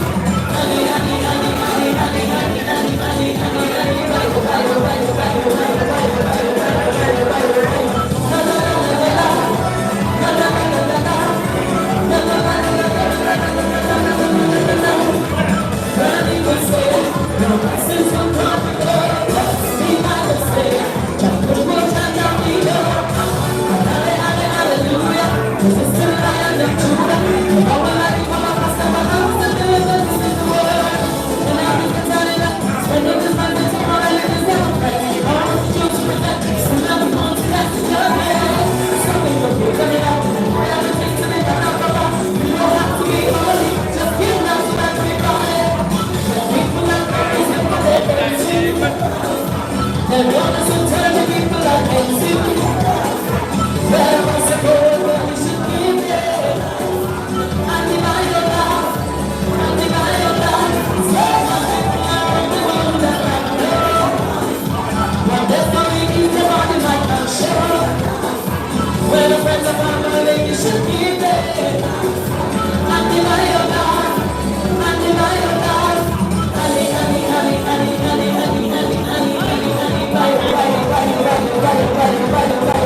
Honey, honey, honey, honey, honey, honey, honey, honey, honey, honey, buy your, buy your, buy your, buy your, buy your, buy your, buy your, buy your, buy your, buy your. La la la la la la. La la la la la la. La la la la la la la la la la la. Bruney would say, no blessings will come before. Be my mistake. Just put more time down the road. Hallelujah. This is the Lion of Judah. The power that he come up and my house and deliver this is the word. And I can tell you that spending this money to all I live is never right. All the truth to protect. So now we want to catch each other. Something will be coming out. I have a thing to make an alcohol. You don't have to be holy. Just give now so that we got it. People like crazy, but they're crazy. They're gonna so turn the people like crazy. Where was the goal where we should be there? And divide your love. And divide your love. So much more the one that I know. One destiny is the body like I'm sure. Where the friends of family you should be there. And divide your love. And divide your love. Honey, honey, honey, honey, honey, honey, honey, honey, honey, honey, bye, bye, bye, bye, bye, bye, bye, bye, bye.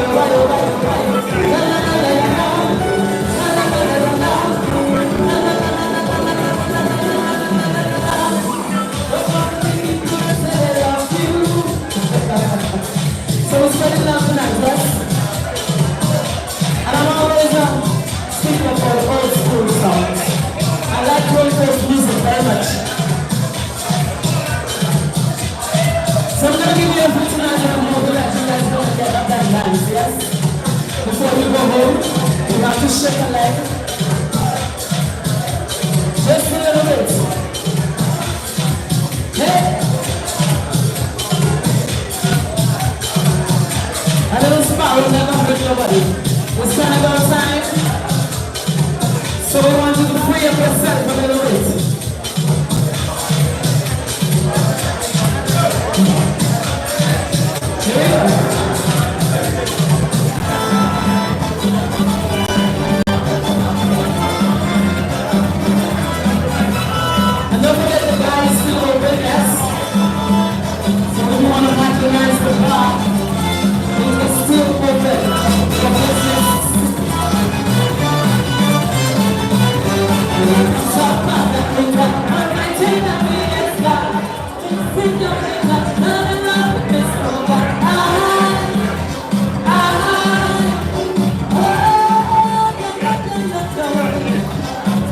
shake a leg. Just a little bit. Hey. A little spot will never hurt nobody. It's carnival time. So we want you to free up yourself a little bit. Here we go. And don't forget the bar is still open, yes? So if you want to patronize the bar, it is still open for business. Talk about that thing that I'm writing that we is God. Think of it that none of love with this world.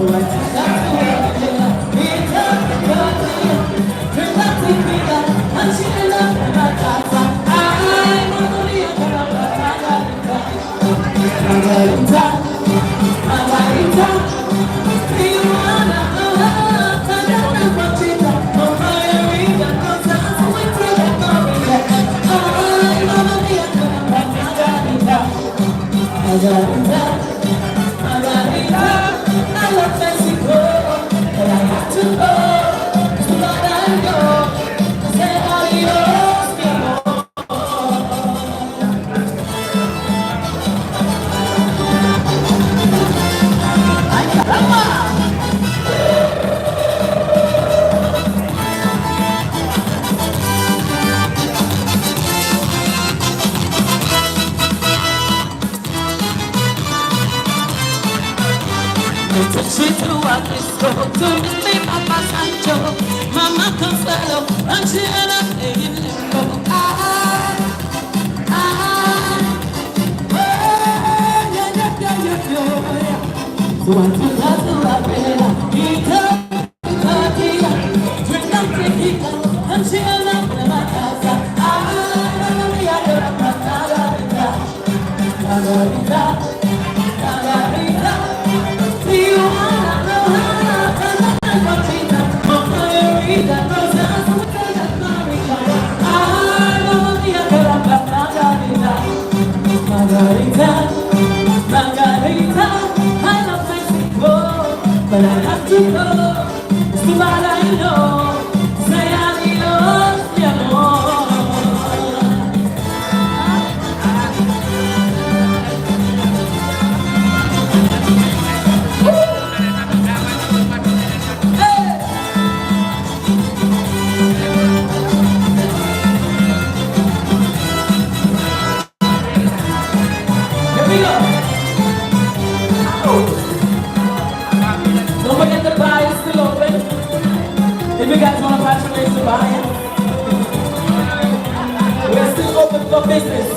So I take that to her, it's up to God. Bring that to me that, and she love me like that. I'm only a girl that Margarita, Margarita. I love Mexico, but I have to go. So let I go. Say adios, mi amor. Ay, caramba! She threw out this door to me, Papa Sancho, Mama Consuelo, and she ended up in limbo. So I took her to La Vela, drink up tequila, and she ended up in my casa. Margarita, I love Mexico, but I have to go. It's too bad I know. Say adios, mi amor. Don't forget the bar is still open. If you guys want to patronize the bar, we're still open for business.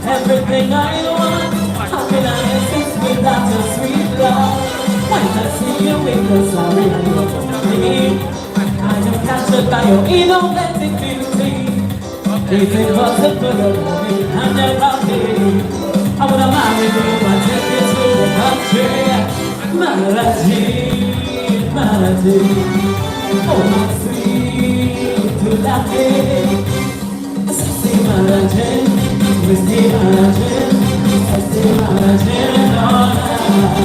Everything I want, how can I exist without your sweet love? When I see you in the sorry me, I am captured by your innovative beauty. If it wasn't for your love, I'd never be. I would have married you and take you to the country. Malady, malady, oh my sweet, to love me. Sexy malady. Sexy margin, all night.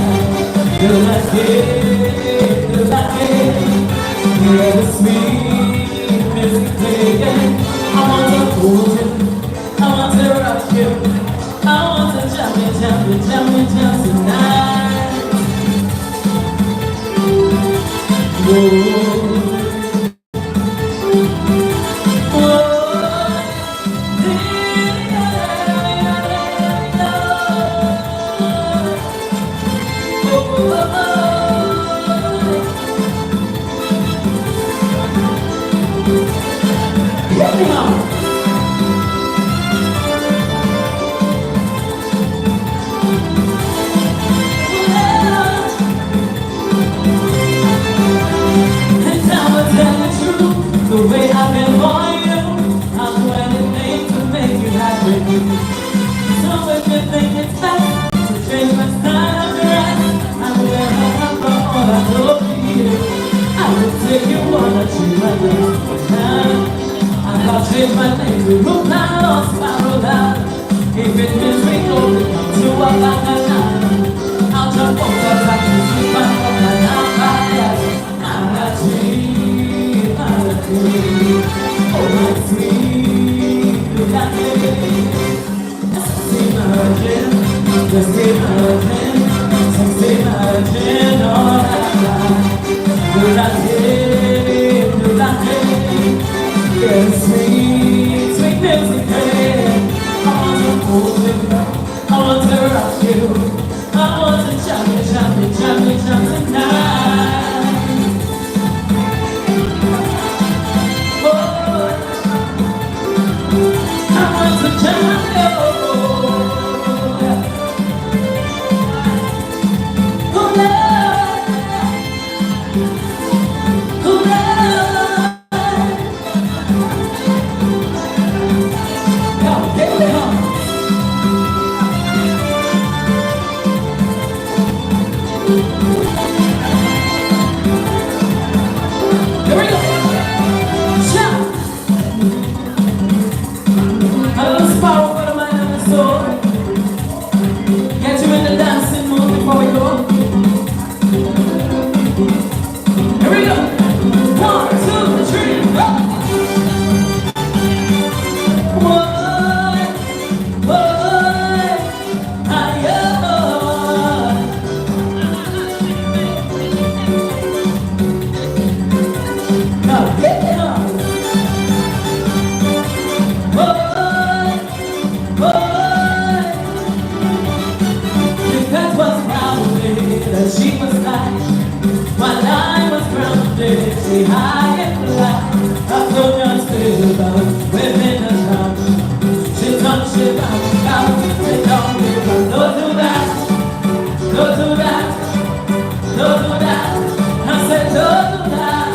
You like it, hear the sweet music playing. I want to hold you, I want to rock you, I want to jump tonight. Whoa. Just imagine, all yes, sweet, sweet music, I want to hold you, I want to rock you, I want to jam tonight. Oh, I want to jam you. She was like, while I was grounded, she high and fly. I told her still about within the town. She touched it out, and don't give up. Don't do that, don't do that, don't do that. I said, don't do that.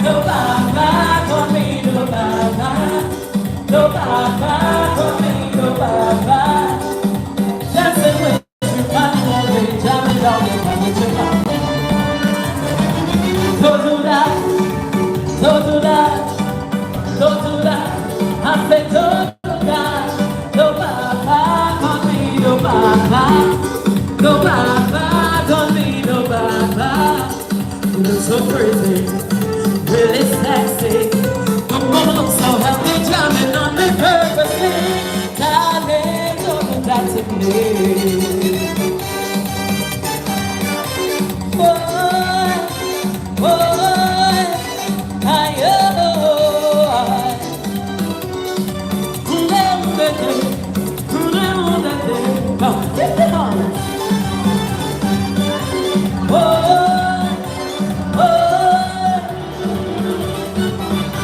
No bye-bye for me, no bye-bye. No bye-bye for me, no bye-bye. That's the way you find that way, jamming down the don't do that, don't do that, don't do that. I said don't do that. No bye-bye on me, no bye-bye. No bye-bye on me, no bye-bye. You look so crazy, really sexy. Come on, look so healthy, jamming on me purposely. Darling, don't do that to me.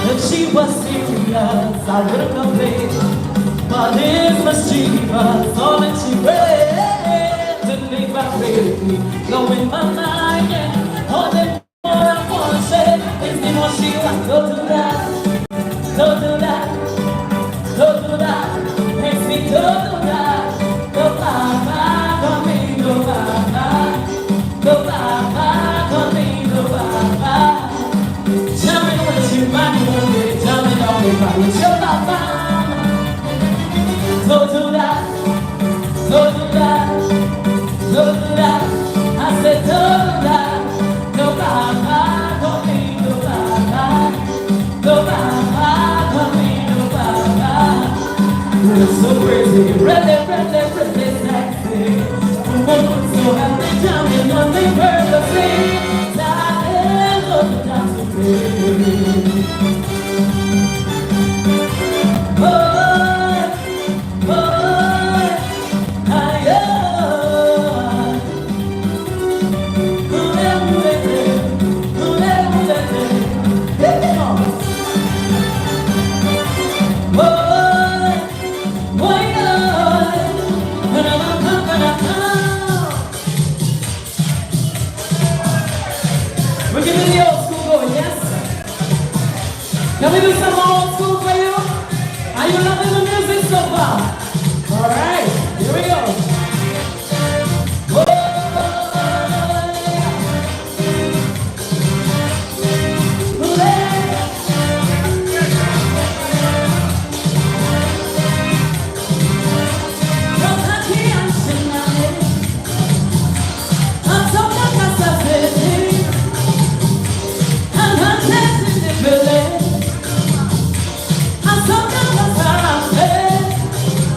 If she was serious, I wouldn't have played. But it's mischievous, all that she read to make my baby go in my mind. Yeah. All the more I want to say is the more she wants. Don't do that, don't do that, don't do that. Makes me don't do that. Go bye-bye, don't me, go bye-bye. Go bye-bye, don't me, go bye-bye. Tell me what you want to do, tell me don't be right with your bye-bye. Don't do that, don't do that, don't do that. I said don't do that. No bye-bye, don't me, no bye-bye. No bye-bye, don't me, no bye-bye. You're so crazy, really, really, really sexy. So happy, jumping on me purposely. Darling, don't do that to me. We're giving the old school going, yes? Can we do some old school for you? Are you loving the music so far? All right, here we go.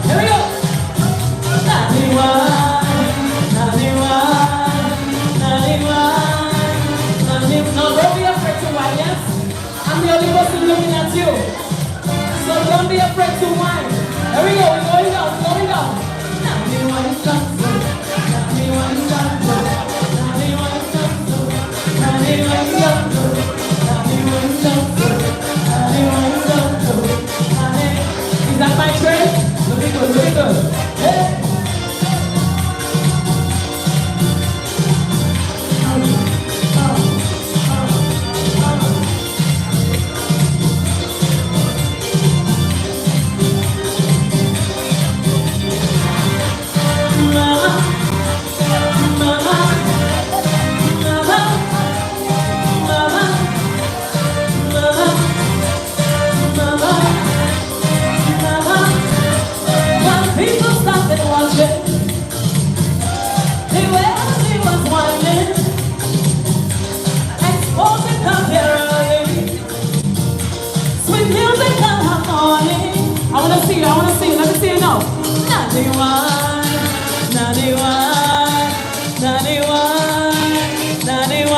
Here we go. She was winding, exposing her terror. Sweet music and harmony. I wanna see you, let me see you now. 91, 91, 91, 91,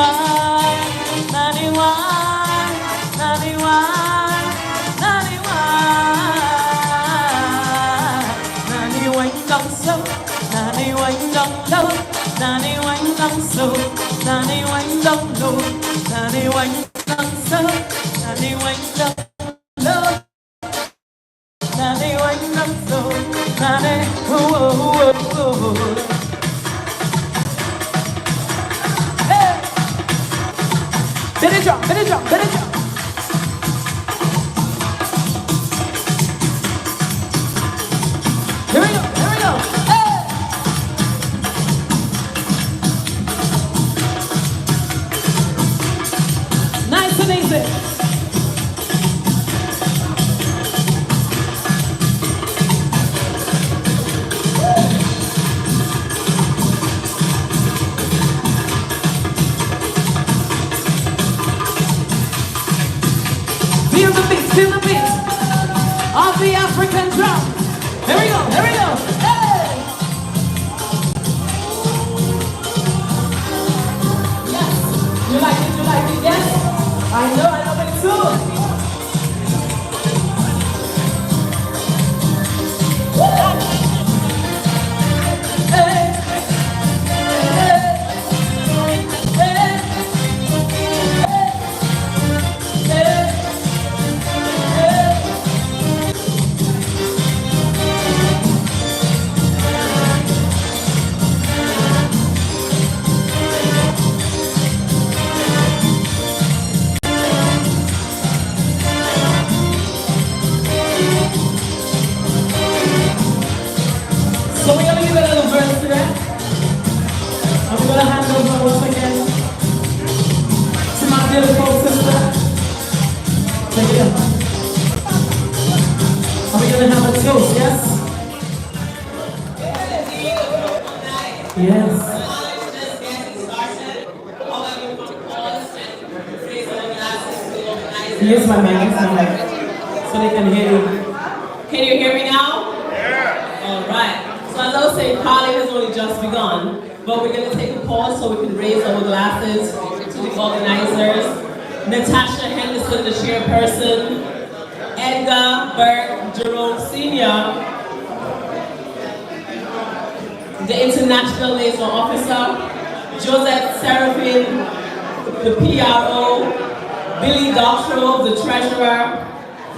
91, 91, 91 down slow, 91 down low, 91 down slow, 91 down low, 91 down slow, 91 down low, 91 down slow, 90, whoa. Hey! Better jump. Here we go. Hey! Nice and easy. Feel the beat of the African drum. Here we go. Hey! Yes, you like it, yes? I know it too. Hey! So we're gonna give it a little verse to that. I'm gonna hand over once again to my beautiful sister. Take it up. Are we gonna have a toast, yes? Yes. Here's my mic, so they can hear you. Can you hear me now? Yeah. All right. So as I was saying, party has only just begun, but we're going to take a pause so we can raise our glasses to the organizers. Natasha Henderson, the chairperson. Edgar Burke Jerome Sr., the international liaison officer. Joseph Seraphine, the PRO. Billy Doctrove, the treasurer.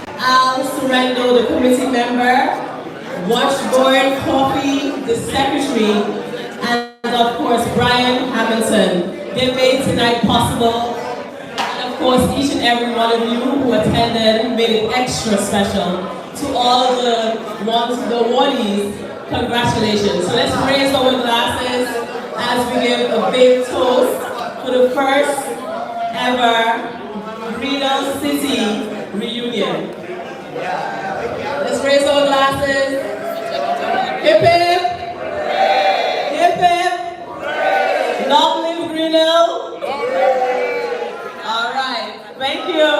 Al Sorrento, the committee member. Watchboard Cuffy, the secretary, and of course Brian Hamilton. They made tonight possible, and of course each and every one of you who attended made it extra special. To all the awardees, congratulations. So let's raise our glasses as we give a big toast for the first ever Greenal City reunion. Let's raise our glasses. Hip hip. Hip hip. Long live Greenal. All right. Thank you.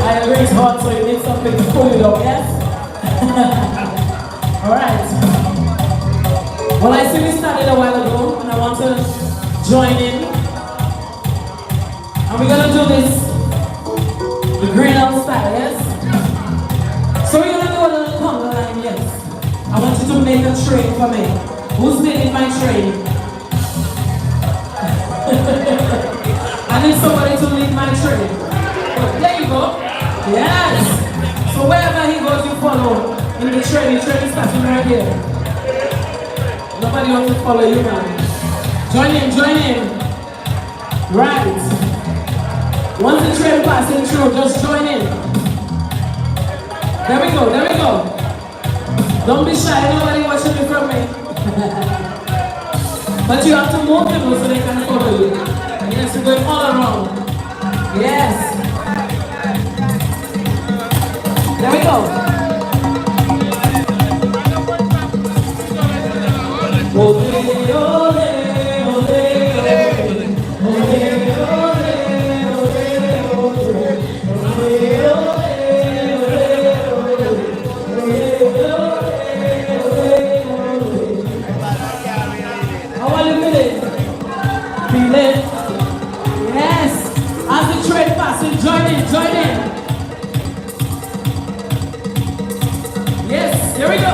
I agree it's hot, so you need something to pull it up, yes? All right. Well, I see we started a while ago, and I want to join in. And we're gonna do this the Greenal style, yes? So we're gonna do a little conga line, yes? I want you to make a train for me. Who's making my train? I need somebody to lead my train. There you go. Yes. So wherever he goes, you follow. In the train is starting right here. Nobody wants to follow you, man. Join in. Right. Once the train passing through, just join in. There we go. Don't be shy, nobody watching you from me. But you have to move them so they can follow you. Yes, How are you feeling? Feeling? Yes. As the train passes, join in, join in. Yes, here we go.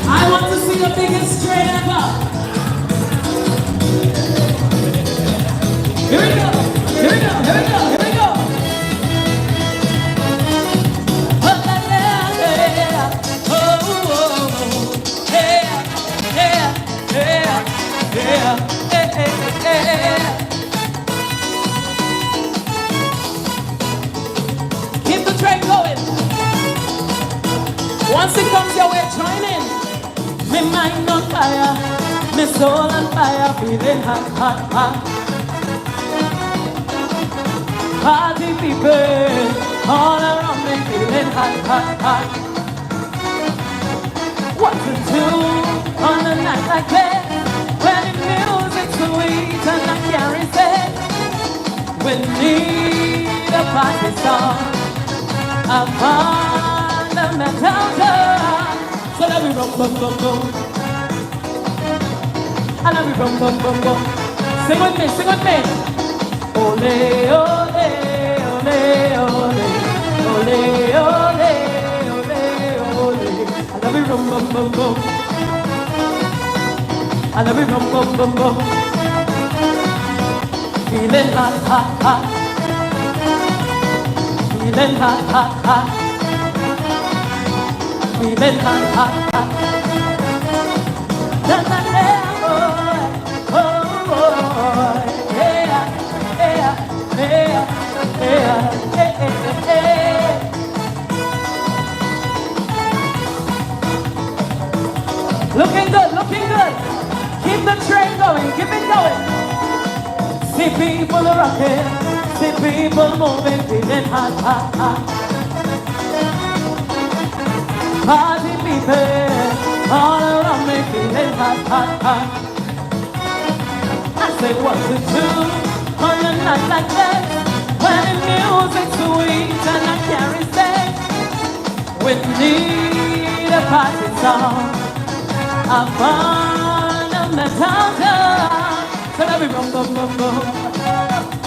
I want to see the biggest train ever. Here we go, here we go, here we go, here we go. Oh, la, la, yeah. Oh, oh, oh. Yeah, yeah, yeah, yeah, yeah, yeah. Keep the train going. Once it comes your way, join in. Me mind on fire, me soul on fire, feeling hot, hot, hot. Party people all around me, feeling hot, hot, hot. What to do on a night like this, when the music's sweet and I can't resist? We need a party song, a fundamental dance. So let me rum, bum, bum, bum. And let me rum, bum, bum, bum. Sing with me, sing with me. Ole, ole, ole, ole. Ole, ole, ole, ole. And let me rum, bum, bum, bum. And let me rum, bum, bum, bum. Feeling hot, hot, hot. Feeling hot, hot, hot. Feeling hot, hot, hot. Na, na, na, boy. Oh, boy. Yeah, yeah, yeah, yeah, yeah, yeah. Looking good, looking good. Keep the train going, keep it going. See people rocking, see people moving, feeling hot, hot, hot. Party people all around me, feeling hot, hot, hot. I say what to do on a night like that, when the music's sweet and I can't resist. We need a party song, a fundamental dance. So let me rum, bum, bum, bum.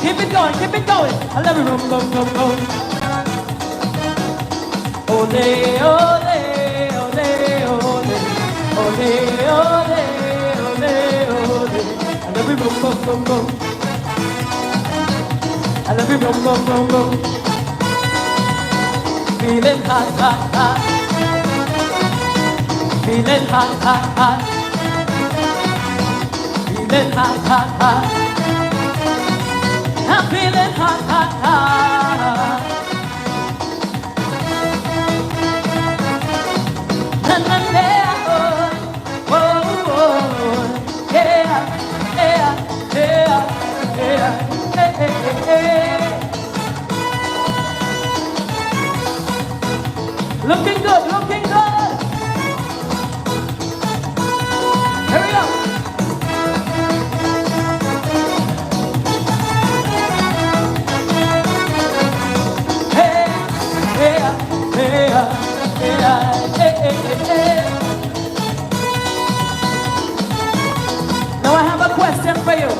Keep it going, keep it going. I let me rum, bum, bum, bum. Ole, ole, ole, ole. Ole, ole, ole, ole. I love you, bum, bum, bum, bum. I love you, bum, bum, bum, bum. Feeling hot, hot, hot. Feeling hot, hot, hot. Feeling hot, hot, hot. I'm feeling hot, hot, hot. Na, na, na, oh, oh, oh. Yeah, yeah, yeah, yeah, yeah, yeah. Looking good, looking good. Here we go. Hey, yeah, yeah, yeah, yeah, yeah. Now I have a question for you.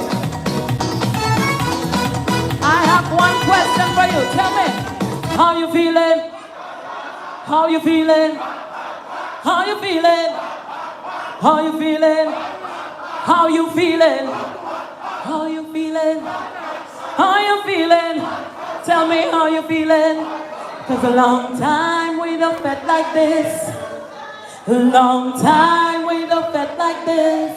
I have one question for you. Tell me, how you feeling? How you feeling? How you feeling? How you feeling? How you feeling? How you feeling? How you feeling? Tell me how you feeling. 'Cause a long time we don't felt like this. A long time we don't felt like this.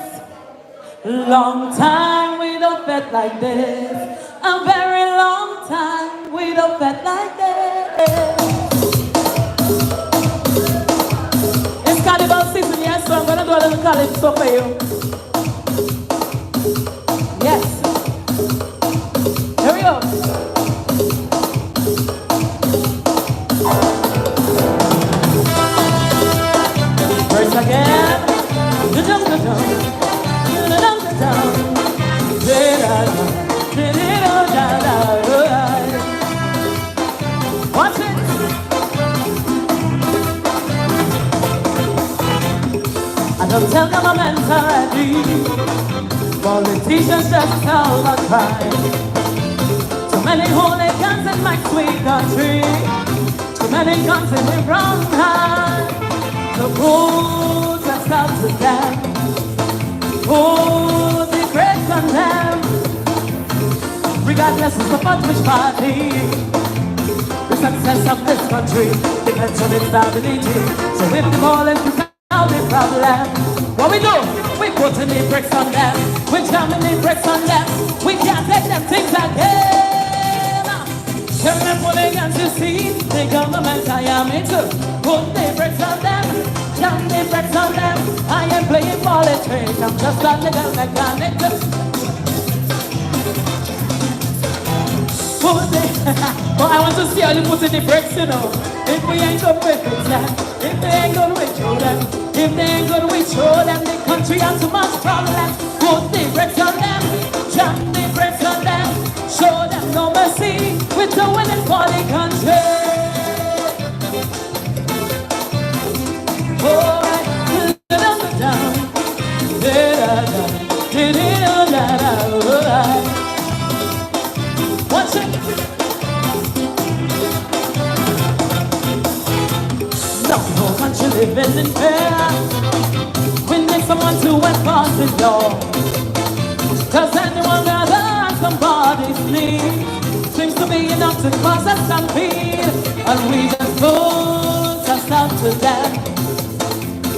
A long time we don't felt like this. A very long time we don't felt like this. It's carnival season, yes, so I'm gonna do a little calypso for you. Yes. chorus again. Watch it. I don't tell governments already. Politicians just tell the crime. Too many hooligans in my sweet country. Too many guns in the wrong hand. The roads are stopped to them. Oh, the great condemn. Regardless of what which party, the success of this country depends on its stability. So if the violence is now the problem, what we do? We put in the bricks on them. We jam in the bricks on them. We can't take them things again. Tell them hooligans, you see, the government I am into. Put the bricks on them. Jam the bricks on them. I am playing politics. I'm just a little mechanic. But I want to see how you put in the brakes, you know. If we ain't good with them, if they ain't good with show them, if they ain't good with show them, the country has too much problems. Put the brakes on them, jam the brakes on them, show them no mercy. We're doing it for the country. Oh, watch it. No whole country living in fear. We need someone to enforce the law. Cause anyone rather on somebody's knee seems to be enough to cause a stampede. And we just put a stop to them.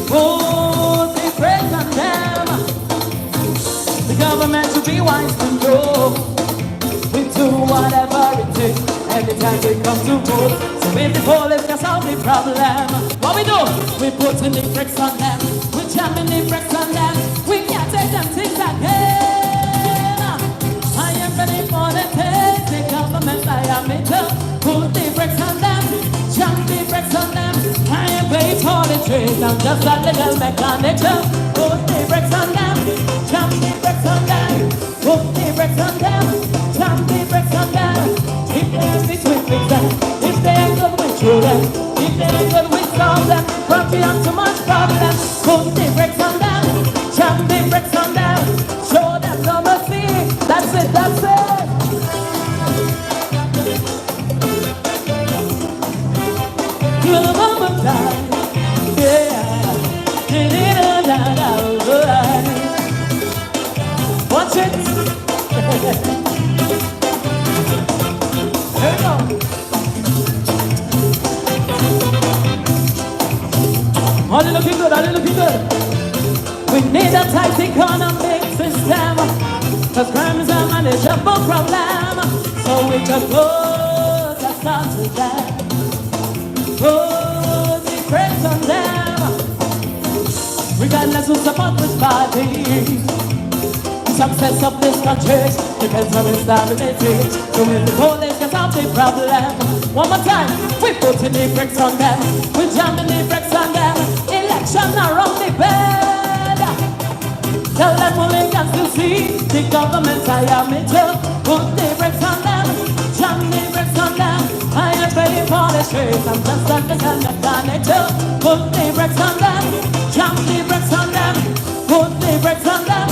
Put the brakes on them. The government should be wise to know. We do whatever it takes anytime we come to vote. So if the police can solve the problem, what we do? We put in the brakes on them. We jam in the brakes on them. We can't take them things again. I am ready for the take. The government I am into. Put the brakes on them. Jam the brakes on them. I am paid for the trade. I'm just a little mechanic. Put the brakes on them. Jam the brakes on them. Put the brakes on them. Jam the brakes on them. If they ain't between fix them, if they ain't good with children, if they ain't good with solve them, country have too much problem. Put the brakes on them, jam the brakes on them, show them no mercy. That's it, that's it. Till the moment die, yeah. Watch it. Here we go. All looking good, all looking good. We need a tight economic system, cause crime is a manageable problem. So we just put a stop to that. Put the brakes on them. Regardless who support which party. Success of this country depends on its stability. So if the police can solve the problem, one more time, we put in the brakes on them. We jam in the brakes on them. Election around the bed. Tell them hooligans to see the government I am into. Put the brakes on them. Jam the brakes on them. I am paying for the streets. I'm just a little mechanic. Put the brakes on them. Jam the brakes on them. Put the brakes on them.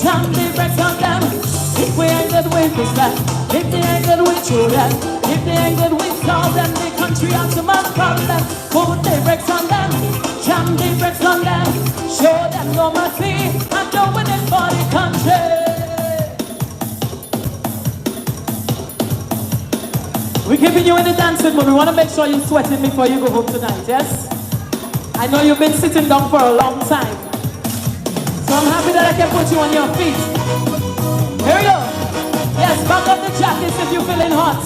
Jam the brakes on them. If we ain't good with this land, if they ain't good with children, if they ain't good with solve them, the country has too much problem. Put the brakes on them, jam the brakes on them, show them no mercy, and doing it for the country. We're keeping you in the dancing mood. We want to make sure you're sweating before you go home tonight, yes? I know you've been sitting down for a long time. So I'm happy that I can put you on your feet. Here we go. Yes, back up the jackets if you're feeling hot.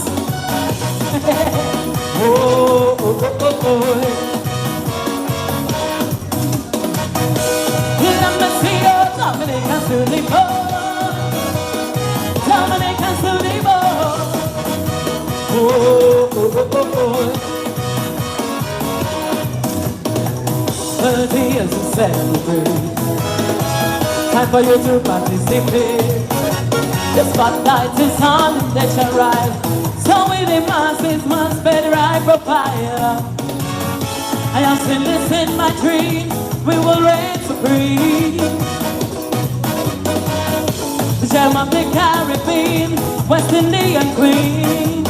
Oh, oh, oh, oh, oh. Let me see your Dominican Sulibo. Dominican Sulibo. Oh, oh, oh, oh, oh. years to celebrate. Time for you to participate. The spotlight is on and they shall rise. So we the masses must pay the right profile. I have seen this in my dream. We will reign supreme. The gem of the Caribbean, West Indian Queen.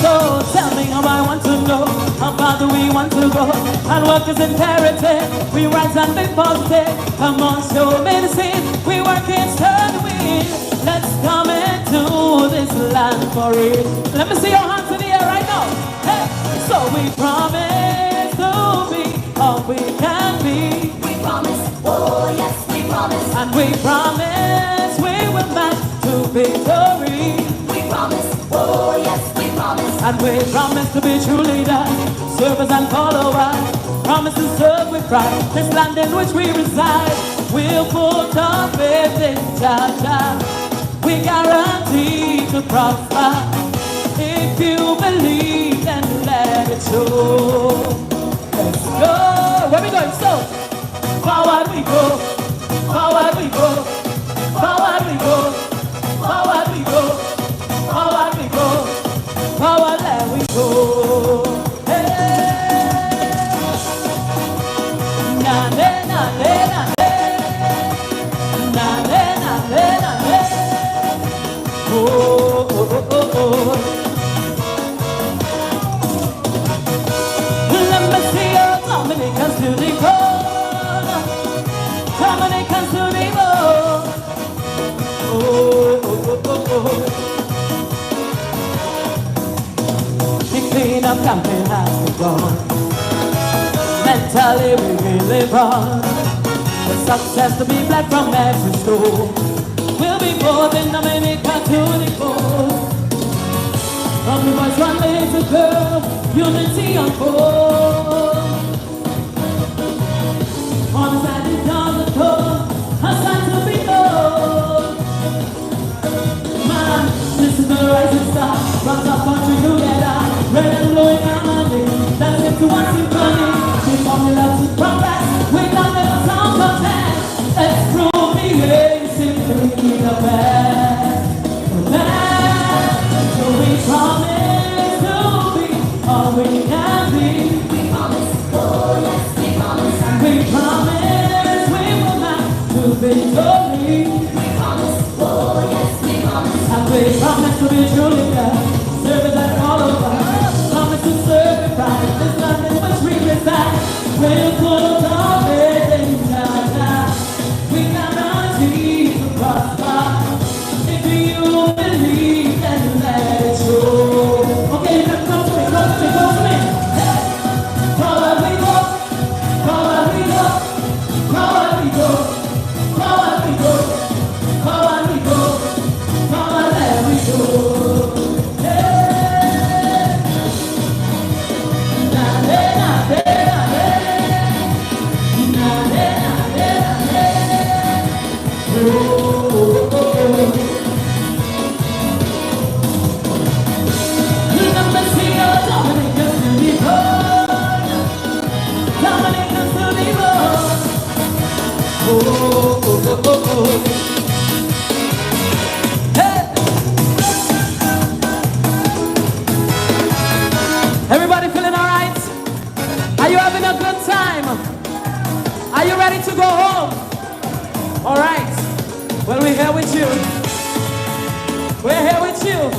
So tell me how I want to know. How far do we want to go? And work is imperative. We rise and be positive. Come on, show me the scene. We work in turn win. Let's come into this land for it. Let me see your hands in the air right now. Hey. So we promise to be all we can be. We promise, oh yes, we promise. And we promise we will match to victory. We promise, oh yes, we promise. And we promise to be true leaders, servers and followers. Promise to serve with pride this land in which we reside. We'll put our faith in Jah. We guarantee to prosper. If you believe, then let it show. Let's go. Where we going? So forward we go. Forward we go. Forward we go. Forward we go. Forward we go. Forward let we go. Let me see your Dominicans to the bone. Dominicans to the bone. The clean-up campaign has begun. Mentally we really run. The success to be black from every school. We'll be both in Dominica to the coast. From the boys, one little girl, unity on board. On the side is on the coast, a sign to be known. Man, this is the rising star, runs our country together. Red and blue in harmony, that's it to one symphony. We formula to progress, we don't let us sound contest. Let's prove the way, simply the best. The best, so we promise to be all we can be. We promise, oh yes, we promise. And we promise we will not to victory. We promise, oh yes, we promise. And we promise to be true leaders, service and followers. Promise to serve with pride, this land in which we reside. We'll put our faith in Jah. We guarantee to prosper. If you believe, then let it show. Okay, come to me, come to me, come to me. Hey. Forward we go, forward we go, forward we go, forward we go, forward we go, forward let we go. Hey. Na na na na na na na na na. Oh. Hey. Everybody feeling all right? Are you having a good time? Are you ready to go home? All right. Well, we're here with you. We're here with you.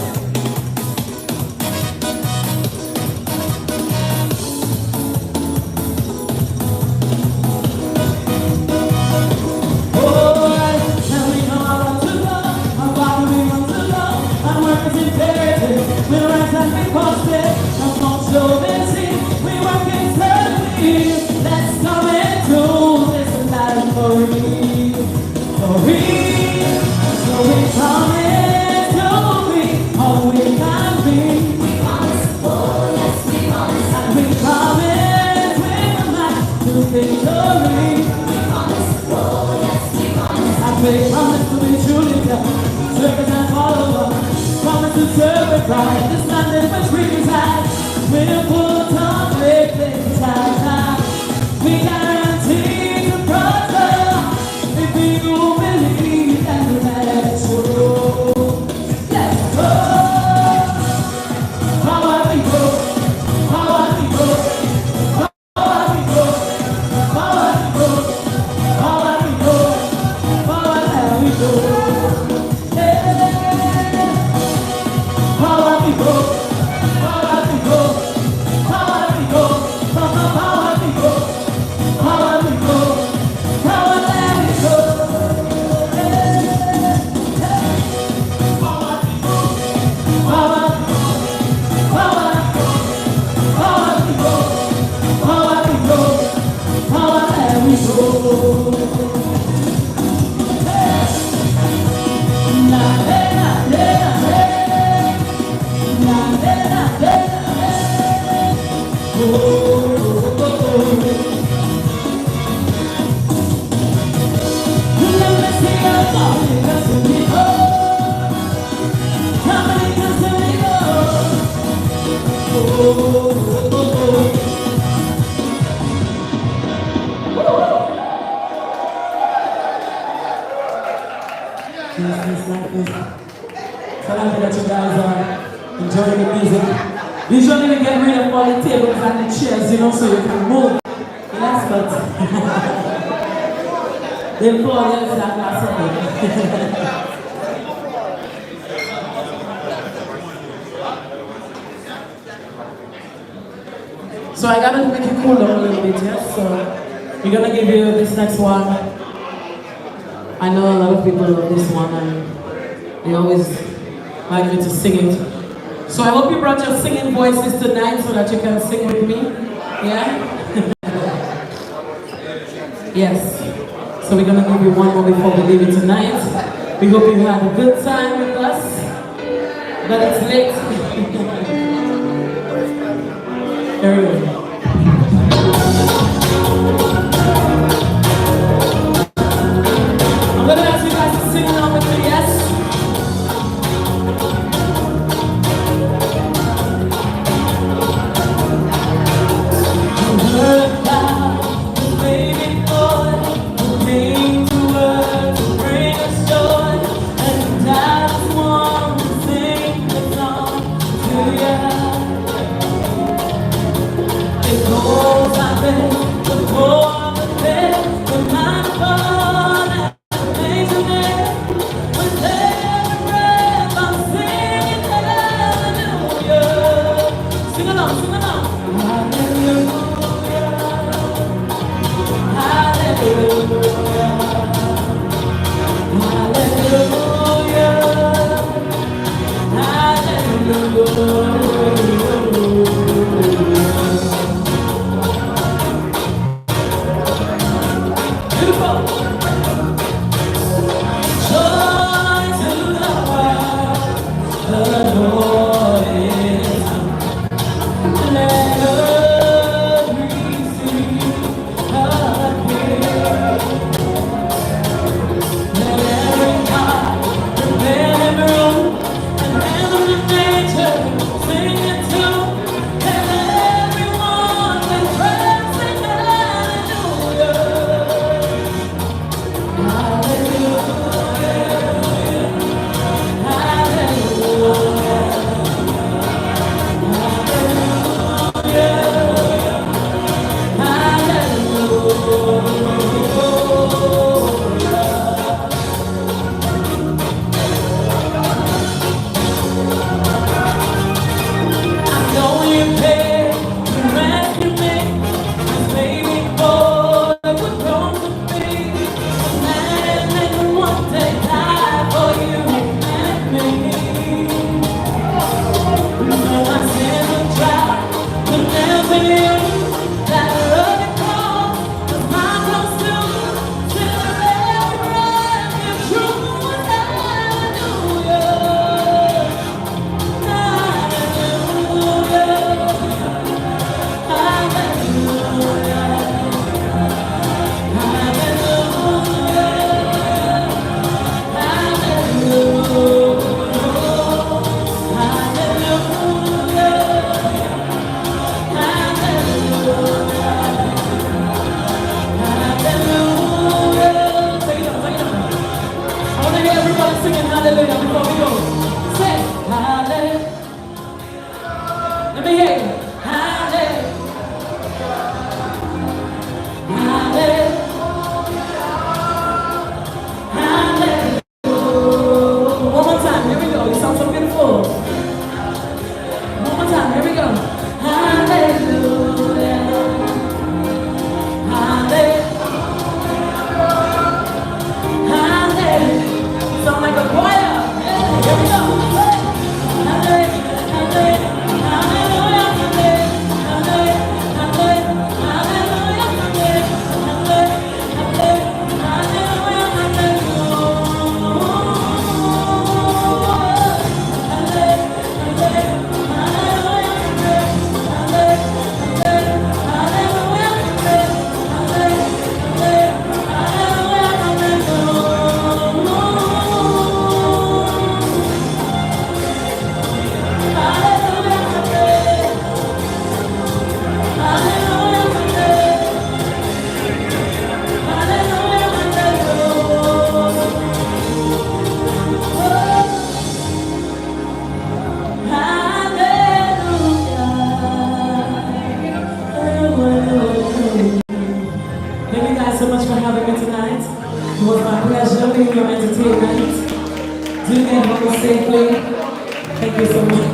We So happy that you guys are enjoying the music. Usually we get rid of all the tables and the chairs, you know, so you can move. Yes, but the floor is not something. So I gotta make it cool down a little bit, yes? So we're gonna give you this next one. I know a lot of people love this one and they always like me to sing it. So I hope you brought your singing voices tonight so that you can sing with me. Yeah? Yes. So we're gonna give you one more before we leave it tonight. We hope you had a good time with us. But it's late. Here we go. I'm gonna ask you guys to sing along with me, yes? You heard about the baby boy who came to earth to bring us joy, and I just want to sing the song to you. you guys so much for having me tonight. It was my pleasure being your entertainment. Do get home safely. Thank you so much.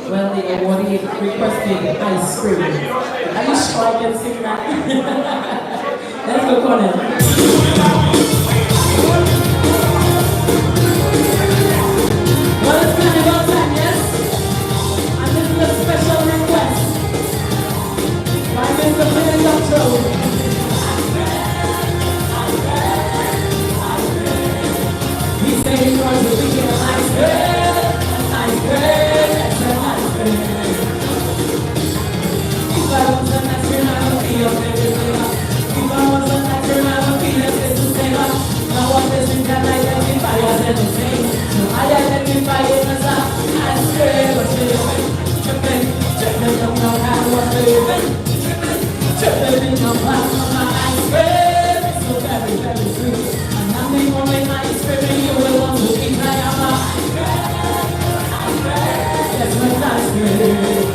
Well, the awardee requested ice cream. Are you sure I can sing that? Let's go, Conan. Well, it's kind of about time, yes? And this is a special request by Mr. Doctrove. He said he wants to be an ice cream, it's an ice cream. If I was an ice cream, I would be your favorite flavor. If I was an ice cream, I would be your favorite flavor. Now what is it that I identify as anything? So I identify it as an ice cream. What's flavor? Tripping, don't know how what's flavor. Tripping in your mouth on my ice cream. It's so very, very sweet. And I'm the only ice cream you will want to eat. I am a ice cream. Yes, my ice cream.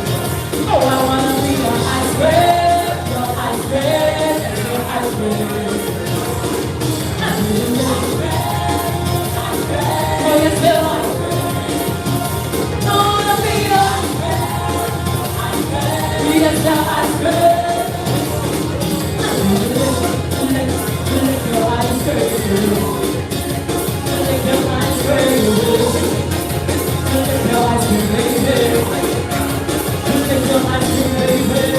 Oh, I wanna be your ice cream. Your ice cream. Your ice cream. Oh, yes, your ice cream. I wanna be your ice cream. Yes, your ice cream. Lick your ice cream. Lick your ice cream. Lick your ice cream, baby. Lick your ice cream, baby.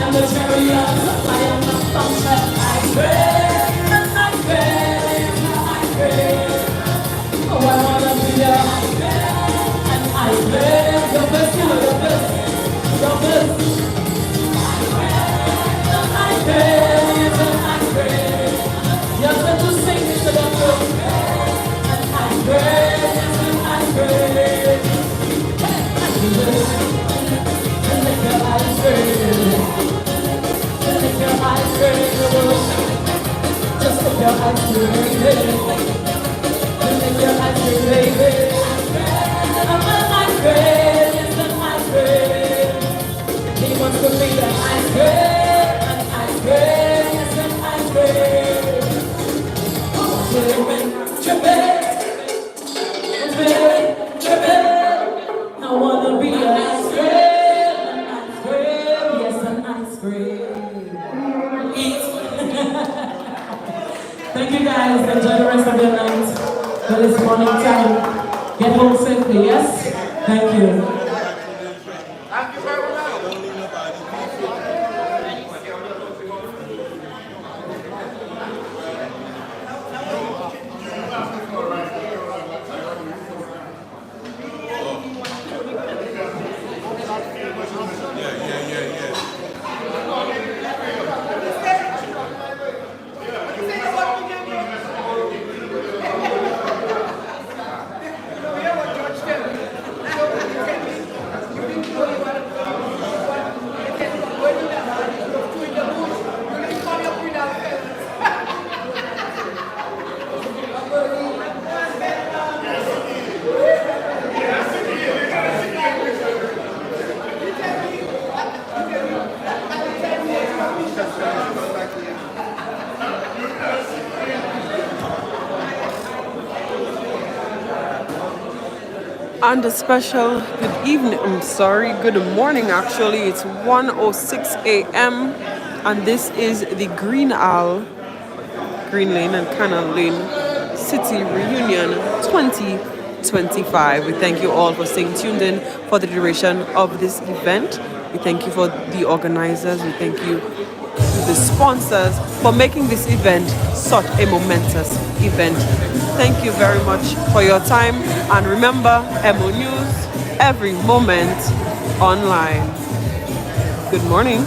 I'm the cherry on top, I am the sunset. Ice cream, ice cream, ice cream. Oh, I wanna be your ice cream, and ice cream. Your best, your best, your best. Ice cream, ice cream. You're going to sing this to the world. And ice cream, ice cream. Lick your ice cream. Lick your ice cream. Just lick your ice cream, baby. Lick your ice cream, baby. I'm an ice cream, it's an ice cream. He wants to be an ice cream, an ice cream, it's an ice cream. Trippin', trippin', trippin'. I wanna be an ice cream, yes, an ice cream. Eat. Thank you guys, enjoy the rest of your night. Well, it's morning time. Get home safely, yes? Thank you. And a special good evening, good morning actually. It's 1:06 a.m. and this is the Green Lane and Canal Lane City Reunion 2025. We thank you all for staying tuned in for the duration of this event. We thank you for the organizers. We thank you to the sponsors for making this event such a momentous event. Thank you very much for your time. And remember, EmoNews, every moment online. Good morning.